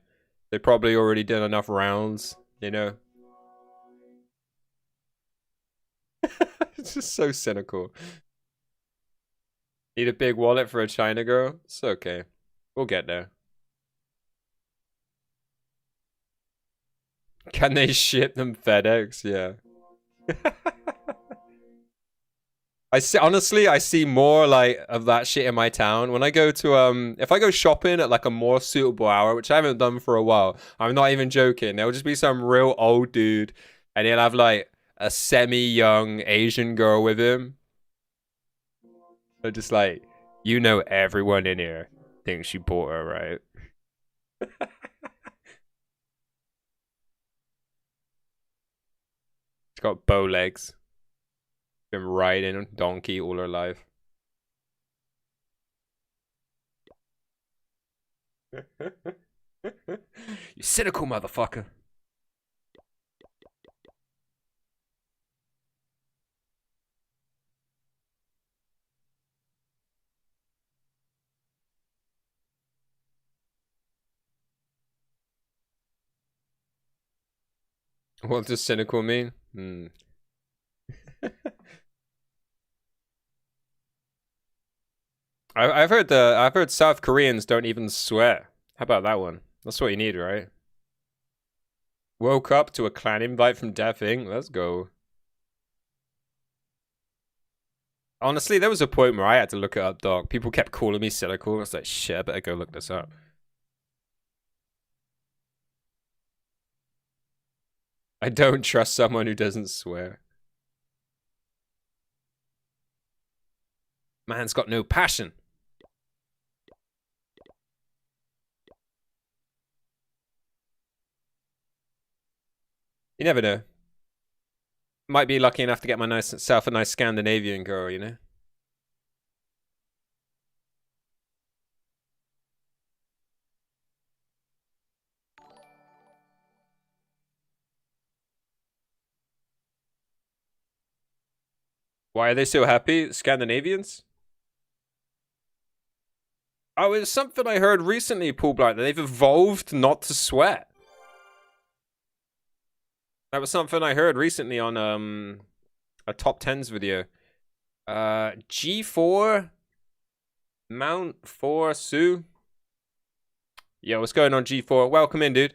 they probably already did enough rounds, you know? It's just so cynical. Need a big wallet for a China girl? It's okay. We'll get there. Can they ship them FedEx? Yeah. Honestly, I see more like of that shit in my town. When I go to if I go shopping at like a more suitable hour, which I haven't done for a while, I'm not even joking. There'll just be some real old dude and he'll have like a semi-young Asian girl with him. They're just like, you know, everyone in here thinks you bought her, right? She's got bow legs. Been riding a donkey all her life. You cynical motherfucker. What does cynical mean? I've heard South Koreans don't even swear. How about that one? That's what you need, right? Woke up to a clan invite from Death Inc. Let's go. Honestly, there was a point where I had to look it up, dog. People kept calling me cynical. I was like, shit, I better go look this up. I don't trust someone who doesn't swear. Man's got no passion. You never know. Might be lucky enough to get myself a nice Scandinavian girl, you know? Why are they so happy? Scandinavians? Oh, it's something I heard recently, Paul Blight, that they've evolved not to sweat. That was something I heard recently on a top 10s video. G4 Mount 4 Sue. Yo, what's going on, G4? Welcome in, dude.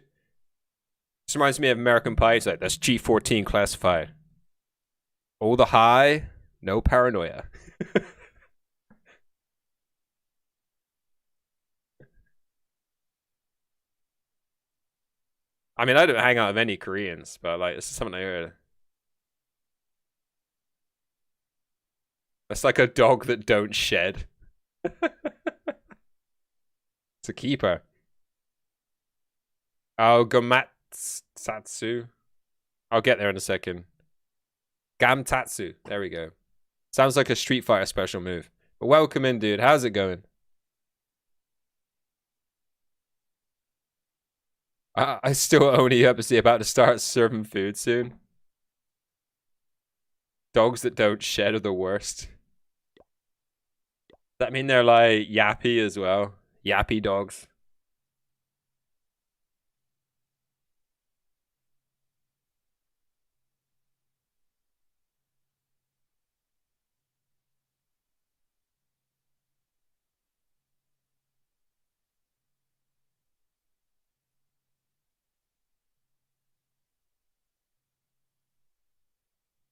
This reminds me of American Pie. It's like, that's G14 classified. Oh, the high, no paranoia. I mean, I don't hang out with any Koreans, but like, this is something I heard. That's like a dog that don't shed. It's a keeper. Oh, Gomatsatsu. I'll get there in a second. Gamtatsu. There we go. Sounds like a Street Fighter special move. But welcome in, dude. How's it going? I still only up to see about to start serving food soon. Dogs that don't shed are the worst. That mean they're like yappy as well? Yappy dogs.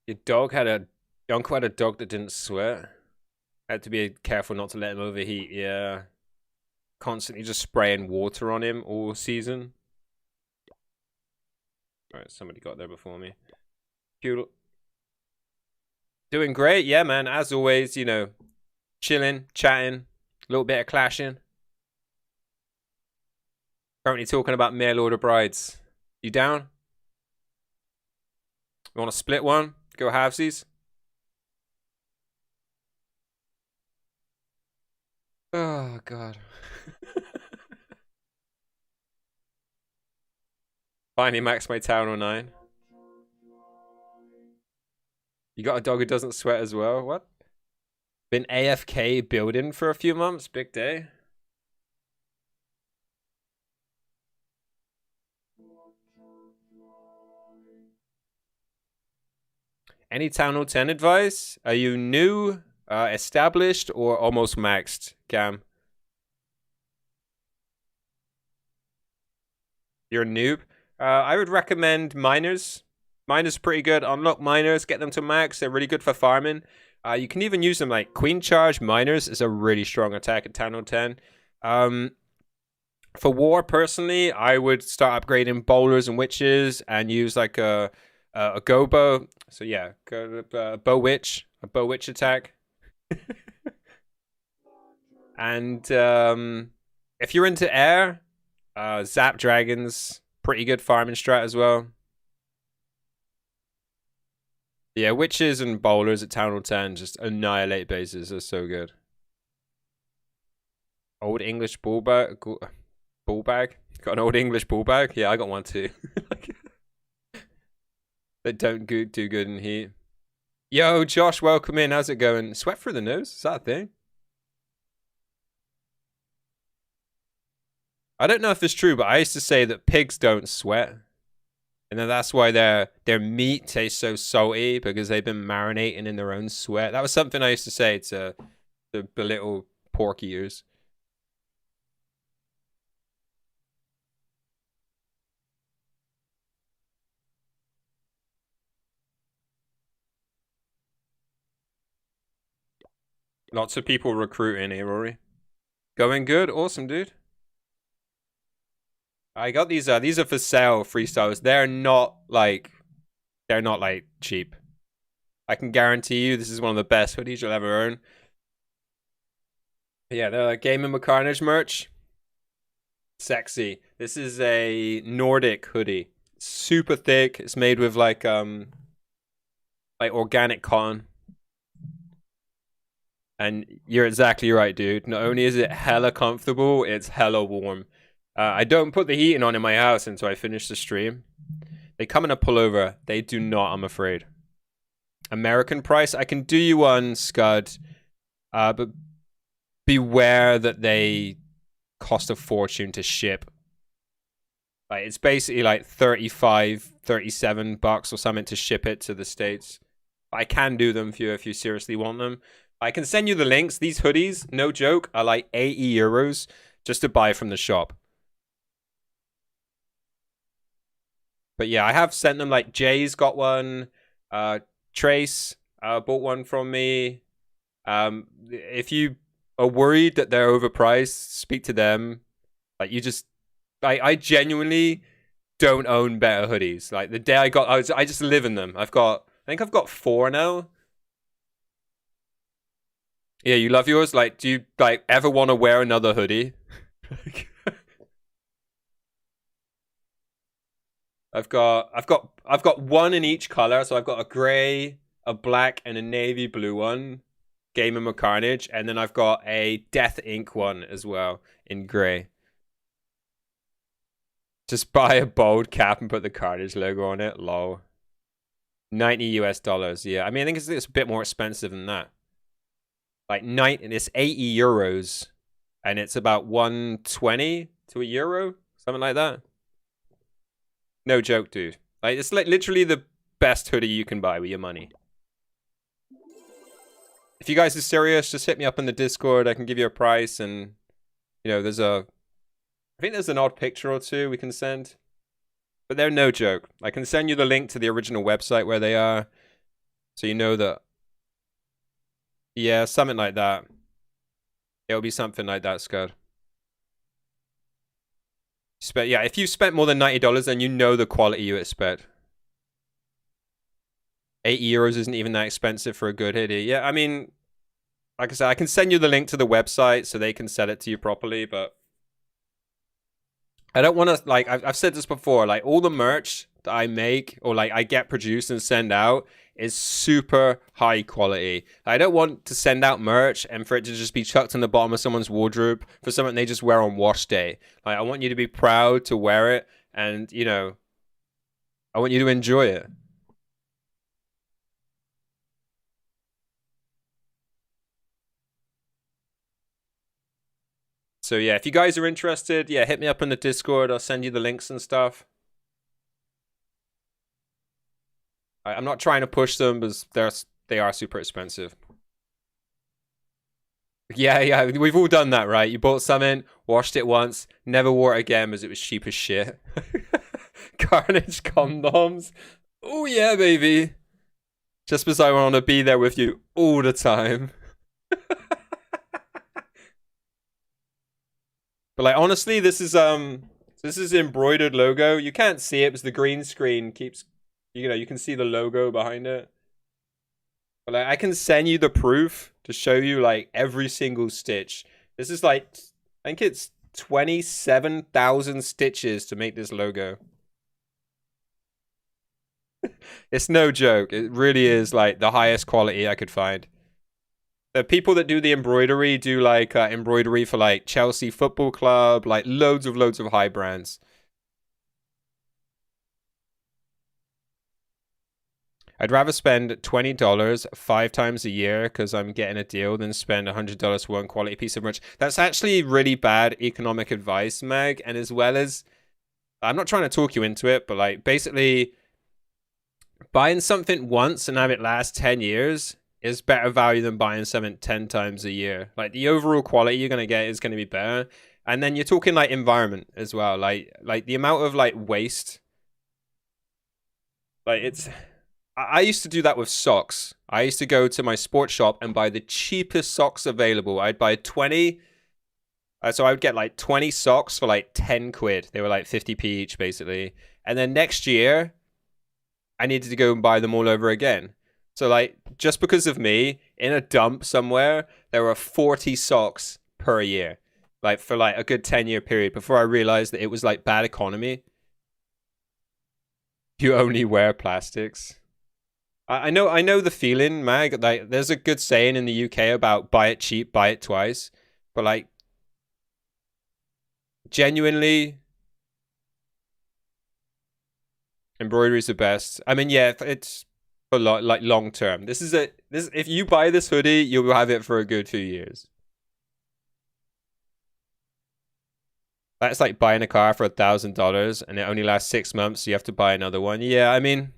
Your uncle had a dog that didn't sweat. Had to be careful not to let him overheat. Yeah, constantly just spraying water on him all season. All right, somebody got there before me. Cute. Doing great, yeah, man. As always, you know, chilling, chatting, a little bit of clashing. Currently talking about mail order brides. You down? You want to split one? Go halvesies? Oh, God. Finally maxed my town on 9. You got a dog who doesn't sweat as well? What? Been AFK building for a few months? Big day. Any Town Hall 10 advice? Are you new, established, or almost maxed, Cam? You're a noob? I would recommend miners. Miners are pretty good. Unlock miners, get them to max. They're really good for farming. You can even use them like Queen Charge. Miners is a really strong attack at Town Hall 10. For war, personally, I would start upgrading bowlers and witches and use like a gobo. So yeah, bow witch, a bow witch attack. And if you're into air, zap dragons, pretty good farming strat as well. Yeah, witches and bowlers at Town Hall 10 just annihilate bases. They're so good. Old English bull bag. Got an old English bull bag? Yeah, I got one too. That don't do good in heat. Yo, Josh, welcome in. How's it going? Sweat through the nose? Is that a thing? I don't know if it's true, but I used to say that pigs don't sweat. And then that's why their meat tastes so salty, because they've been marinating in their own sweat. That was something I used to say to belittle pork eaters. Lots of people recruiting here, Rory. Going good? Awesome, dude. I got these are for sale freestyles. They're not like cheap. I can guarantee you this is one of the best hoodies you'll ever own. But yeah, the Gaming with Carnage merch. Sexy. This is a Nordic hoodie. Super thick. It's made with like organic cotton. And you're exactly right, dude. Not only is it hella comfortable, it's hella warm. I don't put the heating on in my house until I finish the stream. They come in a pullover. They do not, I'm afraid. American price. I can do you one, Scud. But beware that they cost a fortune to ship. Like, it's basically like 35, 37 bucks or something to ship it to the States. I can do them for you if you seriously want them. I can send you the links. These hoodies, no joke, are like 80 euros just to buy from the shop. But yeah, I have sent them. Like Jay's got one. Trace bought one from me. If you are worried that they're overpriced, speak to them. Like, you just, I genuinely don't own better hoodies. Like, the day I just live in them. I think I've got 4 now. Yeah, you love yours? Like, do you like ever want to wear another hoodie? I've got one in each color, so I've got a gray, a black, and a navy blue one. Gaming with Carnage, and then I've got a Death Ink one as well in gray. Just buy a bold cap and put the Carnage logo on it. Lol. $90 US. Yeah, I mean, I think it's a bit more expensive than that. Like and it's 80 euros, and it's about 120 to a euro, something like that. No joke, dude. Like it's like literally the best hoodie you can buy with your money. If you guys are serious, just hit me up in the Discord. I can give you a price, and you know, I think there's an odd picture or two we can send, but they're no joke. I can send you the link to the original website where they are, so you know that. Yeah, something like that. It'll be something like that, Scud. Yeah, if you spent more than $90, then you know the quality you expect. 80 euros isn't even that expensive for a good hoodie. Yeah, I mean, like I said, I can send you the link to the website so they can sell it to you properly, but I don't want to, like, I've said this before, like, all the merch that I make or, like, I get produced and send out is super high quality. I don't want to send out merch and for it to just be chucked in the bottom of someone's wardrobe for something they just wear on wash day. Like, I want you to be proud to wear it and, you know, I want you to enjoy it. So yeah, if you guys are interested, yeah, hit me up in the Discord. I'll send you the links and stuff. I'm not trying to push them because they are super expensive. Yeah, we've all done that, right? You bought something, washed it once, never wore it again because it was cheap as shit. Carnage condoms. Oh yeah, baby. Just because I want to be there with you all the time. But like honestly, this is embroidered logo. You can't see it because the green screen keeps, you know, you can see the logo behind it. But like I can send you the proof to show you like every single stitch. This is like, I think it's 27,000 stitches to make this logo. It's no joke. It really is like the highest quality I could find. The people that do the embroidery do like embroidery for like Chelsea Football Club, like loads of high brands. I'd rather spend $20 5 times a year because I'm getting a deal than spend $100 for one quality piece of merch. That's actually really bad economic advice, Meg. And as well as, I'm not trying to talk you into it, but like basically buying something once and have it last 10 years is better value than buying something 10 times a year. Like the overall quality you're going to get is going to be better. And then you're talking like environment as well. Like the amount of like waste. Like it's, I used to do that with socks. I used to go to my sports shop and buy the cheapest socks available. I'd buy 20. So I would get like 20 socks for like 10 quid. They were like 50p each basically. And then next year, I needed to go and buy them all over again. So like, just because of me, in a dump somewhere, there were 40 socks per year. Like for like a good 10-year period before I realized that it was like bad economy. You only wear plastics. I know the feeling, Mag. Like there's a good saying in the UK about buy it cheap, buy it twice. But like, genuinely, embroidery is the best. I mean, yeah, it's for like long term. This if you buy this hoodie, you'll have it for a good 2 years. That's like buying a car for $1,000 and it only lasts 6 months, so you have to buy another one. Yeah, I mean,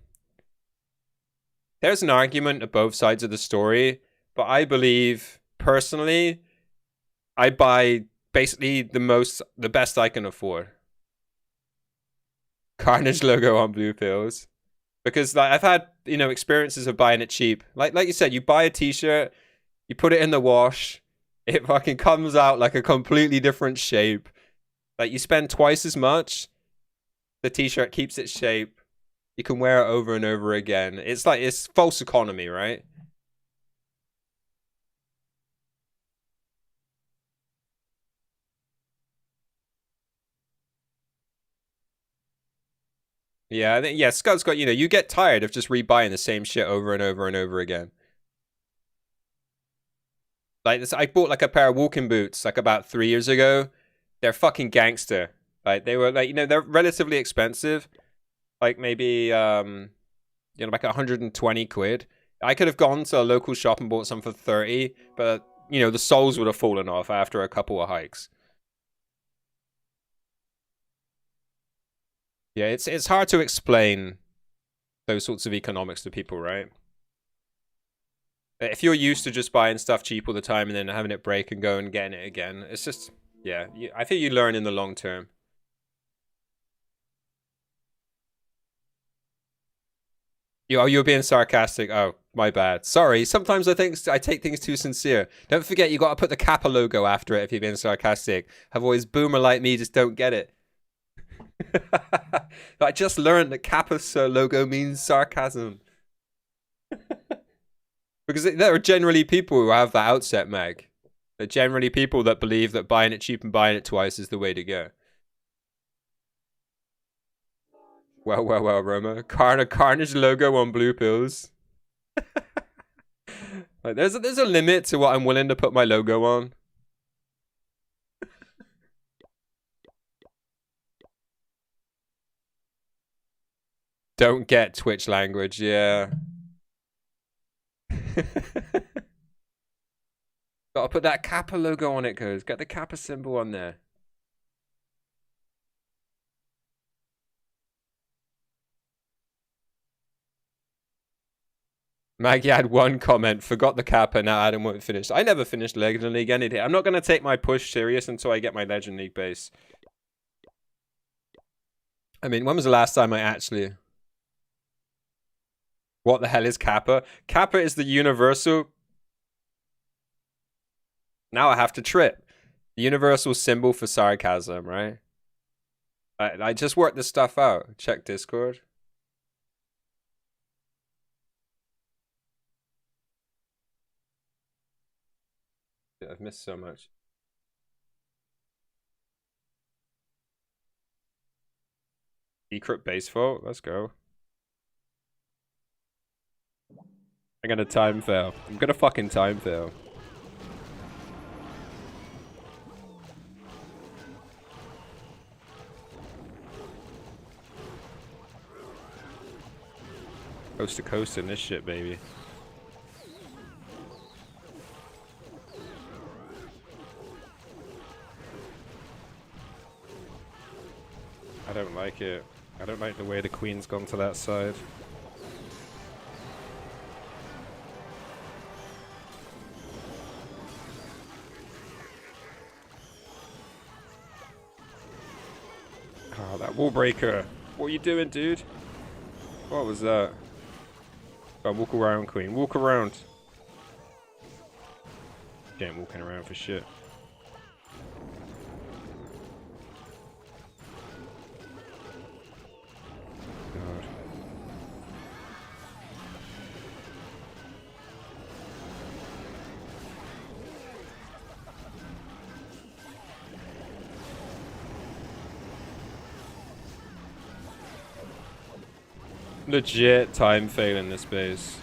there's an argument to both sides of the story, but I believe personally, I buy basically the best I can afford. Carnage logo on blue pills. Because like I've had, you know, experiences of buying it cheap. Like you said, you buy a t-shirt, you put it in the wash, it fucking comes out like a completely different shape. Like you spend twice as much, the t-shirt keeps its shape, you can wear it over and over again. It's like, it's false economy, right? Yeah, I think, yeah, Scud's got, you know, you get tired of just rebuying the same shit over and over and over again. Like this, I bought like a pair of walking boots like about 3 years ago. They're fucking gangster. Like they were like, you know, they're relatively expensive. Like maybe you know, like 120 quid. I could have gone to a local shop and bought some for 30, but you know, the soles would have fallen off after a couple of hikes. Yeah, it's hard to explain those sorts of economics to people, right? If you're used to just buying stuff cheap all the time and then having it break and go and getting it again, it's just, yeah, I think you learn in the long term. You're being sarcastic. Oh, my bad. Sorry. Sometimes I take things too sincere. Don't forget, you got to put the Kappa logo after it if you're being sarcastic. Otherwise, boomer like me just don't get it. I just learned that Kappa logo means sarcasm. Because there are generally people who have that outset mag. They're generally people that believe that buying it cheap and buying it twice is the way to go. Well, Roma. Carnage logo on blue pills. Like, there's a limit to what I'm willing to put my logo on. Don't get Twitch language, yeah. Gotta put that Kappa logo on it, cuz. Get the Kappa symbol on there. Maggie had one comment, forgot the Kappa, now Adam won't finish. I never finished Legend League any day. I'm not going to take my push serious until I get my Legend League base. I mean, when was the last time I actually... What the hell is Kappa? Kappa is the universal... Now I have to trip. The universal symbol for sarcasm, right? I just worked this stuff out. Check Discord. I've missed so much. Secret base fault? Let's go. I'm gonna time fail. I'm gonna fucking time fail. Coast to coast in this shit, baby. I don't like it. I don't like the way the queen's gone to that side. Oh, that wall breaker. What are you doing, dude? What was that? Oh, walk around, queen. Walk around. She ain't walking around for shit. God. Legit time fail in this base.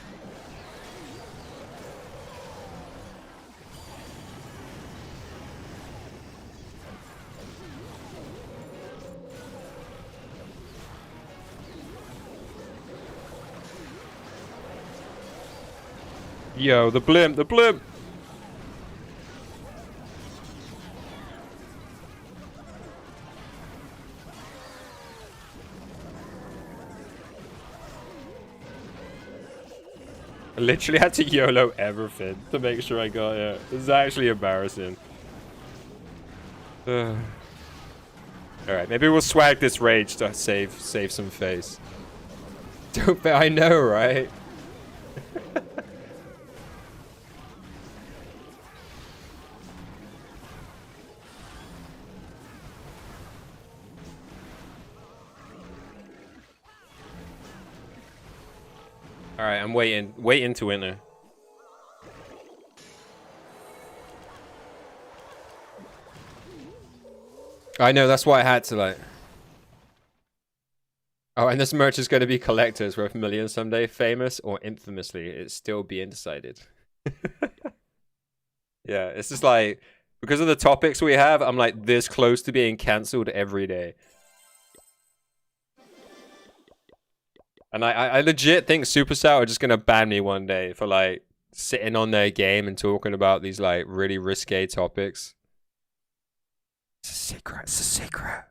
Yo, the blimp, the blimp! I literally had to YOLO everything to make sure I got it. This is actually embarrassing. Alright, maybe we'll swag this rage to save some face. Don't bet, I know, right? Alright, I'm waiting to enter. I know, that's why I had to, like... Oh, and this merch is going to be collectors worth millions someday. Famous or infamously, it's still being decided. Yeah, it's just like... Because of the topics we have, I'm like this close to being cancelled every day. And I legit think Supercell are just going to ban me one day for like sitting on their game and talking about these like really risque topics. It's a secret. It's a secret.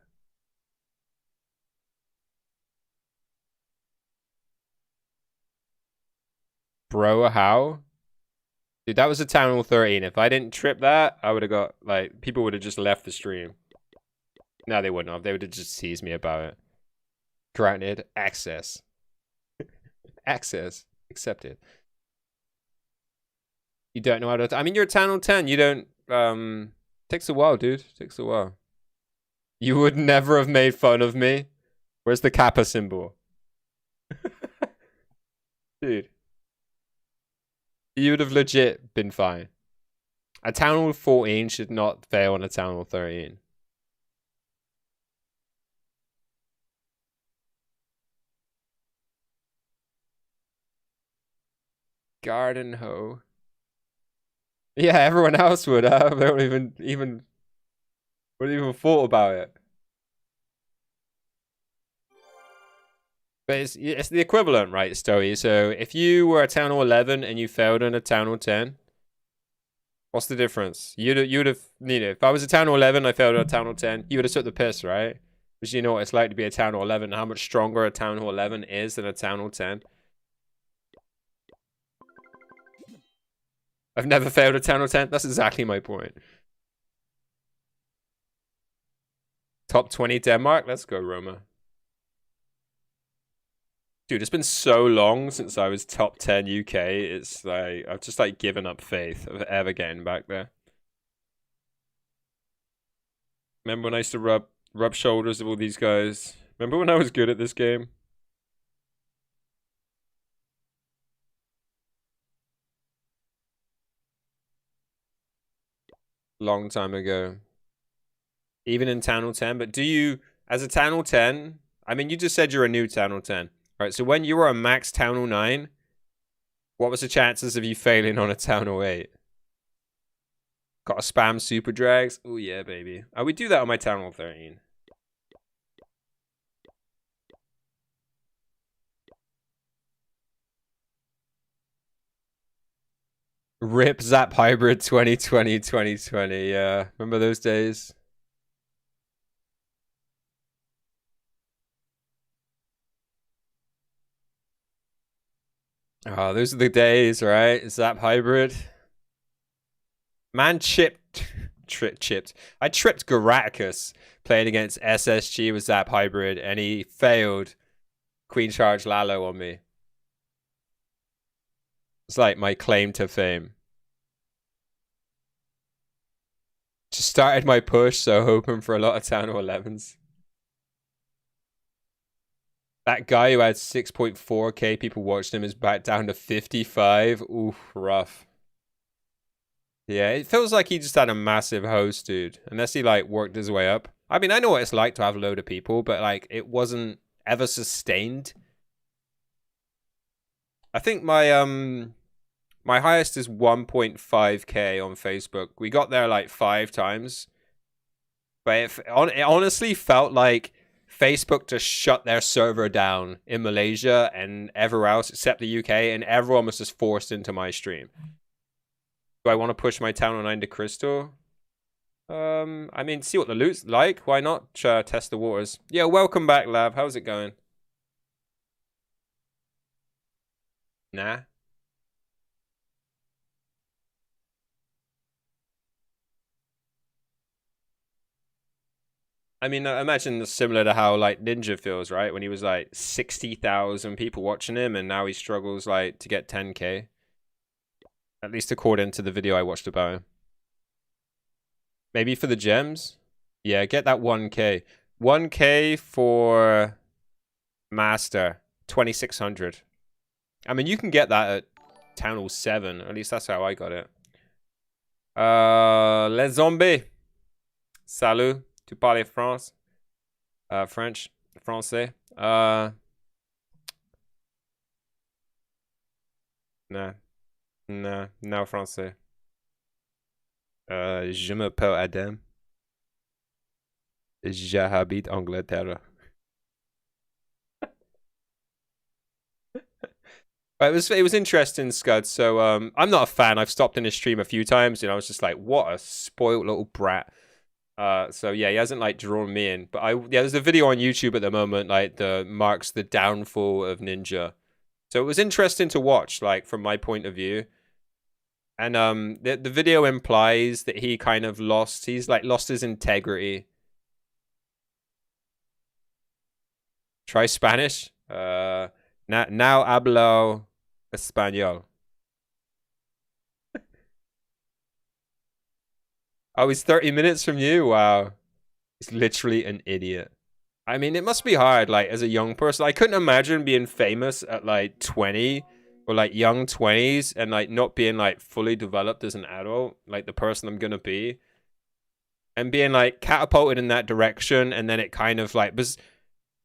Bro, how? Dude, that was a Town Hall 13. If I didn't trip that, I would have got, like, people would have just left the stream. No, they wouldn't have. They would have just teased me about it. Granted, access. Access. Accepted. You don't know how to... I mean, you're a Town Hall 10. You don't... Takes a while, dude. Takes a while. You would never have made fun of me. Where's the Kappa symbol? Dude. You would have legit been fine. A Town Hall 14 should not fail on a Town Hall 13. Garden hoe. Yeah, everyone else would have. They don't even wouldn't even thought about it. But it's the equivalent, right, Stoey? So if you were a Town Hall 11 and you failed on a Town Hall 10, what's the difference? You'd have, you know, if I was a Town Hall 11, I failed on a Town Hall 10, you would have took the piss, right? Because you know what it's like to be a Town Hall 11, how much stronger a Town Hall 11 is than a Town Hall 10. I've never failed a Town Hall 10. That's exactly my point. Top 20 Denmark? Let's go, Roma. Dude, it's been so long since I was top 10 UK. It's like, I've just like given up faith of ever getting back there. Remember when I used to rub shoulders with all these guys? Remember when I was good at this game? Long time ago. Even in Town Hall 10, but do you, as a Town Hall 10, I mean, you just said you're a new Town Hall 10. Right, so when you were a max Town Hall 9, what was the chances of you failing on a Town Hall 8? Got to spam super drags? Oh yeah, baby. I would do that on my Town Hall 13. Rip Zap Hybrid 2020. Yeah, remember those days? Oh, those are the days, right? Zap Hybrid. Man chipped. I tripped Garaticus playing against SSG with Zap Hybrid, and he failed Queen Charge Lalo on me. It's like my claim to fame. Just started my push, so hoping for a lot of Town Hall 11s. That guy who had 6.4k people watched him is back down to 55. Ooh, rough. Yeah, it feels like he just had a massive host, dude. Unless he, like, worked his way up. I mean, I know what it's like to have a load of people, but, like, it wasn't ever sustained. I think my highest is 1.5k on Facebook. We got there, like, 5 times. But it honestly felt like Facebook just shut their server down in Malaysia and everywhere else except the UK, and everyone was just forced into my stream. Do I want to push my Town Hall 9 to Crystal? I mean, see what the loot's like. Why not test the waters? Yeah, welcome back, Lav. How's it going? Nah. I mean, imagine similar to how like Ninja feels, right? When he was like 60,000 people watching him, and now he struggles like to get 10k. At least according to the video I watched about him. Maybe for the gems? Yeah, get that 1k. 1k for Master. 2,600. I mean, you can get that at Town Hall 7. At least that's how I got it. Les zombies. Salut. Tu parles France? French? Français? Nah. Nah, no français. Je m'appelle Adam. J'habite Angleterre. But it was interesting, Scud. So I'm not a fan. I've stopped in his stream a few times, and I was just like, what a spoiled little brat. So yeah, he hasn't like drawn me in. But there's a video on YouTube at the moment, like the marks the downfall of Ninja. So it was interesting to watch, like from my point of view. And the video implies that he kind of he's like lost his integrity. Try Spanish. Now hablo español. Oh, he's 30 minutes from you? Wow. He's literally an idiot. I mean, it must be hard, like, as a young person. I couldn't imagine being famous at, like, 20 or, like, young 20s and, like, not being, like, fully developed as an adult, like, the person I'm gonna be. And being, like, catapulted in that direction, and then it kind of, like, because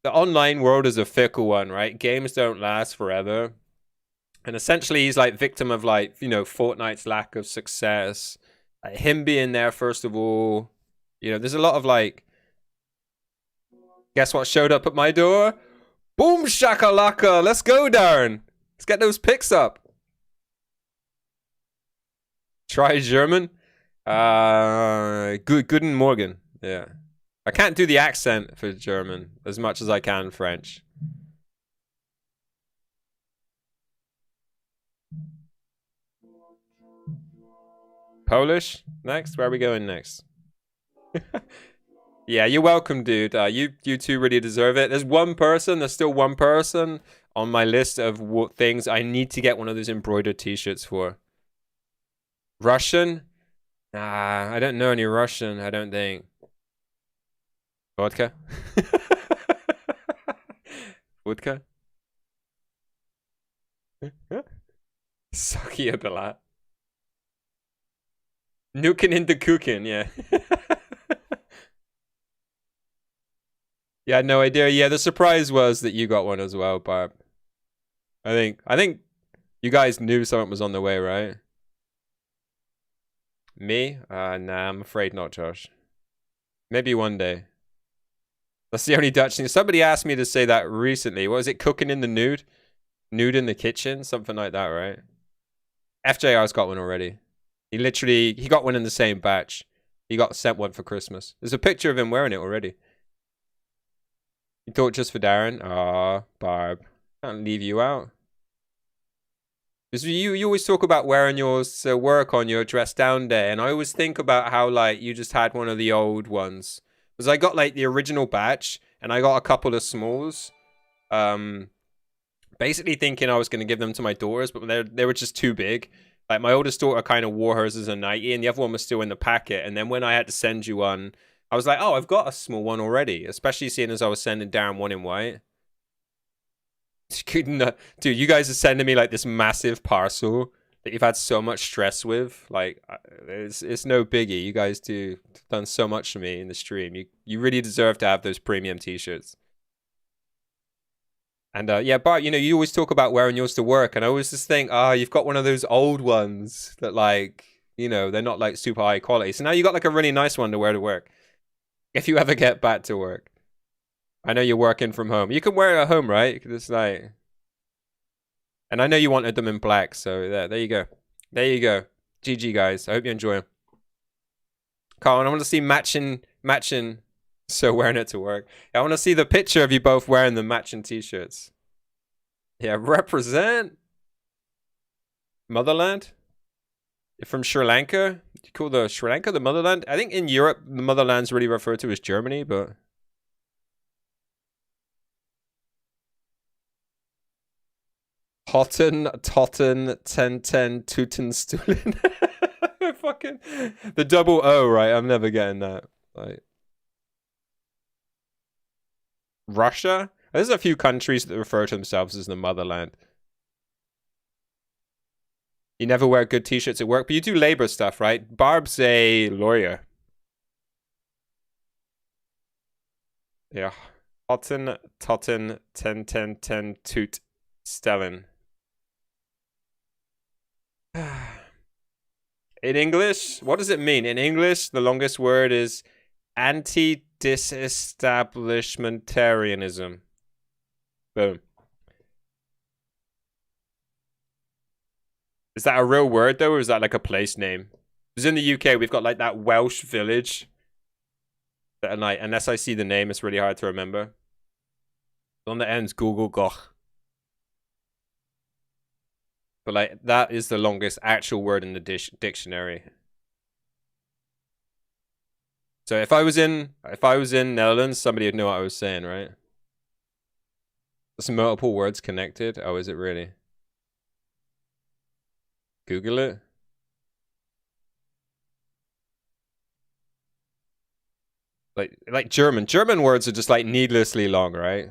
the online world is a fickle one, right? Games don't last forever. And essentially, he's, like, victim of, like, you know, Fortnite's lack of success. Him being there, first of all, you know, there's a lot of like, guess what showed up at my door? Boom shakalaka, let's go, Darren. Let's get those picks up. Try German. Guten Morgen. Yeah. I can't do the accent for German as much as I can French. Polish? Next? Where are we going next? Yeah, you're welcome, dude. You two really deserve it. There's still one person on my list of things I need to get one of those embroidered t-shirts for. Russian? Nah, I don't know any Russian, I don't think. Vodka? Vodka? Sakia Balat. Nukin into cooking, yeah. Yeah, no idea. Yeah, the surprise was that you got one as well, Barb. I think you guys knew something was on the way, right? Me? Nah, I'm afraid not, Josh. Maybe one day. That's the only Dutch thing. Somebody asked me to say that recently. What was it? Cooking in the nude? Nude in the kitchen? Something like that, right? FJR's got one already. He got one in the same batch. He got sent one for Christmas. There's a picture of him wearing it already. You thought just for Darren? Aw, Barb. Can't leave you out. Because you always talk about wearing yours to work on your dress down day, and I always think about how, like, you just had one of the old ones. Because I got, like, the original batch, and I got a couple of smalls. Basically thinking I was going to give them to my daughters, but they were just too big. Like, my oldest daughter kind of wore hers as a nightie, and the other one was still in the packet. And then when I had to send you one, I was like, oh, I've got a small one already. Especially seeing as I was sending Darren one in white. Dude, you guys are sending me, like, this massive parcel that you've had so much stress with. Like, it's no biggie. You guys done so much for me in the stream. You really deserve to have those premium t-shirts. And yeah, Bart, you know, you always talk about wearing yours to work, and I always just think, you've got one of those old ones that, like, you know, they're not like super high quality. So now you got like a really nice one to wear to work. If you ever get back to work. I know you're working from home. You can wear it at home, right? You can just like... And I know you wanted them in black, so there you go. There you go. GG, guys. I hope you enjoy them. Colin, I want to see matching... So wearing it to work. I want to see the picture of you both wearing the matching t-shirts. Yeah, represent. Motherland? You're from Sri Lanka? You call the Sri Lanka the motherland? I think in Europe, the motherland's really referred to as Germany, but... Hotten, Totten, Ten, Tuten, Stulin. Fucking... The double O, right? I'm never getting that. Like... Russia? There's a few countries that refer to themselves as the motherland. You never wear good t-shirts at work, but you do labor stuff, right? Barb's a lawyer. Yeah. Hotten, Totten, Ten, Toot, Stellin. In English, what does it mean? In English, the longest word is anti-disestablishmentarianism. Boom. Is that a real word though, or is that like a place name? Because in the UK, we've got like that Welsh village that are like, unless I see the name, it's really hard to remember. On the end's Google Goch. But like, that is the longest actual word in the dictionary. So if I was in Netherlands, somebody would know what I was saying, right? There's multiple words connected. Oh, is it really? Google it. Like German. German words are just like needlessly long, right?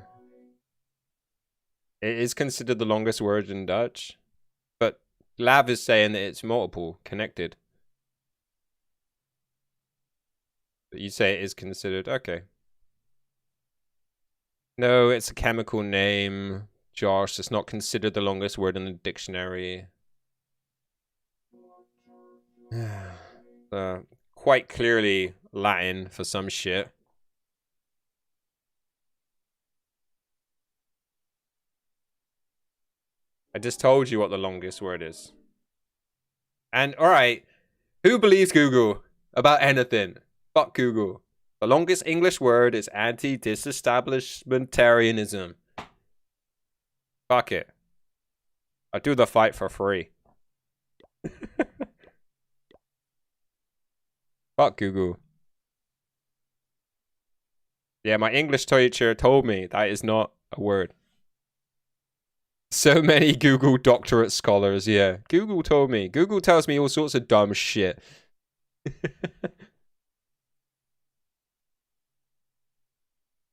It is considered the longest word in Dutch. But Lav is saying that it's multiple, connected. But you say it is considered. Okay. No, it's a chemical name. Josh, it's not considered the longest word in the dictionary. Quite clearly Latin for some shit. I just told you what the longest word is. And alright, who believes Google about anything? Fuck Google. The longest English word is anti-disestablishmentarianism. Fuck it. I do the fight for free. Fuck Google. Yeah, my English teacher told me that is not a word. So many Google doctorate scholars, yeah. Google told me. Google tells me all sorts of dumb shit.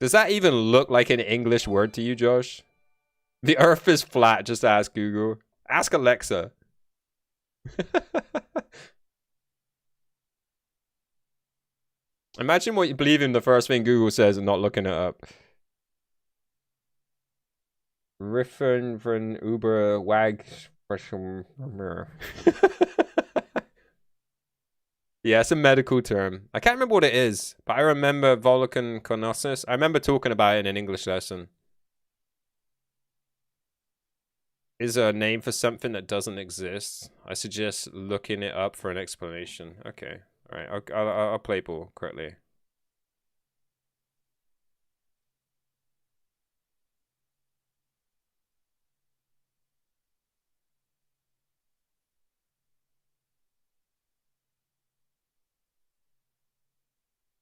Does that even look like an English word to you, Josh? The earth is flat, just ask Google. Ask Alexa. Imagine what you believe in the first thing Google says and not looking it up. Riffen von Uber Wag. Yeah, it's a medical term. I can't remember what it is, but I remember Volcan Conosis. I remember talking about it in an English lesson. Is a name for something that doesn't exist. I suggest looking it up for an explanation. Okay, all right. I'll play ball correctly.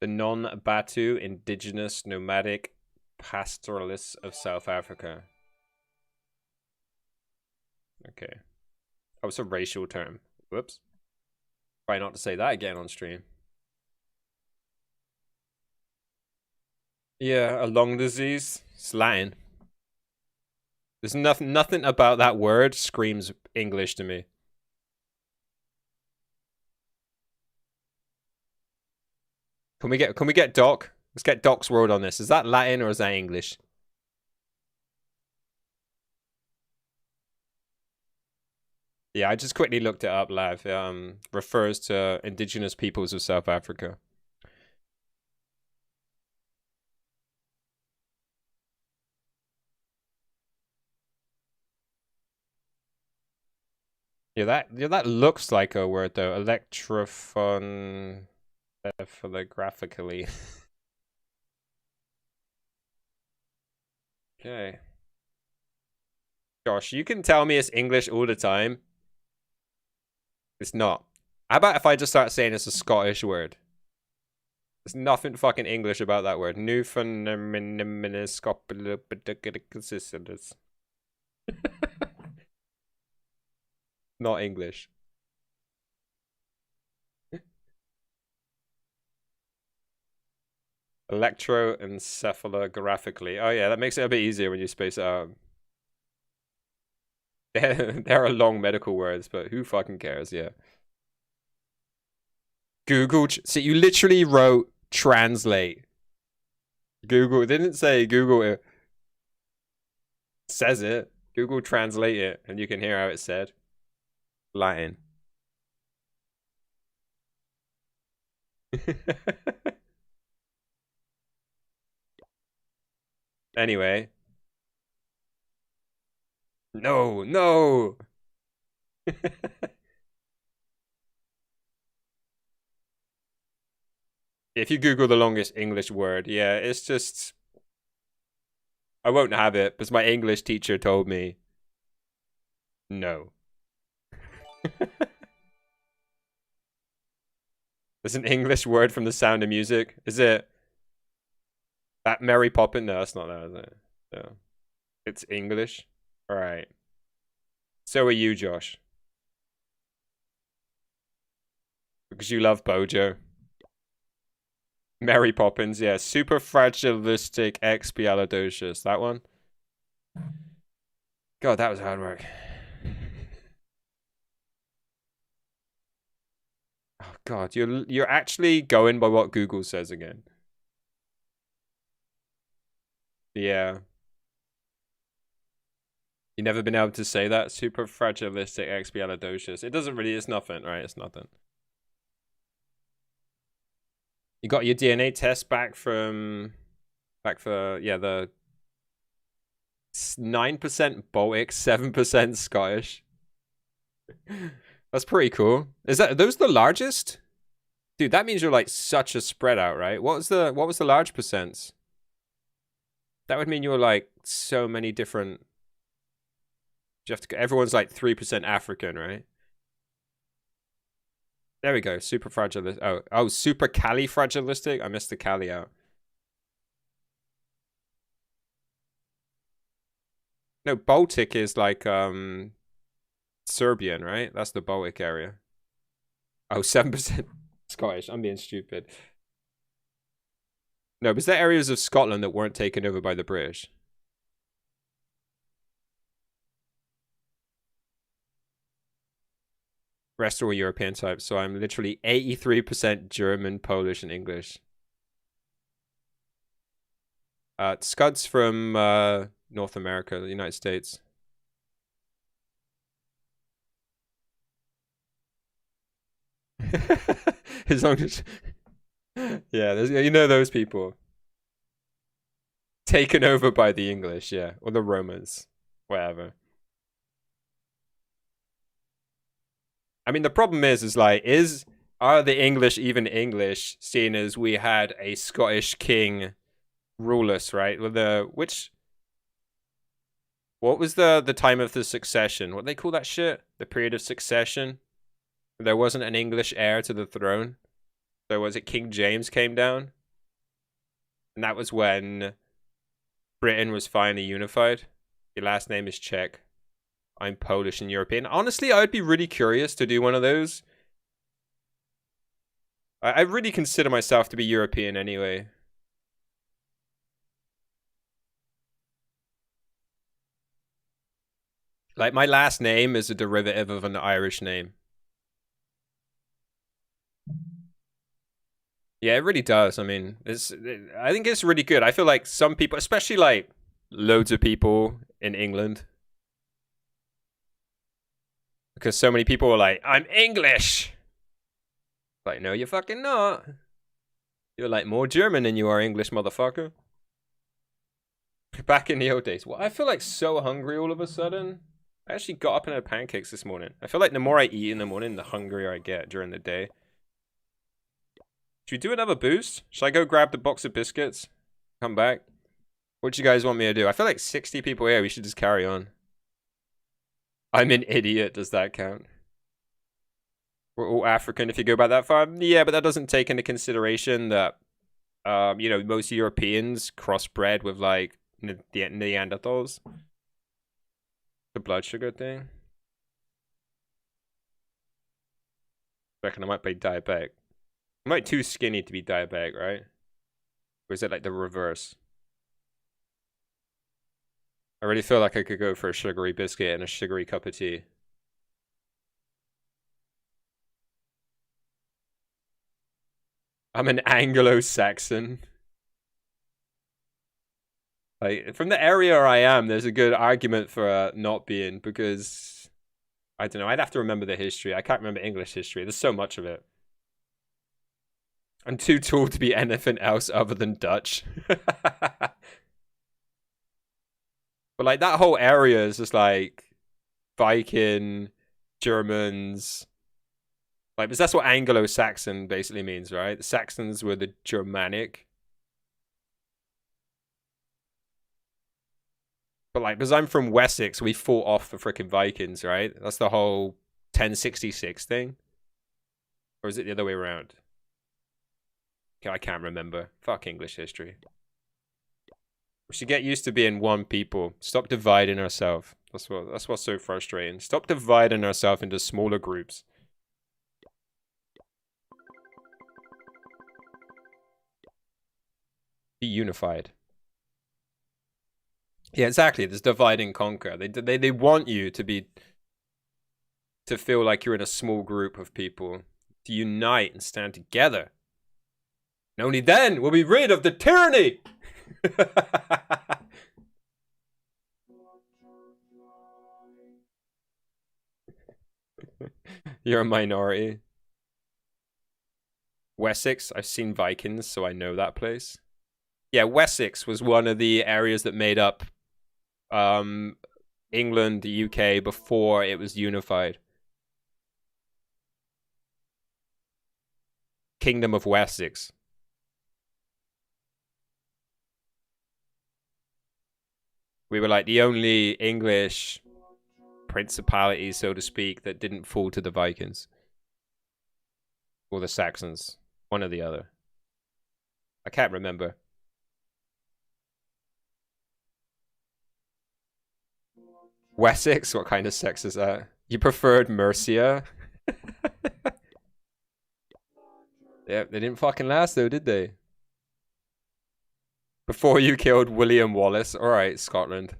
The non-Batu indigenous nomadic pastoralists of South Africa. Okay. Oh, it's a racial term. Whoops. Try not to say that again on stream. Yeah, a lung disease. It's Latin. There's nothing about that word screams English to me. Can we get Doc? Let's get Doc's word on this. Is that Latin or is that English? Yeah, I just quickly looked it up live. Refers to indigenous peoples of South Africa. Yeah, that looks like a word though. Electrophone graphically. Okay. Josh, you can tell me it's English all the time. It's not. How about if I just start saying it's a Scottish word? There's nothing fucking English about that word. Newfoundland. Not English. Electroencephalographically. Oh yeah, that makes it a bit easier when you space it out. There are long medical words, but who fucking cares? Yeah. Google. So you literally wrote translate. Google didn't say Google it. Says it. Google translate it, and you can hear how it said. Latin. Anyway. No, no. If you Google the longest English word, yeah, it's just... I won't have it, because my English teacher told me no. There's an English word from The Sound of Music. Is it that Mary Poppins? No, that's not that, is it? No. It's English. All right. So are you, Josh. Because you love Bojo. Mary Poppins, yeah. Superfragilistic expialidocious. That one? God, that was hard work. Oh God, you're actually going by what Google says again. Yeah. You never been able to say that? Superfragilistic expialidocious. It doesn't really, it's nothing, right? It's nothing. You got your DNA test back for, yeah, the 9% Baltic, 7% Scottish. That's pretty cool. Are those the largest? Dude, that means you're like such a spread out, right? What was the large percents? That would mean you're like so many different. You have to. Everyone's like 3% African, right? There we go. Super fragilistic. Oh, super califragilistic. I missed the cali out. No, Baltic is like Serbian, right? That's the Baltic area. Oh, 7% Scottish. I'm being stupid. No, was there areas of Scotland that weren't taken over by the British? Rest are all European types, so I'm literally 83% German, Polish, and English. Scud's from North America, the United States. As long as... Yeah, you know those people. Taken over by the English, yeah. Or the Romans. Whatever. I mean, the problem is like, are the English even English, seeing as we had a Scottish king rule us, right? What was the time of the succession? What do they call that shit? The period of succession? There wasn't an English heir to the throne. So was it King James came down? And that was when Britain was finally unified. Your last name is Czech. I'm Polish and European. Honestly, I would be really curious to do one of those. I really consider myself to be European anyway. Like, my last name is a derivative of an Irish name. Yeah, it really does. I mean, I think it's really good. I feel like some people, especially like loads of people in England, because so many people are like, I'm English. Like, no, you're fucking not. You're like more German than you are English, motherfucker. Back in the old days. Well, I feel like so hungry all of a sudden. I actually got up and had pancakes this morning. I feel like the more I eat in the morning, the hungrier I get during the day. Should we do another boost? Should I go grab the box of biscuits? Come back? What do you guys want me to do? I feel like 60 people here. We should just carry on. I'm an idiot. Does that count? We're all African if you go back that far. Yeah, but that doesn't take into consideration that, you know, most Europeans crossbred with, like, Neanderthals. The blood sugar thing. I reckon I might be diabetic. I'm like too skinny to be diabetic, right? Or is it like the reverse? I really feel like I could go for a sugary biscuit and a sugary cup of tea. I'm an Anglo-Saxon. Like, from the area I am, there's a good argument for not being, because, I don't know, I'd have to remember the history. I can't remember English history. There's so much of it. I'm too tall to be anything else other than Dutch. But like that whole area is just like Viking, Germans. Like, because that's what Anglo-Saxon basically means, right? The Saxons were the Germanic. But like, because I'm from Wessex, we fought off the freaking Vikings, right? That's the whole 1066 thing. Or is it the other way around? Okay, I can't remember. Fuck English history. We should get used to being one people. Stop dividing ourselves. That's what's so frustrating. Stop dividing ourselves into smaller groups. Be unified. Yeah, exactly. There's divide and conquer. They want you to feel like you're in a small group of people, to unite and stand together. And only then will we be rid of the tyranny. You're a minority. Wessex, I've seen Vikings, so I know that place. Yeah, Wessex was one of the areas that made up England, the UK, before it was unified. Kingdom of Wessex. We were like the only English principality, so to speak, that didn't fall to the Vikings. Or the Saxons. One or the other. I can't remember. Wessex? What kind of sex is that? You preferred Mercia? Yeah, they didn't fucking last though, did they? Before you killed William Wallace. Alright, Scotland.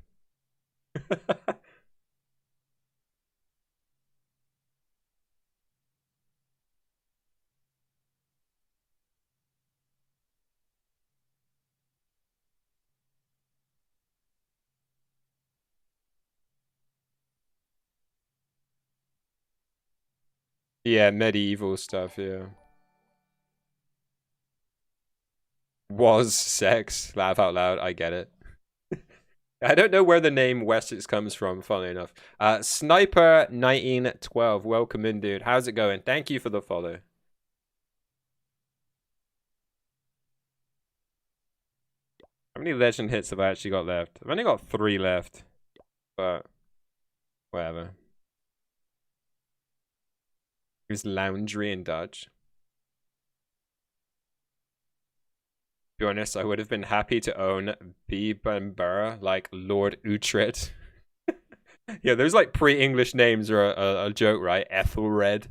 Yeah, medieval stuff, yeah. Was sex. Laugh out loud, I get it. I don't know where the name Wessex comes from, funnily enough. Sniper1912, welcome in, dude. How's it going? Thank you for the follow. How many legend hits have I actually got left? I've only got 3 left. But, whatever. Who's Laundry in Dutch? To be honest, I would have been happy to own Bibambera, like Lord Utrecht. Yeah, those like pre-English names are a joke, right? Ethelred.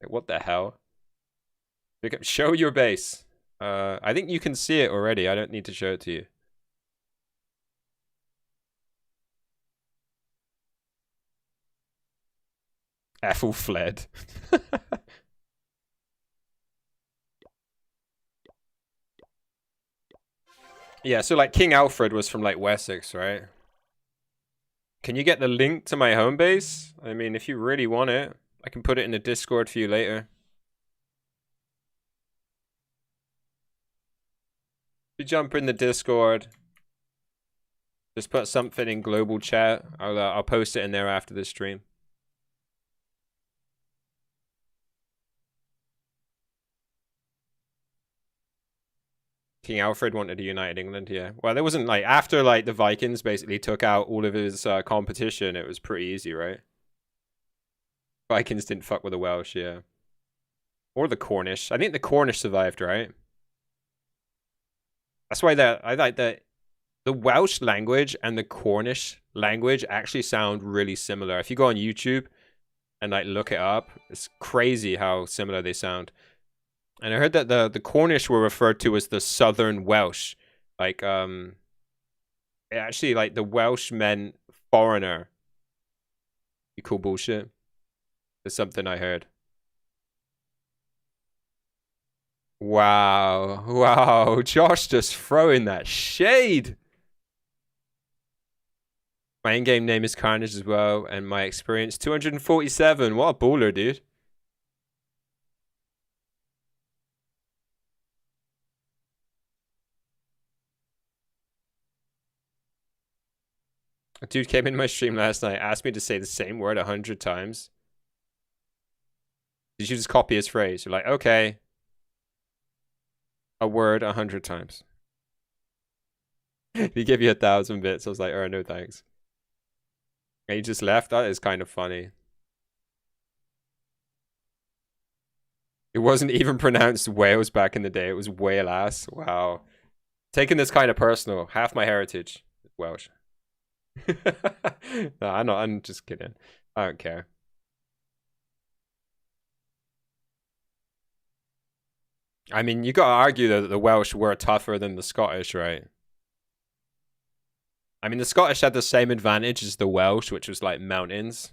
Like, what the hell? Show your base. I think you can see it already. I don't need to show it to you. Ethel fled. Yeah, so like King Alfred was from like Wessex, right? Can you get the link to my home base? I mean, if you really want it, I can put it in the Discord for you later. If you jump in the Discord, just put something in global chat. I'll post it in there after the stream. King Alfred wanted a united England, yeah. Well, there wasn't like after like the Vikings basically took out all of his competition. It was pretty easy, right? Vikings didn't fuck with the Welsh, yeah. Or the Cornish. I think the Cornish survived, right? That's why I like that the Welsh language and the Cornish language actually sound really similar. If you go on YouTube and like look it up, it's crazy how similar they sound. And I heard that the Cornish were referred to as the Southern Welsh. Like, actually, like, the Welsh meant foreigner. You call bullshit? There's something I heard. Wow. Wow. Josh just throwing that shade. My in-game name is Carnage as well, and my experience 247. What a baller, dude. A dude came in my stream last night, asked me to say the same word 100 times. You should just copy his phrase. You're like, okay, a word 100 times. He gave you 1,000 bits. I was like, oh, no thanks. And he just left. That is kind of funny. It wasn't even pronounced Wales back in the day. It was Wales. Wow. Taking this kind of personal. Half my heritage is Welsh. No, I'm not. I'm just kidding. I don't care. I mean, you gotta argue though that the Welsh were tougher than the Scottish, right? I mean, the Scottish had the same advantage as the Welsh, which was like mountains.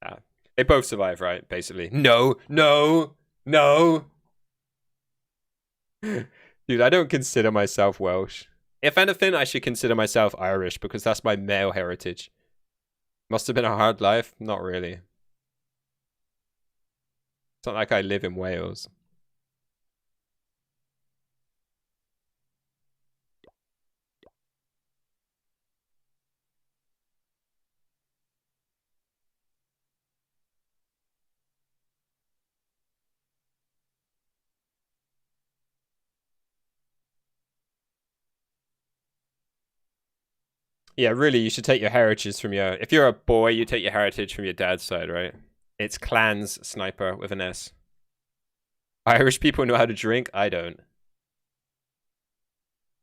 Yeah. They both survive, right? Basically. No, no, no. Dude, I don't consider myself Welsh. If anything, I should consider myself Irish because that's my male heritage. Must have been a hard life? Not really. It's not like I live in Wales. Yeah, really, you should take your heritage from your... If you're a boy, you take your heritage from your dad's side, right? It's clans sniper with an S. Irish people know how to drink? I don't.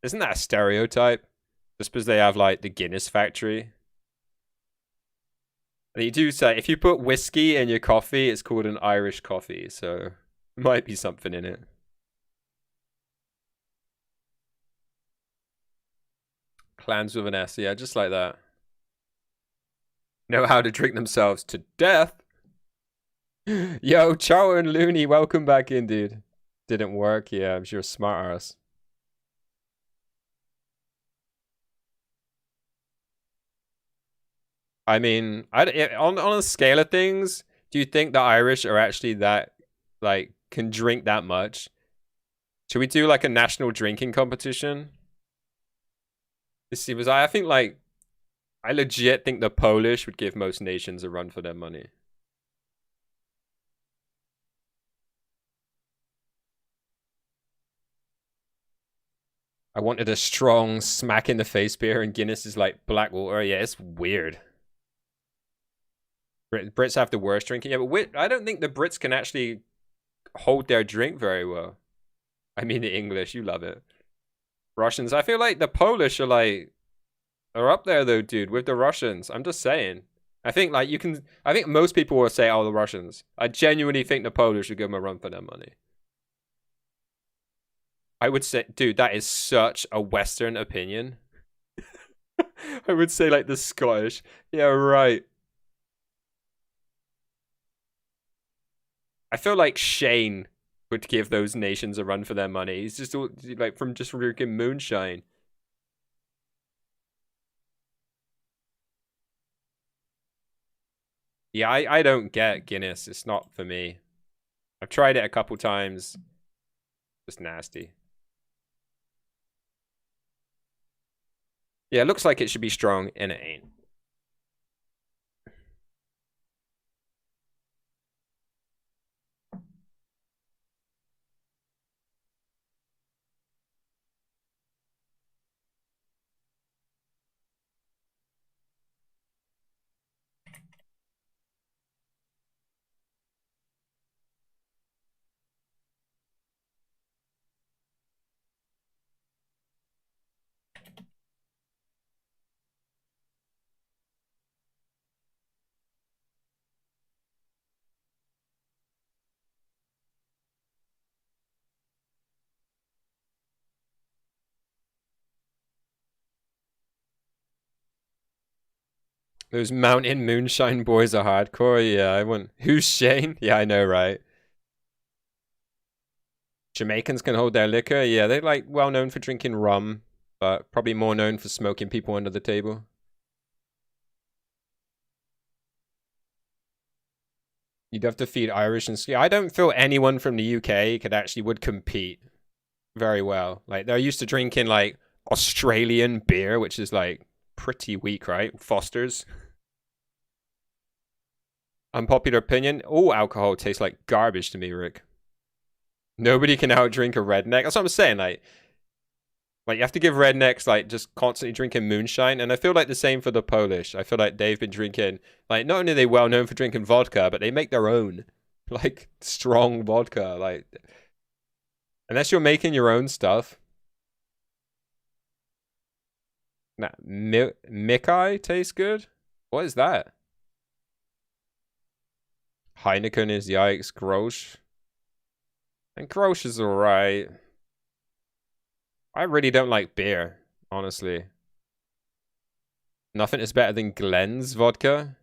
Isn't that a stereotype? Just because they have, like, the Guinness factory? And you do say, if you put whiskey in your coffee, it's called an Irish coffee, so... Might be something in it. Clans with an S, yeah, just like that. Know how to drink themselves to death? Yo, Chow and Looney, welcome back in, dude. Didn't work, yeah, I'm sure smart ass. I mean, on a scale of things, do you think the Irish are actually that, like, can drink that much? Should we do, like, a national drinking competition? Let's see, I think, like, I legit think the Polish would give most nations a run for their money. I wanted a strong smack in the face beer, and Guinness is like black water. Yeah, it's weird. Brits have the worst drinking. Yeah, but I don't think the Brits can actually hold their drink very well. I mean, the English, you love it. Russians, I feel like the Polish are up there though, dude, with the Russians. I'm just saying. I think like I think most people will say, oh, the Russians. I genuinely think the Polish would give them a run for their money. I would say, dude, that is such a Western opinion. I would say like the Scottish. Yeah, right. I feel like Shane would give those nations a run for their money. He's just like from just drinking moonshine. Yeah, I don't get Guinness. It's not for me. I've tried it a couple times. Just nasty. Yeah, it looks like it should be strong, and it ain't. Those mountain moonshine boys are hardcore. Yeah, I want. Who's Shane? Yeah, I know, right? Jamaicans can hold their liquor. Yeah, they're like well known for drinking rum, but probably more known for smoking people under the table. You'd have to feed Irish and ski. I don't feel anyone from the UK would compete very well. Like they're used to drinking like Australian beer, which is like pretty weak, right? Foster's. Unpopular opinion, all alcohol tastes like garbage to me, Rick. Nobody can outdrink a redneck. That's what I'm saying. Like you have to give rednecks like just constantly drinking moonshine, and I feel like the same for the Polish. I feel like they've been drinking like not only are they well known for drinking vodka, but they make their own like strong vodka. Like unless you're making your own stuff. Nah, Mickey tastes good. What is that? Heineken is yikes. Grolsch. And Grolsch is alright. I really don't like beer, honestly. Nothing is better than Glen's vodka.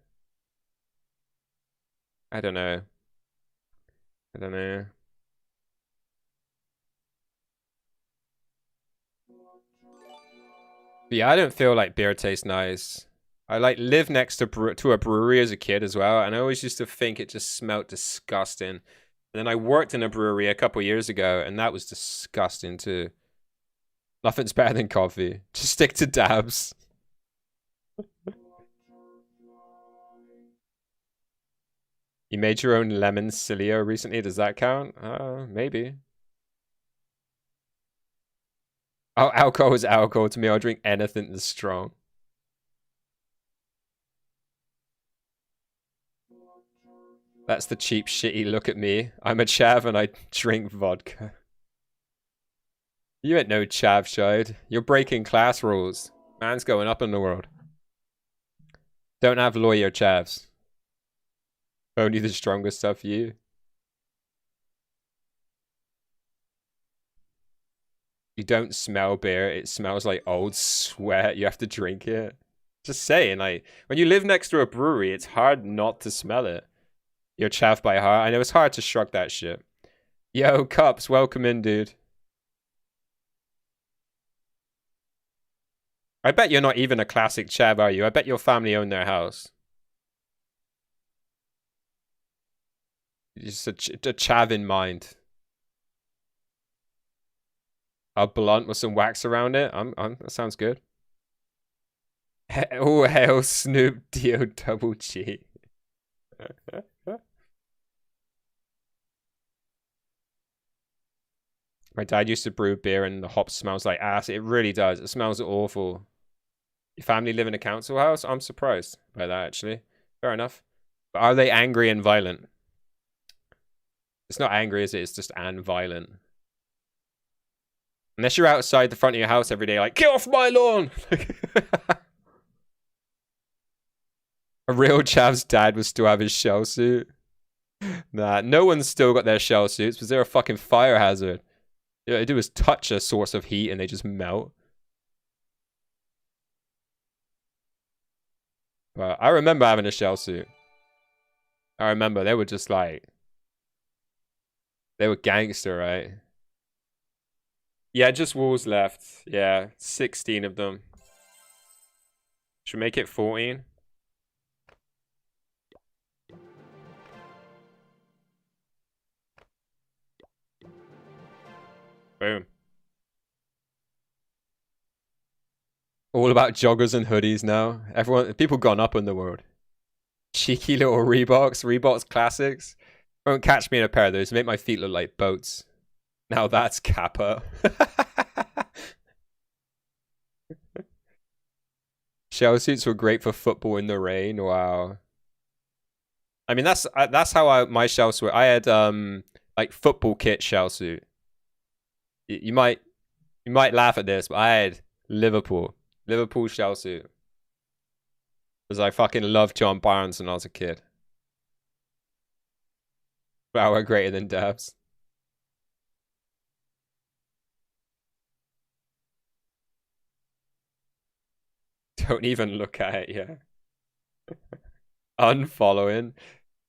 I don't know. I don't know. But yeah, I don't feel like beer tastes nice. I like lived next to a brewery as a kid as well, and I always used to think it just smelled disgusting. And then I worked in a brewery a couple years ago, and that was disgusting too. Nothing's better than coffee. Just stick to dabs. You made your own lemon cilio recently. Does that count? Maybe. Oh, alcohol is alcohol to me. I'll drink anything that's strong. That's the cheap, shitty look at me. I'm a chav and I drink vodka. You ain't no chav, Shide. You're breaking class rules. Man's going up in the world. Don't have lawyer chavs. Only the strongest stuff you. You don't smell beer. It smells like old sweat. You have to drink it. Just saying, like, when you live next to a brewery, it's hard not to smell it. You're chav by heart. I know it's hard to shrug that shit. Yo, Cups, welcome in, dude. I bet you're not even a classic chav, are you? I bet your family own their house. Just a chav in mind. A blunt with some wax around it. That sounds good. Oh, hell, Snoop Dio Double G. My dad used to brew beer and the hop smells like ass. It really does. It smells awful. Your family live in a council house? I'm surprised by that, actually. Fair enough. But are they angry and violent? It's not angry, is it? It's just and violent. Unless you're outside the front of your house every day, like, get off my lawn! A real chav's dad would still have his shell suit. Nah, no one's still got their shell suits because they're a fucking fire hazard. All they do is touch a source of heat and they just melt. But I remember having a shell suit. I remember they were just like... They were gangster, right? Yeah, just walls left. Yeah, 16 of them. Should we make it 14? Boom. All about joggers and hoodies now. People gone up in the world. Cheeky little Reeboks classics. Won't catch me in a pair of those. Make my feet look like boats. Now that's Kappa. Shell suits were great for football in the rain. Wow. I mean, that's how my shell suit. I had like football kit shell suit. You might laugh at this, but I had Liverpool shell suit. Because I fucking loved John Barnes when I was a kid. Wow, we're greater than dabs. Don't even look at it, yeah. Unfollowing.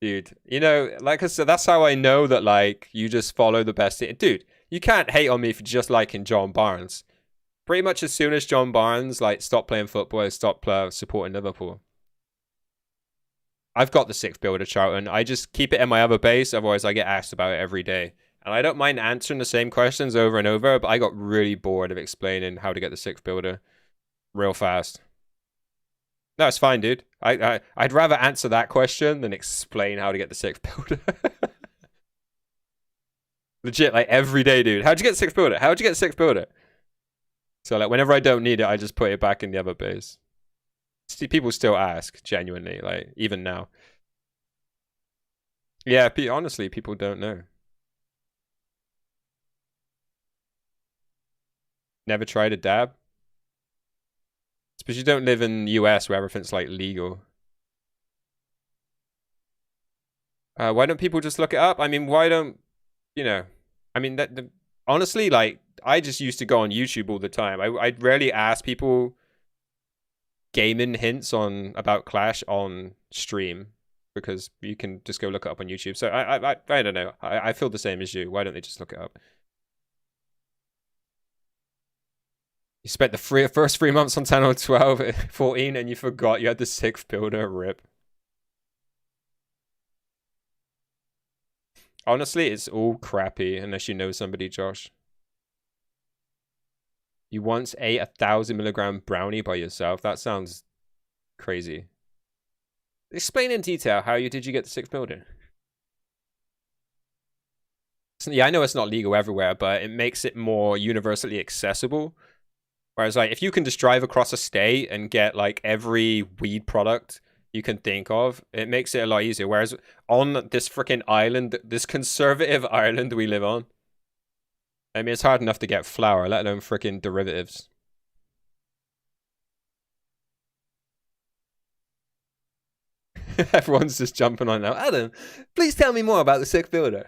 Dude, you know, like I said, that's how I know that, like, you just follow the best team. Dude, you can't hate on me for just liking John Barnes. Pretty much as soon as John Barnes, like, stopped playing football, I stopped supporting Liverpool. I've got the 6 builder chart, and I just keep it in my other base, otherwise I get asked about it every day. And I don't mind answering the same questions over and over, but I got really bored of explaining how to get the 6 builder real fast. No, it's fine, dude. I'd rather answer that question than explain how to get the sixth builder. Legit, like every day, dude. How'd you get the sixth builder? How'd you get the sixth builder? So like whenever I don't need it, I just put it back in the other base. See, people still ask, genuinely, like even now. Yeah, honestly, people don't know. Never tried a dab? It's because you don't live in the US where everything's like legal. Why don't people just look it up? I mean, why don't, you know, I mean, honestly, like, I just used to go on YouTube all the time. I'd rarely ask people gaming hints about Clash on stream because you can just go look it up on YouTube. So I don't know. I feel the same as you. Why don't they just look it up? You spent the first 3 months on 10 or 12, 14, and you forgot you had the sixth builder. Rip. Honestly, it's all crappy unless you know somebody, Josh. You once ate 1,000-milligram brownie by yourself? That sounds crazy. Explain in detail how did you get the sixth building? So, yeah, I know it's not legal everywhere, but it makes it more universally accessible. Whereas, like, if you can just drive across a state and get, like, every weed product you can think of, it makes it a lot easier. Whereas on this freaking island, this conservative island we live on, I mean, it's hard enough to get flour, let alone freaking derivatives. Everyone's just jumping on now. Adam, please tell me more about the sixth builder.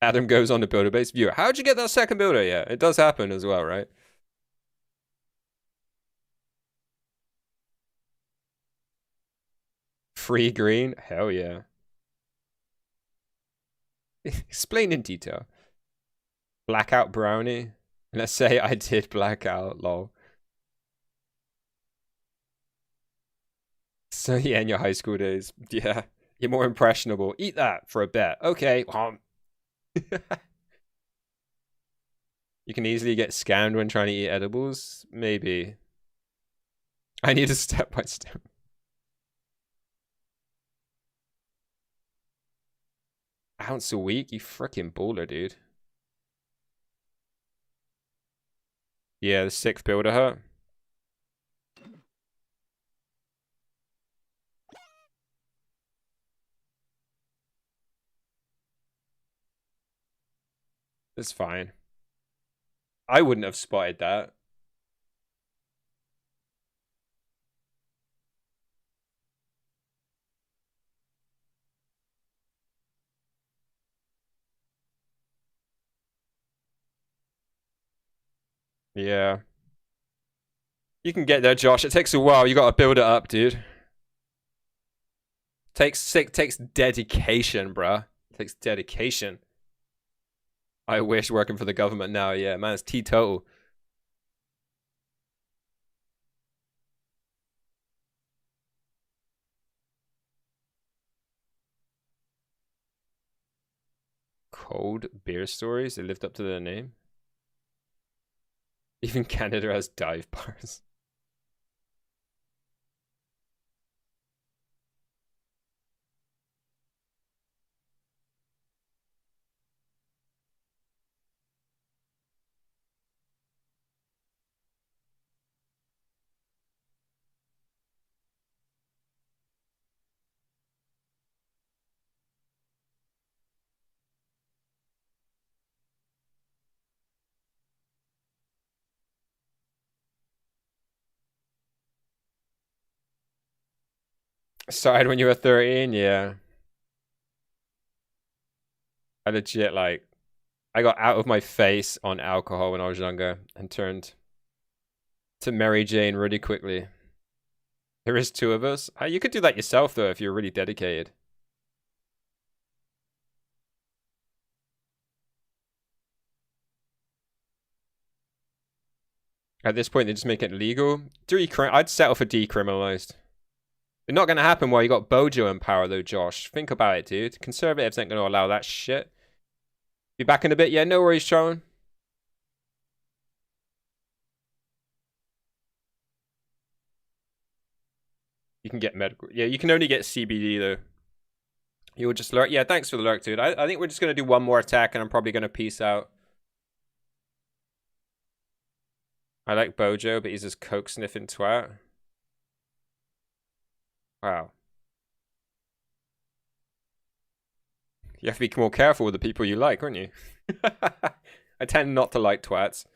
Adam goes on to builder base viewer. How'd you get that second builder? Yeah, it does happen as well, right? Free green? Hell yeah. Explain in detail. Blackout brownie? Let's say I did blackout, lol. So yeah, in your high school days, yeah. You're more impressionable. Eat that for a bet. Okay. You can easily get scammed when trying to eat edibles? Maybe. I need a step-by-step. Ounce a week? You freaking baller, dude. Yeah, the sixth builder hut. It's fine. I wouldn't have spotted that. Yeah. You can get there, Josh. It takes a while. You gotta build it up, dude. Takes dedication, bruh. Takes dedication. I wish working for the government now. Yeah, man, it's teetotal. Cold beer stories? They lived up to their name. Even Canada has dive bars. Started when you were 13, yeah. I legit, like, I got out of my face on alcohol when I was younger and turned to Mary Jane really quickly. There is two of us. You could do that yourself, though, if you're really dedicated. At this point, they just make it legal. I'd settle for decriminalized. It's not going to happen while you got Bojo in power, though, Josh. Think about it, dude. Conservatives ain't going to allow that shit. Be back in a bit. Yeah, no worries, Sharon. You can get medical. Yeah, you can only get CBD though. You'll just lurk. Yeah, thanks for the lurk, dude. I think we're just gonna do one more attack, and I'm probably gonna peace out. I like Bojo, but he's just coke sniffing twat. Wow. You have to be more careful with the people you like, aren't you? I tend not to like twats.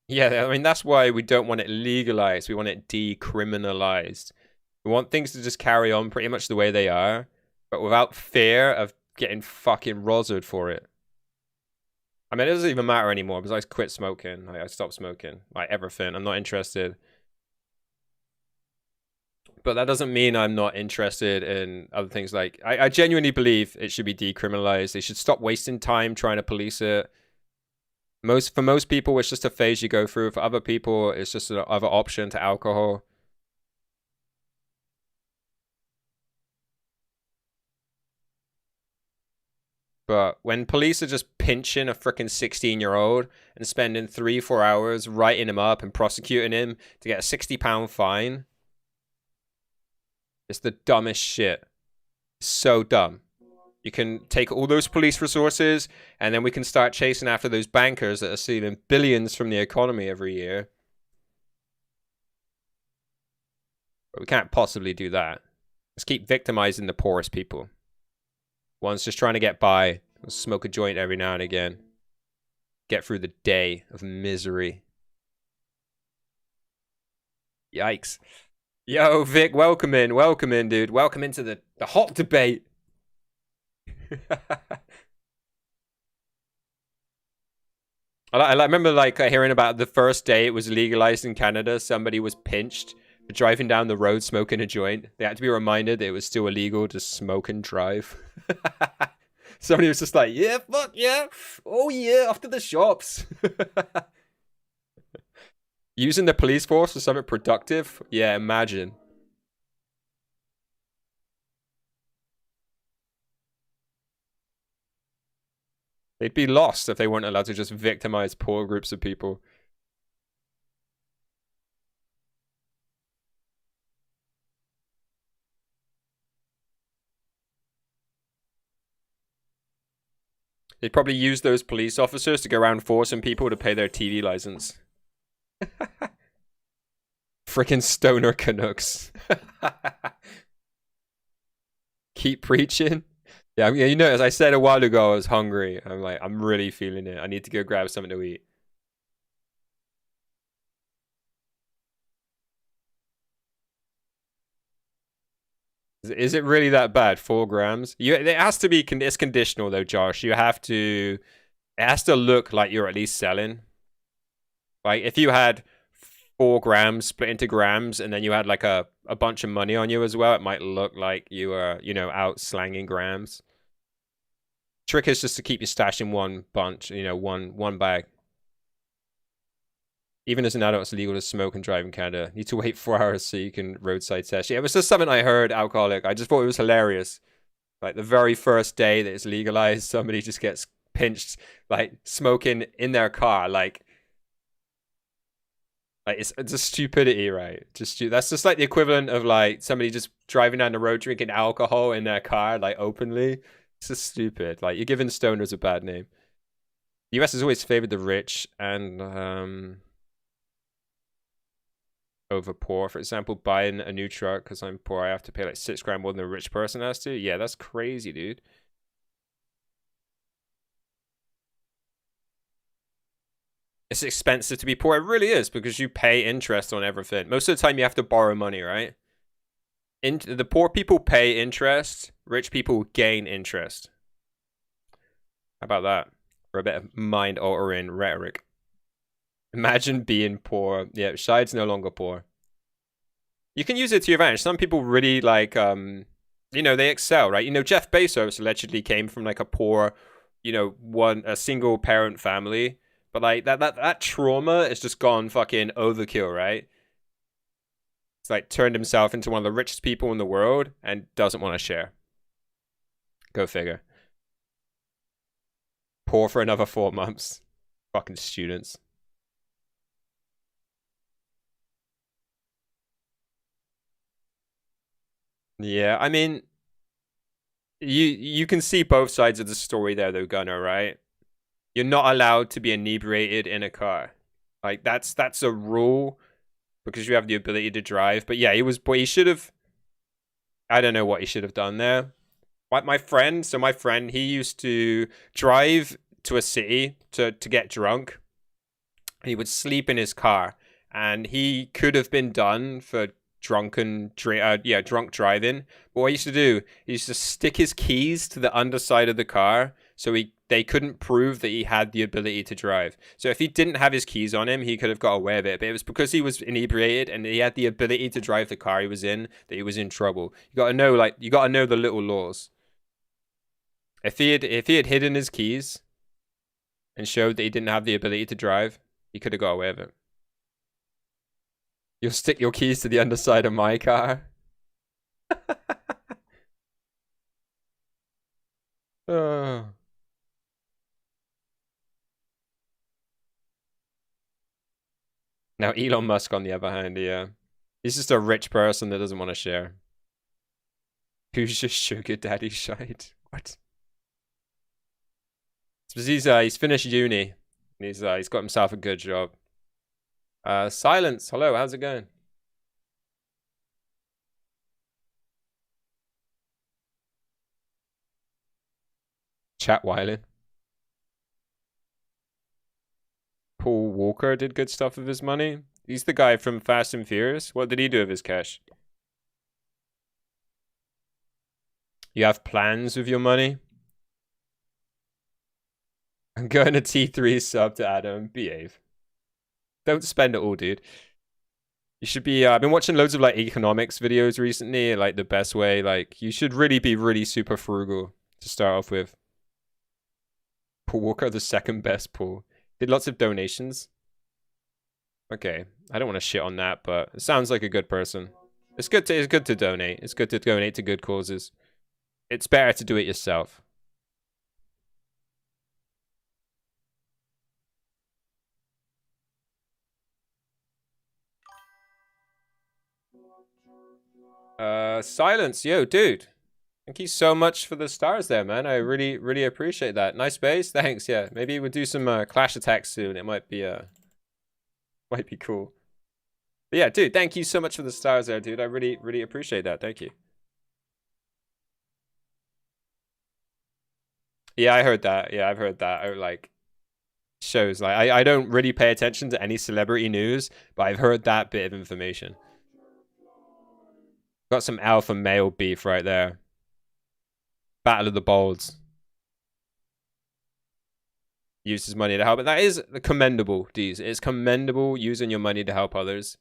Yeah, I mean, that's why we don't want it legalized. We want it decriminalized. We want things to just carry on pretty much the way they are, but without fear of getting fucking rozered for it. I mean, it doesn't even matter anymore because I quit smoking. Like, I stopped smoking. Like, everything. I'm not interested. But that doesn't mean I'm not interested in other things. Like, I genuinely believe it should be decriminalized. They should stop wasting time trying to police it. For most people, it's just a phase you go through. For other people, it's just another option to alcohol. But when police are just pinching a freaking 16-year-old and spending 3-4 hours writing him up and prosecuting him to get a £60 fine, it's the dumbest shit. It's so dumb. You can take all those police resources and then we can start chasing after those bankers that are stealing billions from the economy every year. But we can't possibly do that. Let's keep victimizing the poorest people. One's just trying to get by, smoke a joint every now and again. Get through the day of misery. Yikes. Yo, Vic, welcome in, dude. Welcome into the hot debate. I remember like hearing about the first day it was legalized in Canada. Somebody was pinched for driving down the road smoking a joint. They had to be reminded that it was still illegal to smoke and drive. Somebody was just like, yeah, fuck yeah. Oh yeah, off to the shops. Using the police force for something productive? Yeah, imagine. They'd be lost if they weren't allowed to just victimize poor groups of people. They'd probably use those police officers to go around forcing people to pay their TV license. Freaking stoner Canucks. Keep preaching. Yeah, you know, as I said a while ago, I was hungry. I'm really feeling it. I need to go grab something to eat. Is it really that bad? 4 grams? It has to be. It's conditional though, Josh. You have to. It has to look like you're at least selling. Like if you had 4 grams split into grams, and then you had like a bunch of money on you as well, it might look like you were, you know, out slanging grams. Trick is just to keep your stash in one bunch, you know, one bag. Even as an adult, it's illegal to smoke and drive in Canada. Need to wait 4 hours so you can roadside test. Yeah, it was just something I heard, alcoholic. I just thought it was hilarious. Like the very first day that it's legalized, somebody just gets pinched, like smoking in their car. Like it's a stupidity, right? That's just like the equivalent of like somebody just driving down the road drinking alcohol in their car, like openly. It's just stupid. Like you're giving stoners a bad name. The US has always favored the rich and over poor. For example, buying a new truck because I'm poor, I have to pay like 6 grand more than a rich person has to. Yeah, that's crazy, dude. It's expensive to be poor. It really is because you pay interest on everything. Most of the time you have to borrow money, right? The poor people pay interest. Rich people gain interest. How about that? For a bit of mind-altering rhetoric. Imagine being poor. Yeah, Shide's no longer poor. You can use it to your advantage. Some people really like, you know, they excel, right? You know, Jeff Bezos allegedly came from like a poor, you know, a single parent family. But like that trauma is just gone fucking overkill, right? It's like turned himself into one of the richest people in the world and doesn't want to share. Go figure. Poor for another 4 months. Fucking students. Yeah, I mean, you can see both sides of the story there, though, Gunnar, right? You're not allowed to be inebriated in a car. Like that's a rule because you have the ability to drive. But yeah, he should have. I don't know what he should have done there. My friend, he used to drive to a city to get drunk. He would sleep in his car, and he could have been done for drunk driving. But what he used to do, he used to stick his keys to the underside of the car, so they couldn't prove that he had the ability to drive. So if he didn't have his keys on him, he could have got away with it. But it was because he was inebriated and he had the ability to drive the car he was in that he was in trouble. You gotta know the little laws. If he had hidden his keys and showed that he didn't have the ability to drive, he could have got away with it. You'll stick your keys to the underside of my car. Oh. Now Elon Musk, on the other hand, yeah, he's just a rich person that doesn't want to share. Who's just sugar daddy shite? What? Because he's finished uni. He's got himself a good job. Silence. Hello, how's it going? Chat Wyland. Paul Walker did good stuff with his money. He's the guy from Fast and Furious. What did he do with his cash? You have plans with your money? I'm going to T3 sub to Adam. Behave. Don't spend it all, dude. You should be. I've been watching loads of like economics videos recently. Like the best way. Like you should really be really super frugal to start off with. Paul Walker, the second best Paul. Did lots of donations. Okay, I don't want to shit on that, but it sounds like a good person. It's good to donate. It's good to donate to good causes. It's better to do it yourself. Silence, yo, dude. Thank you so much for the stars there, man. I really, really appreciate that. Nice base, thanks. Yeah, maybe we'll do some clash attacks soon. It might be cool. But yeah, dude, thank you so much for the stars there, dude. I really, really appreciate that. Thank you. Yeah, I heard that. Yeah, I've heard that. Like shows like I don't really pay attention to any celebrity news, but I've heard that bit of information. Got some alpha male beef right there. Battle of the Bolds. Uses money to help. But that is commendable, D's. It's commendable using your money to help others.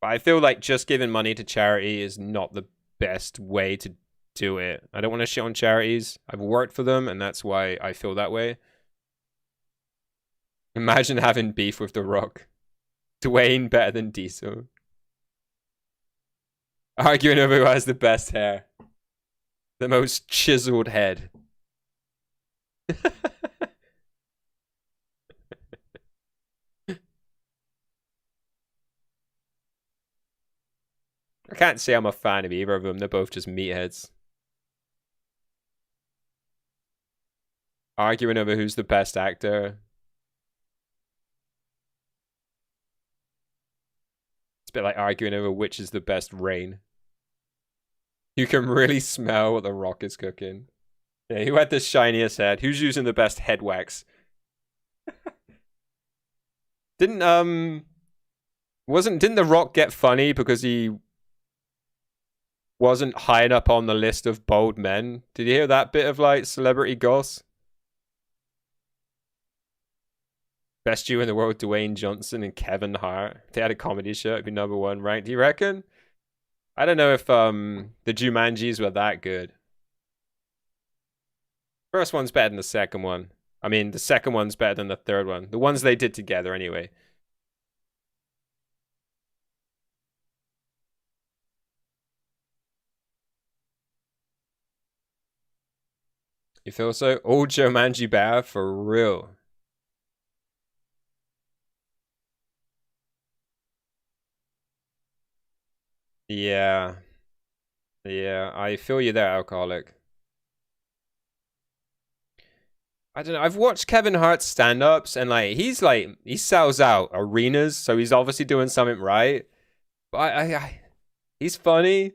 But I feel like just giving money to charity is not the best way to do it. I don't want to shit on charities. I've worked for them, and that's why I feel that way. Imagine having beef with The Rock. Dwayne better than Diesel. Arguing over who has the best hair. The most chiseled head. I can't say I'm a fan of either of them. They're both just meatheads. Arguing over who's the best actor. It's a bit like arguing over which is the best rain. You can really smell what The Rock is cooking. Yeah, who had the shiniest head? Who's using the best head wax? Didn't The Rock get funny because he wasn't high up on the list of bald men? Did you hear that bit of like celebrity goss? Best Jew in the world, Dwayne Johnson and Kevin Hart. If they had a comedy show, it'd be #1 ranked. Do you reckon? I don't know if the Jumanjis were that good. First one's better than the second one. I mean, the second one's better than the third one. The ones they did together, anyway. You feel so? Old Jumanji better? For real. Yeah. Yeah, I feel you there, alcoholic. I don't know. I've watched Kevin Hart's stand-ups and he sells out arenas, so he's obviously doing something right. But he's funny.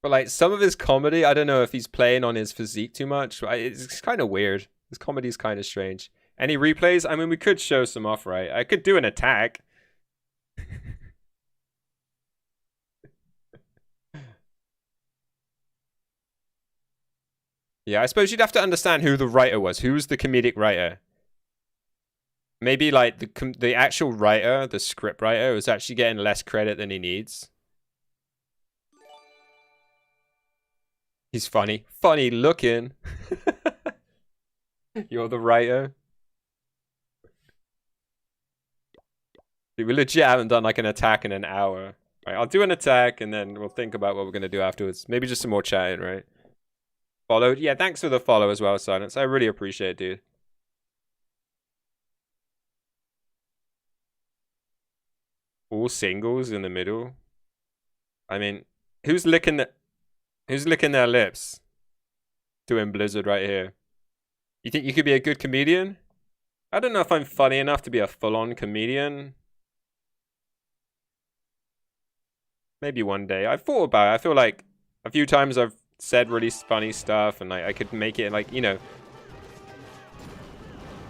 But like some of his comedy, I don't know if he's playing on his physique too much. It's kind of weird. His comedy's kind of strange. Any replays? I mean, we could show some off, right? I could do an attack. Yeah, I suppose you'd have to understand who the writer was. Who was the comedic writer? Maybe like the actual writer, the script writer, was actually getting less credit than he needs. He's funny. Funny looking. You're the writer. Dude, we legit haven't done like an attack in an hour. Right, I'll do an attack and then we'll think about what we're gonna do afterwards. Maybe just some more chatting, right? Follow. Yeah, thanks for the follow as well, Silence. I really appreciate it, dude. All singles in the middle. I mean, who's licking their lips? Doing Blizzard right here. You think you could be a good comedian? I don't know if I'm funny enough to be a full-on comedian. Maybe one day. I've thought about it. I feel like a few times I've said really funny stuff and like I could make it like, you know,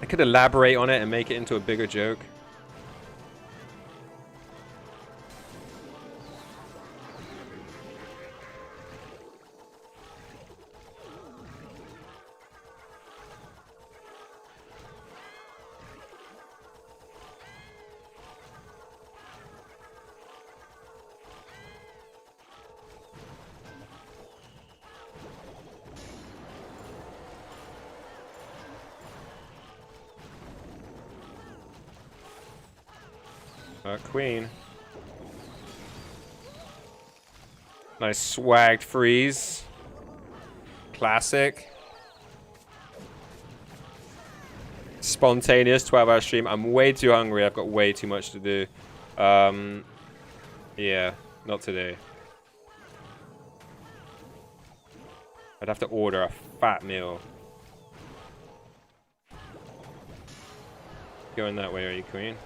I could elaborate on it and make it into a bigger joke. Queen. Nice swagged freeze. Classic. Spontaneous 12-hour stream. I'm way too hungry. I've got way too much to do. Yeah, not today. I'd have to order a fat meal. Going that way, are you, Queen?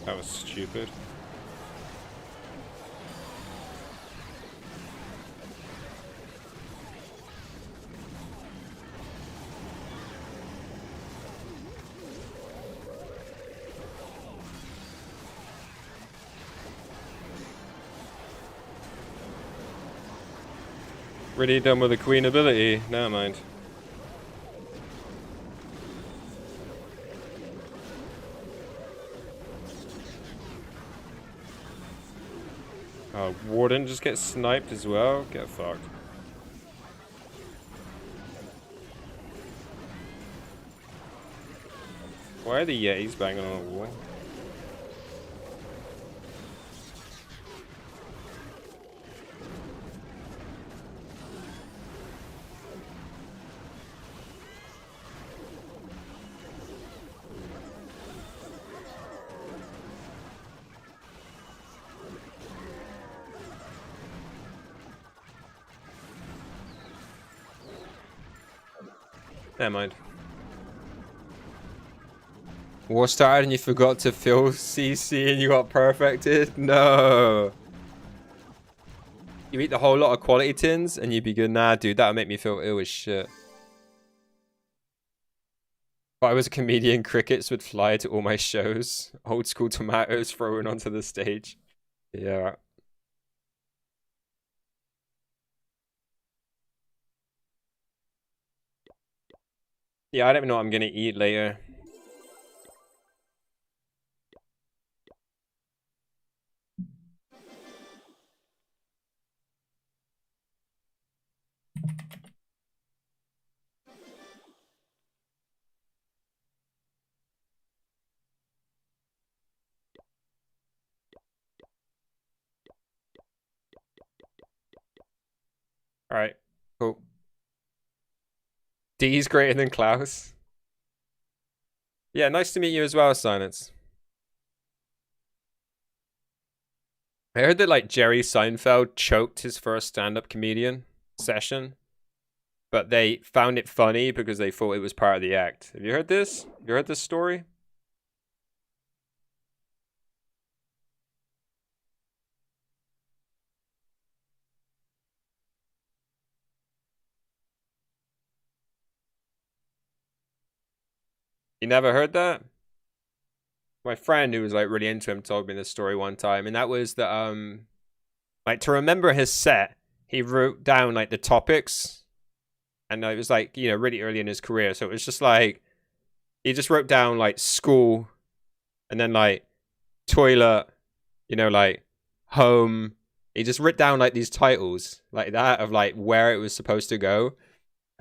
That was stupid. Really done with the queen ability. Never mind. Oh, Warden just gets sniped as well? Get fucked. Why are the Yetis banging on a wall? Never mind. War started and you forgot to fill CC and you got perfected? No. You eat the whole lot of quality tins and you'd be good. Nah, dude, that would make me feel ill as shit. If I was a comedian, crickets would fly to all my shows. Old school tomatoes thrown onto the stage. Yeah. Yeah, I don't even know what I'm gonna eat later. All right, cool. D's greater than Klaus. Yeah, nice to meet you as well, Silence. I heard that like Jerry Seinfeld choked his first stand-up comedian session, but they found it funny because they thought it was part of the act. Have you heard this? You heard this story? You never heard that? My friend who was like really into him told me this story one time, and that was that like to remember his set, he wrote down like the topics, and it was like, you know, really early in his career, so it was just like he just wrote down like school, and then like toilet, you know, like home. He just wrote down like these titles like that of like where it was supposed to go.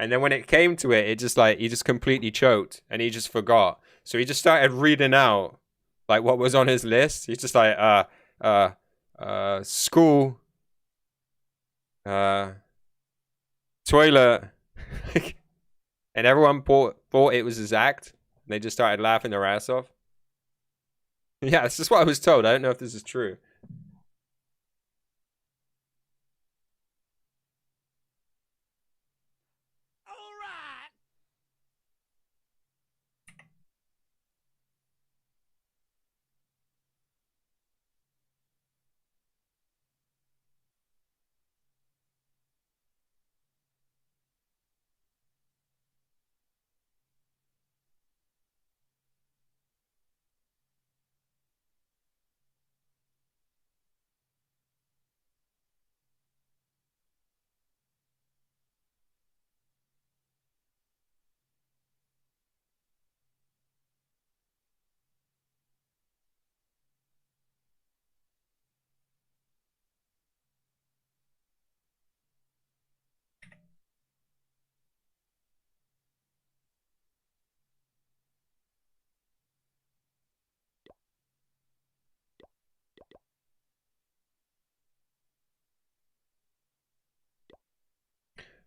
And then when it came to it, it just like he just completely choked and he just forgot. So he just started reading out like what was on his list. He's just like school, uh toilet. And everyone thought it was his act. And they just started laughing their ass off. Yeah, that's just what I was told. I don't know if this is true.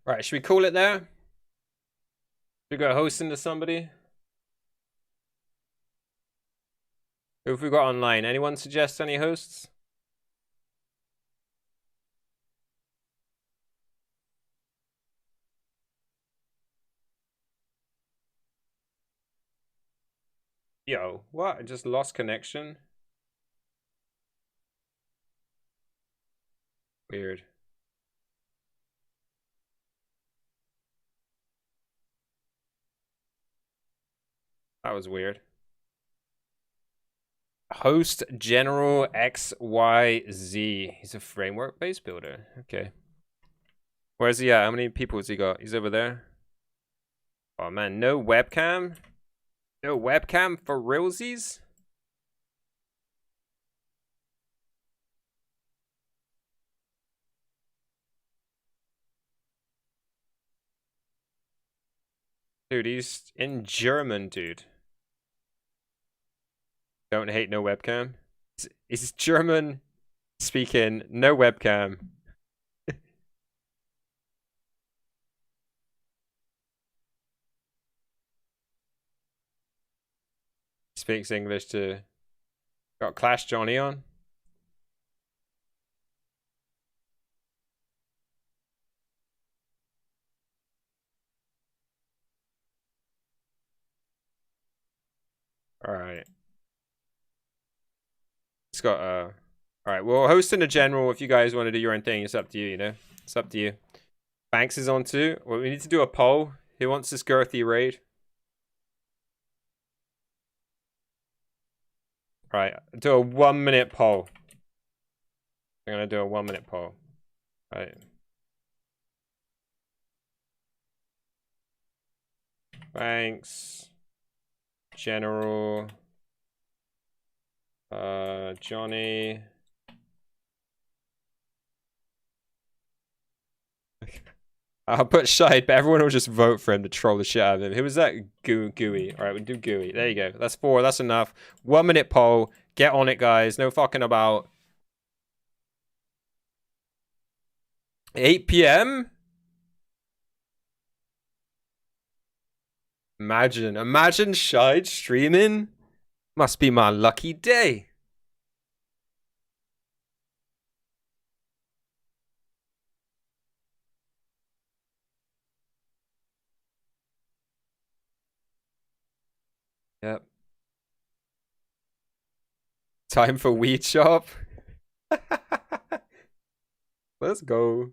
Right, should we call it there? Should we go hosting to somebody? Who have we got online? Anyone suggest any hosts? Yo, what? I just lost connection? Weird. That was weird. Host General XYZ. He's a framework base builder. Okay. Where's he at? How many people has he got? He's over there. Oh man, no webcam? No webcam for realsies? Dude, he's in German, dude. Don't hate no webcam. He's German speaking, no webcam. Speaks English too. Got Clash Johnny on. Alright. It's got alright, well, hosting a general, if you guys want to do your own thing, it's up to you, you know? It's up to you. Banks is on too. Well, we need to do a poll. Who wants this girthy raid? Right, do a 1 minute poll. I'm gonna do a 1 minute poll. Right. Banks. General. Johnny. I'll put Shide, but everyone will just vote for him to troll the shit out of him. Who was that? Gooey. All right, we'll do Gooey. There you go. That's 4. That's enough. 1 minute poll. Get on it, guys. No fucking about. 8 p.m. Imagine Shide streaming. Must be my lucky day. Yep. Time for weed shop. Let's go.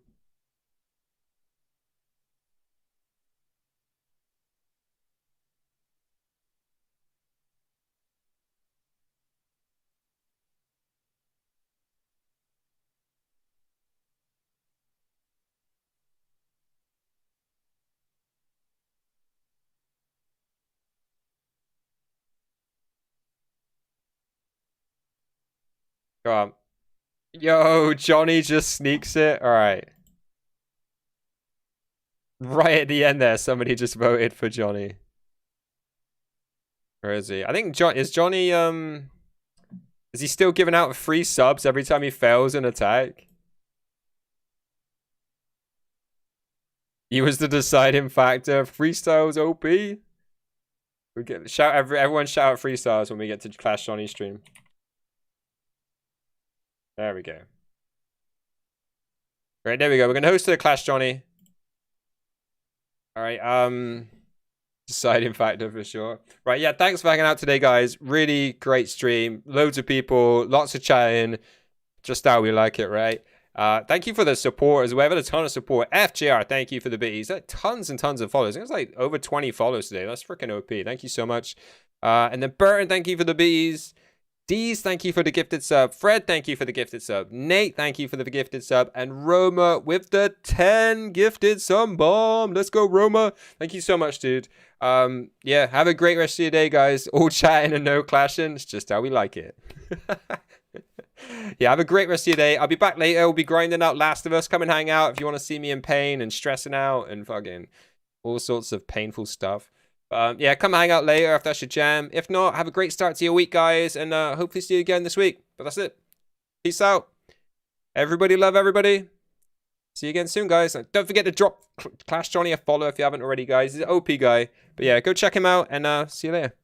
Go on. Yo, Johnny just sneaks it. All right. Right at the end there, somebody just voted for Johnny. Where is he? I think Johnny is he still giving out free subs every time he fails an attack? He was the deciding factor. Freestyles OP. We get everyone shout out freestyles when we get to Clash Johnny stream. There we go. Right, there we go. We're gonna host the Clash Johnny. All right, deciding factor for sure. Right, yeah, thanks for hanging out today, guys. Really great stream. Loads of people, lots of chatting. Just how we like it, right? Thank you for the support as well. We had a ton of support. FJR, thank you for the biddies. Tons and tons of followers. I think it's like over 20 followers today. That's freaking OP. Thank you so much. And then Burton, thank you for the biddies. Deez, thank you for the gifted sub. Fred, thank you for the gifted sub. Nate, thank you for the gifted sub. And Roma with the 10 gifted sub bomb. Let's go, Roma. Thank you so much, dude. Yeah, have a great rest of your day, guys. All chatting and no clashing. It's just how we like it. Yeah, have a great rest of your day. I'll be back later. We'll be grinding out Last of Us. Come and hang out if you want to see me in pain and stressing out and fucking all sorts of painful stuff. Yeah, come hang out later if that's your jam. If not, have a great start to your week, guys, and hopefully see you again this week. But that's it. Peace out. Everybody love everybody. See you again soon, guys. And don't forget to drop Clash Johnny a follow if you haven't already, guys. He's an OP guy. But yeah, go check him out and see you later.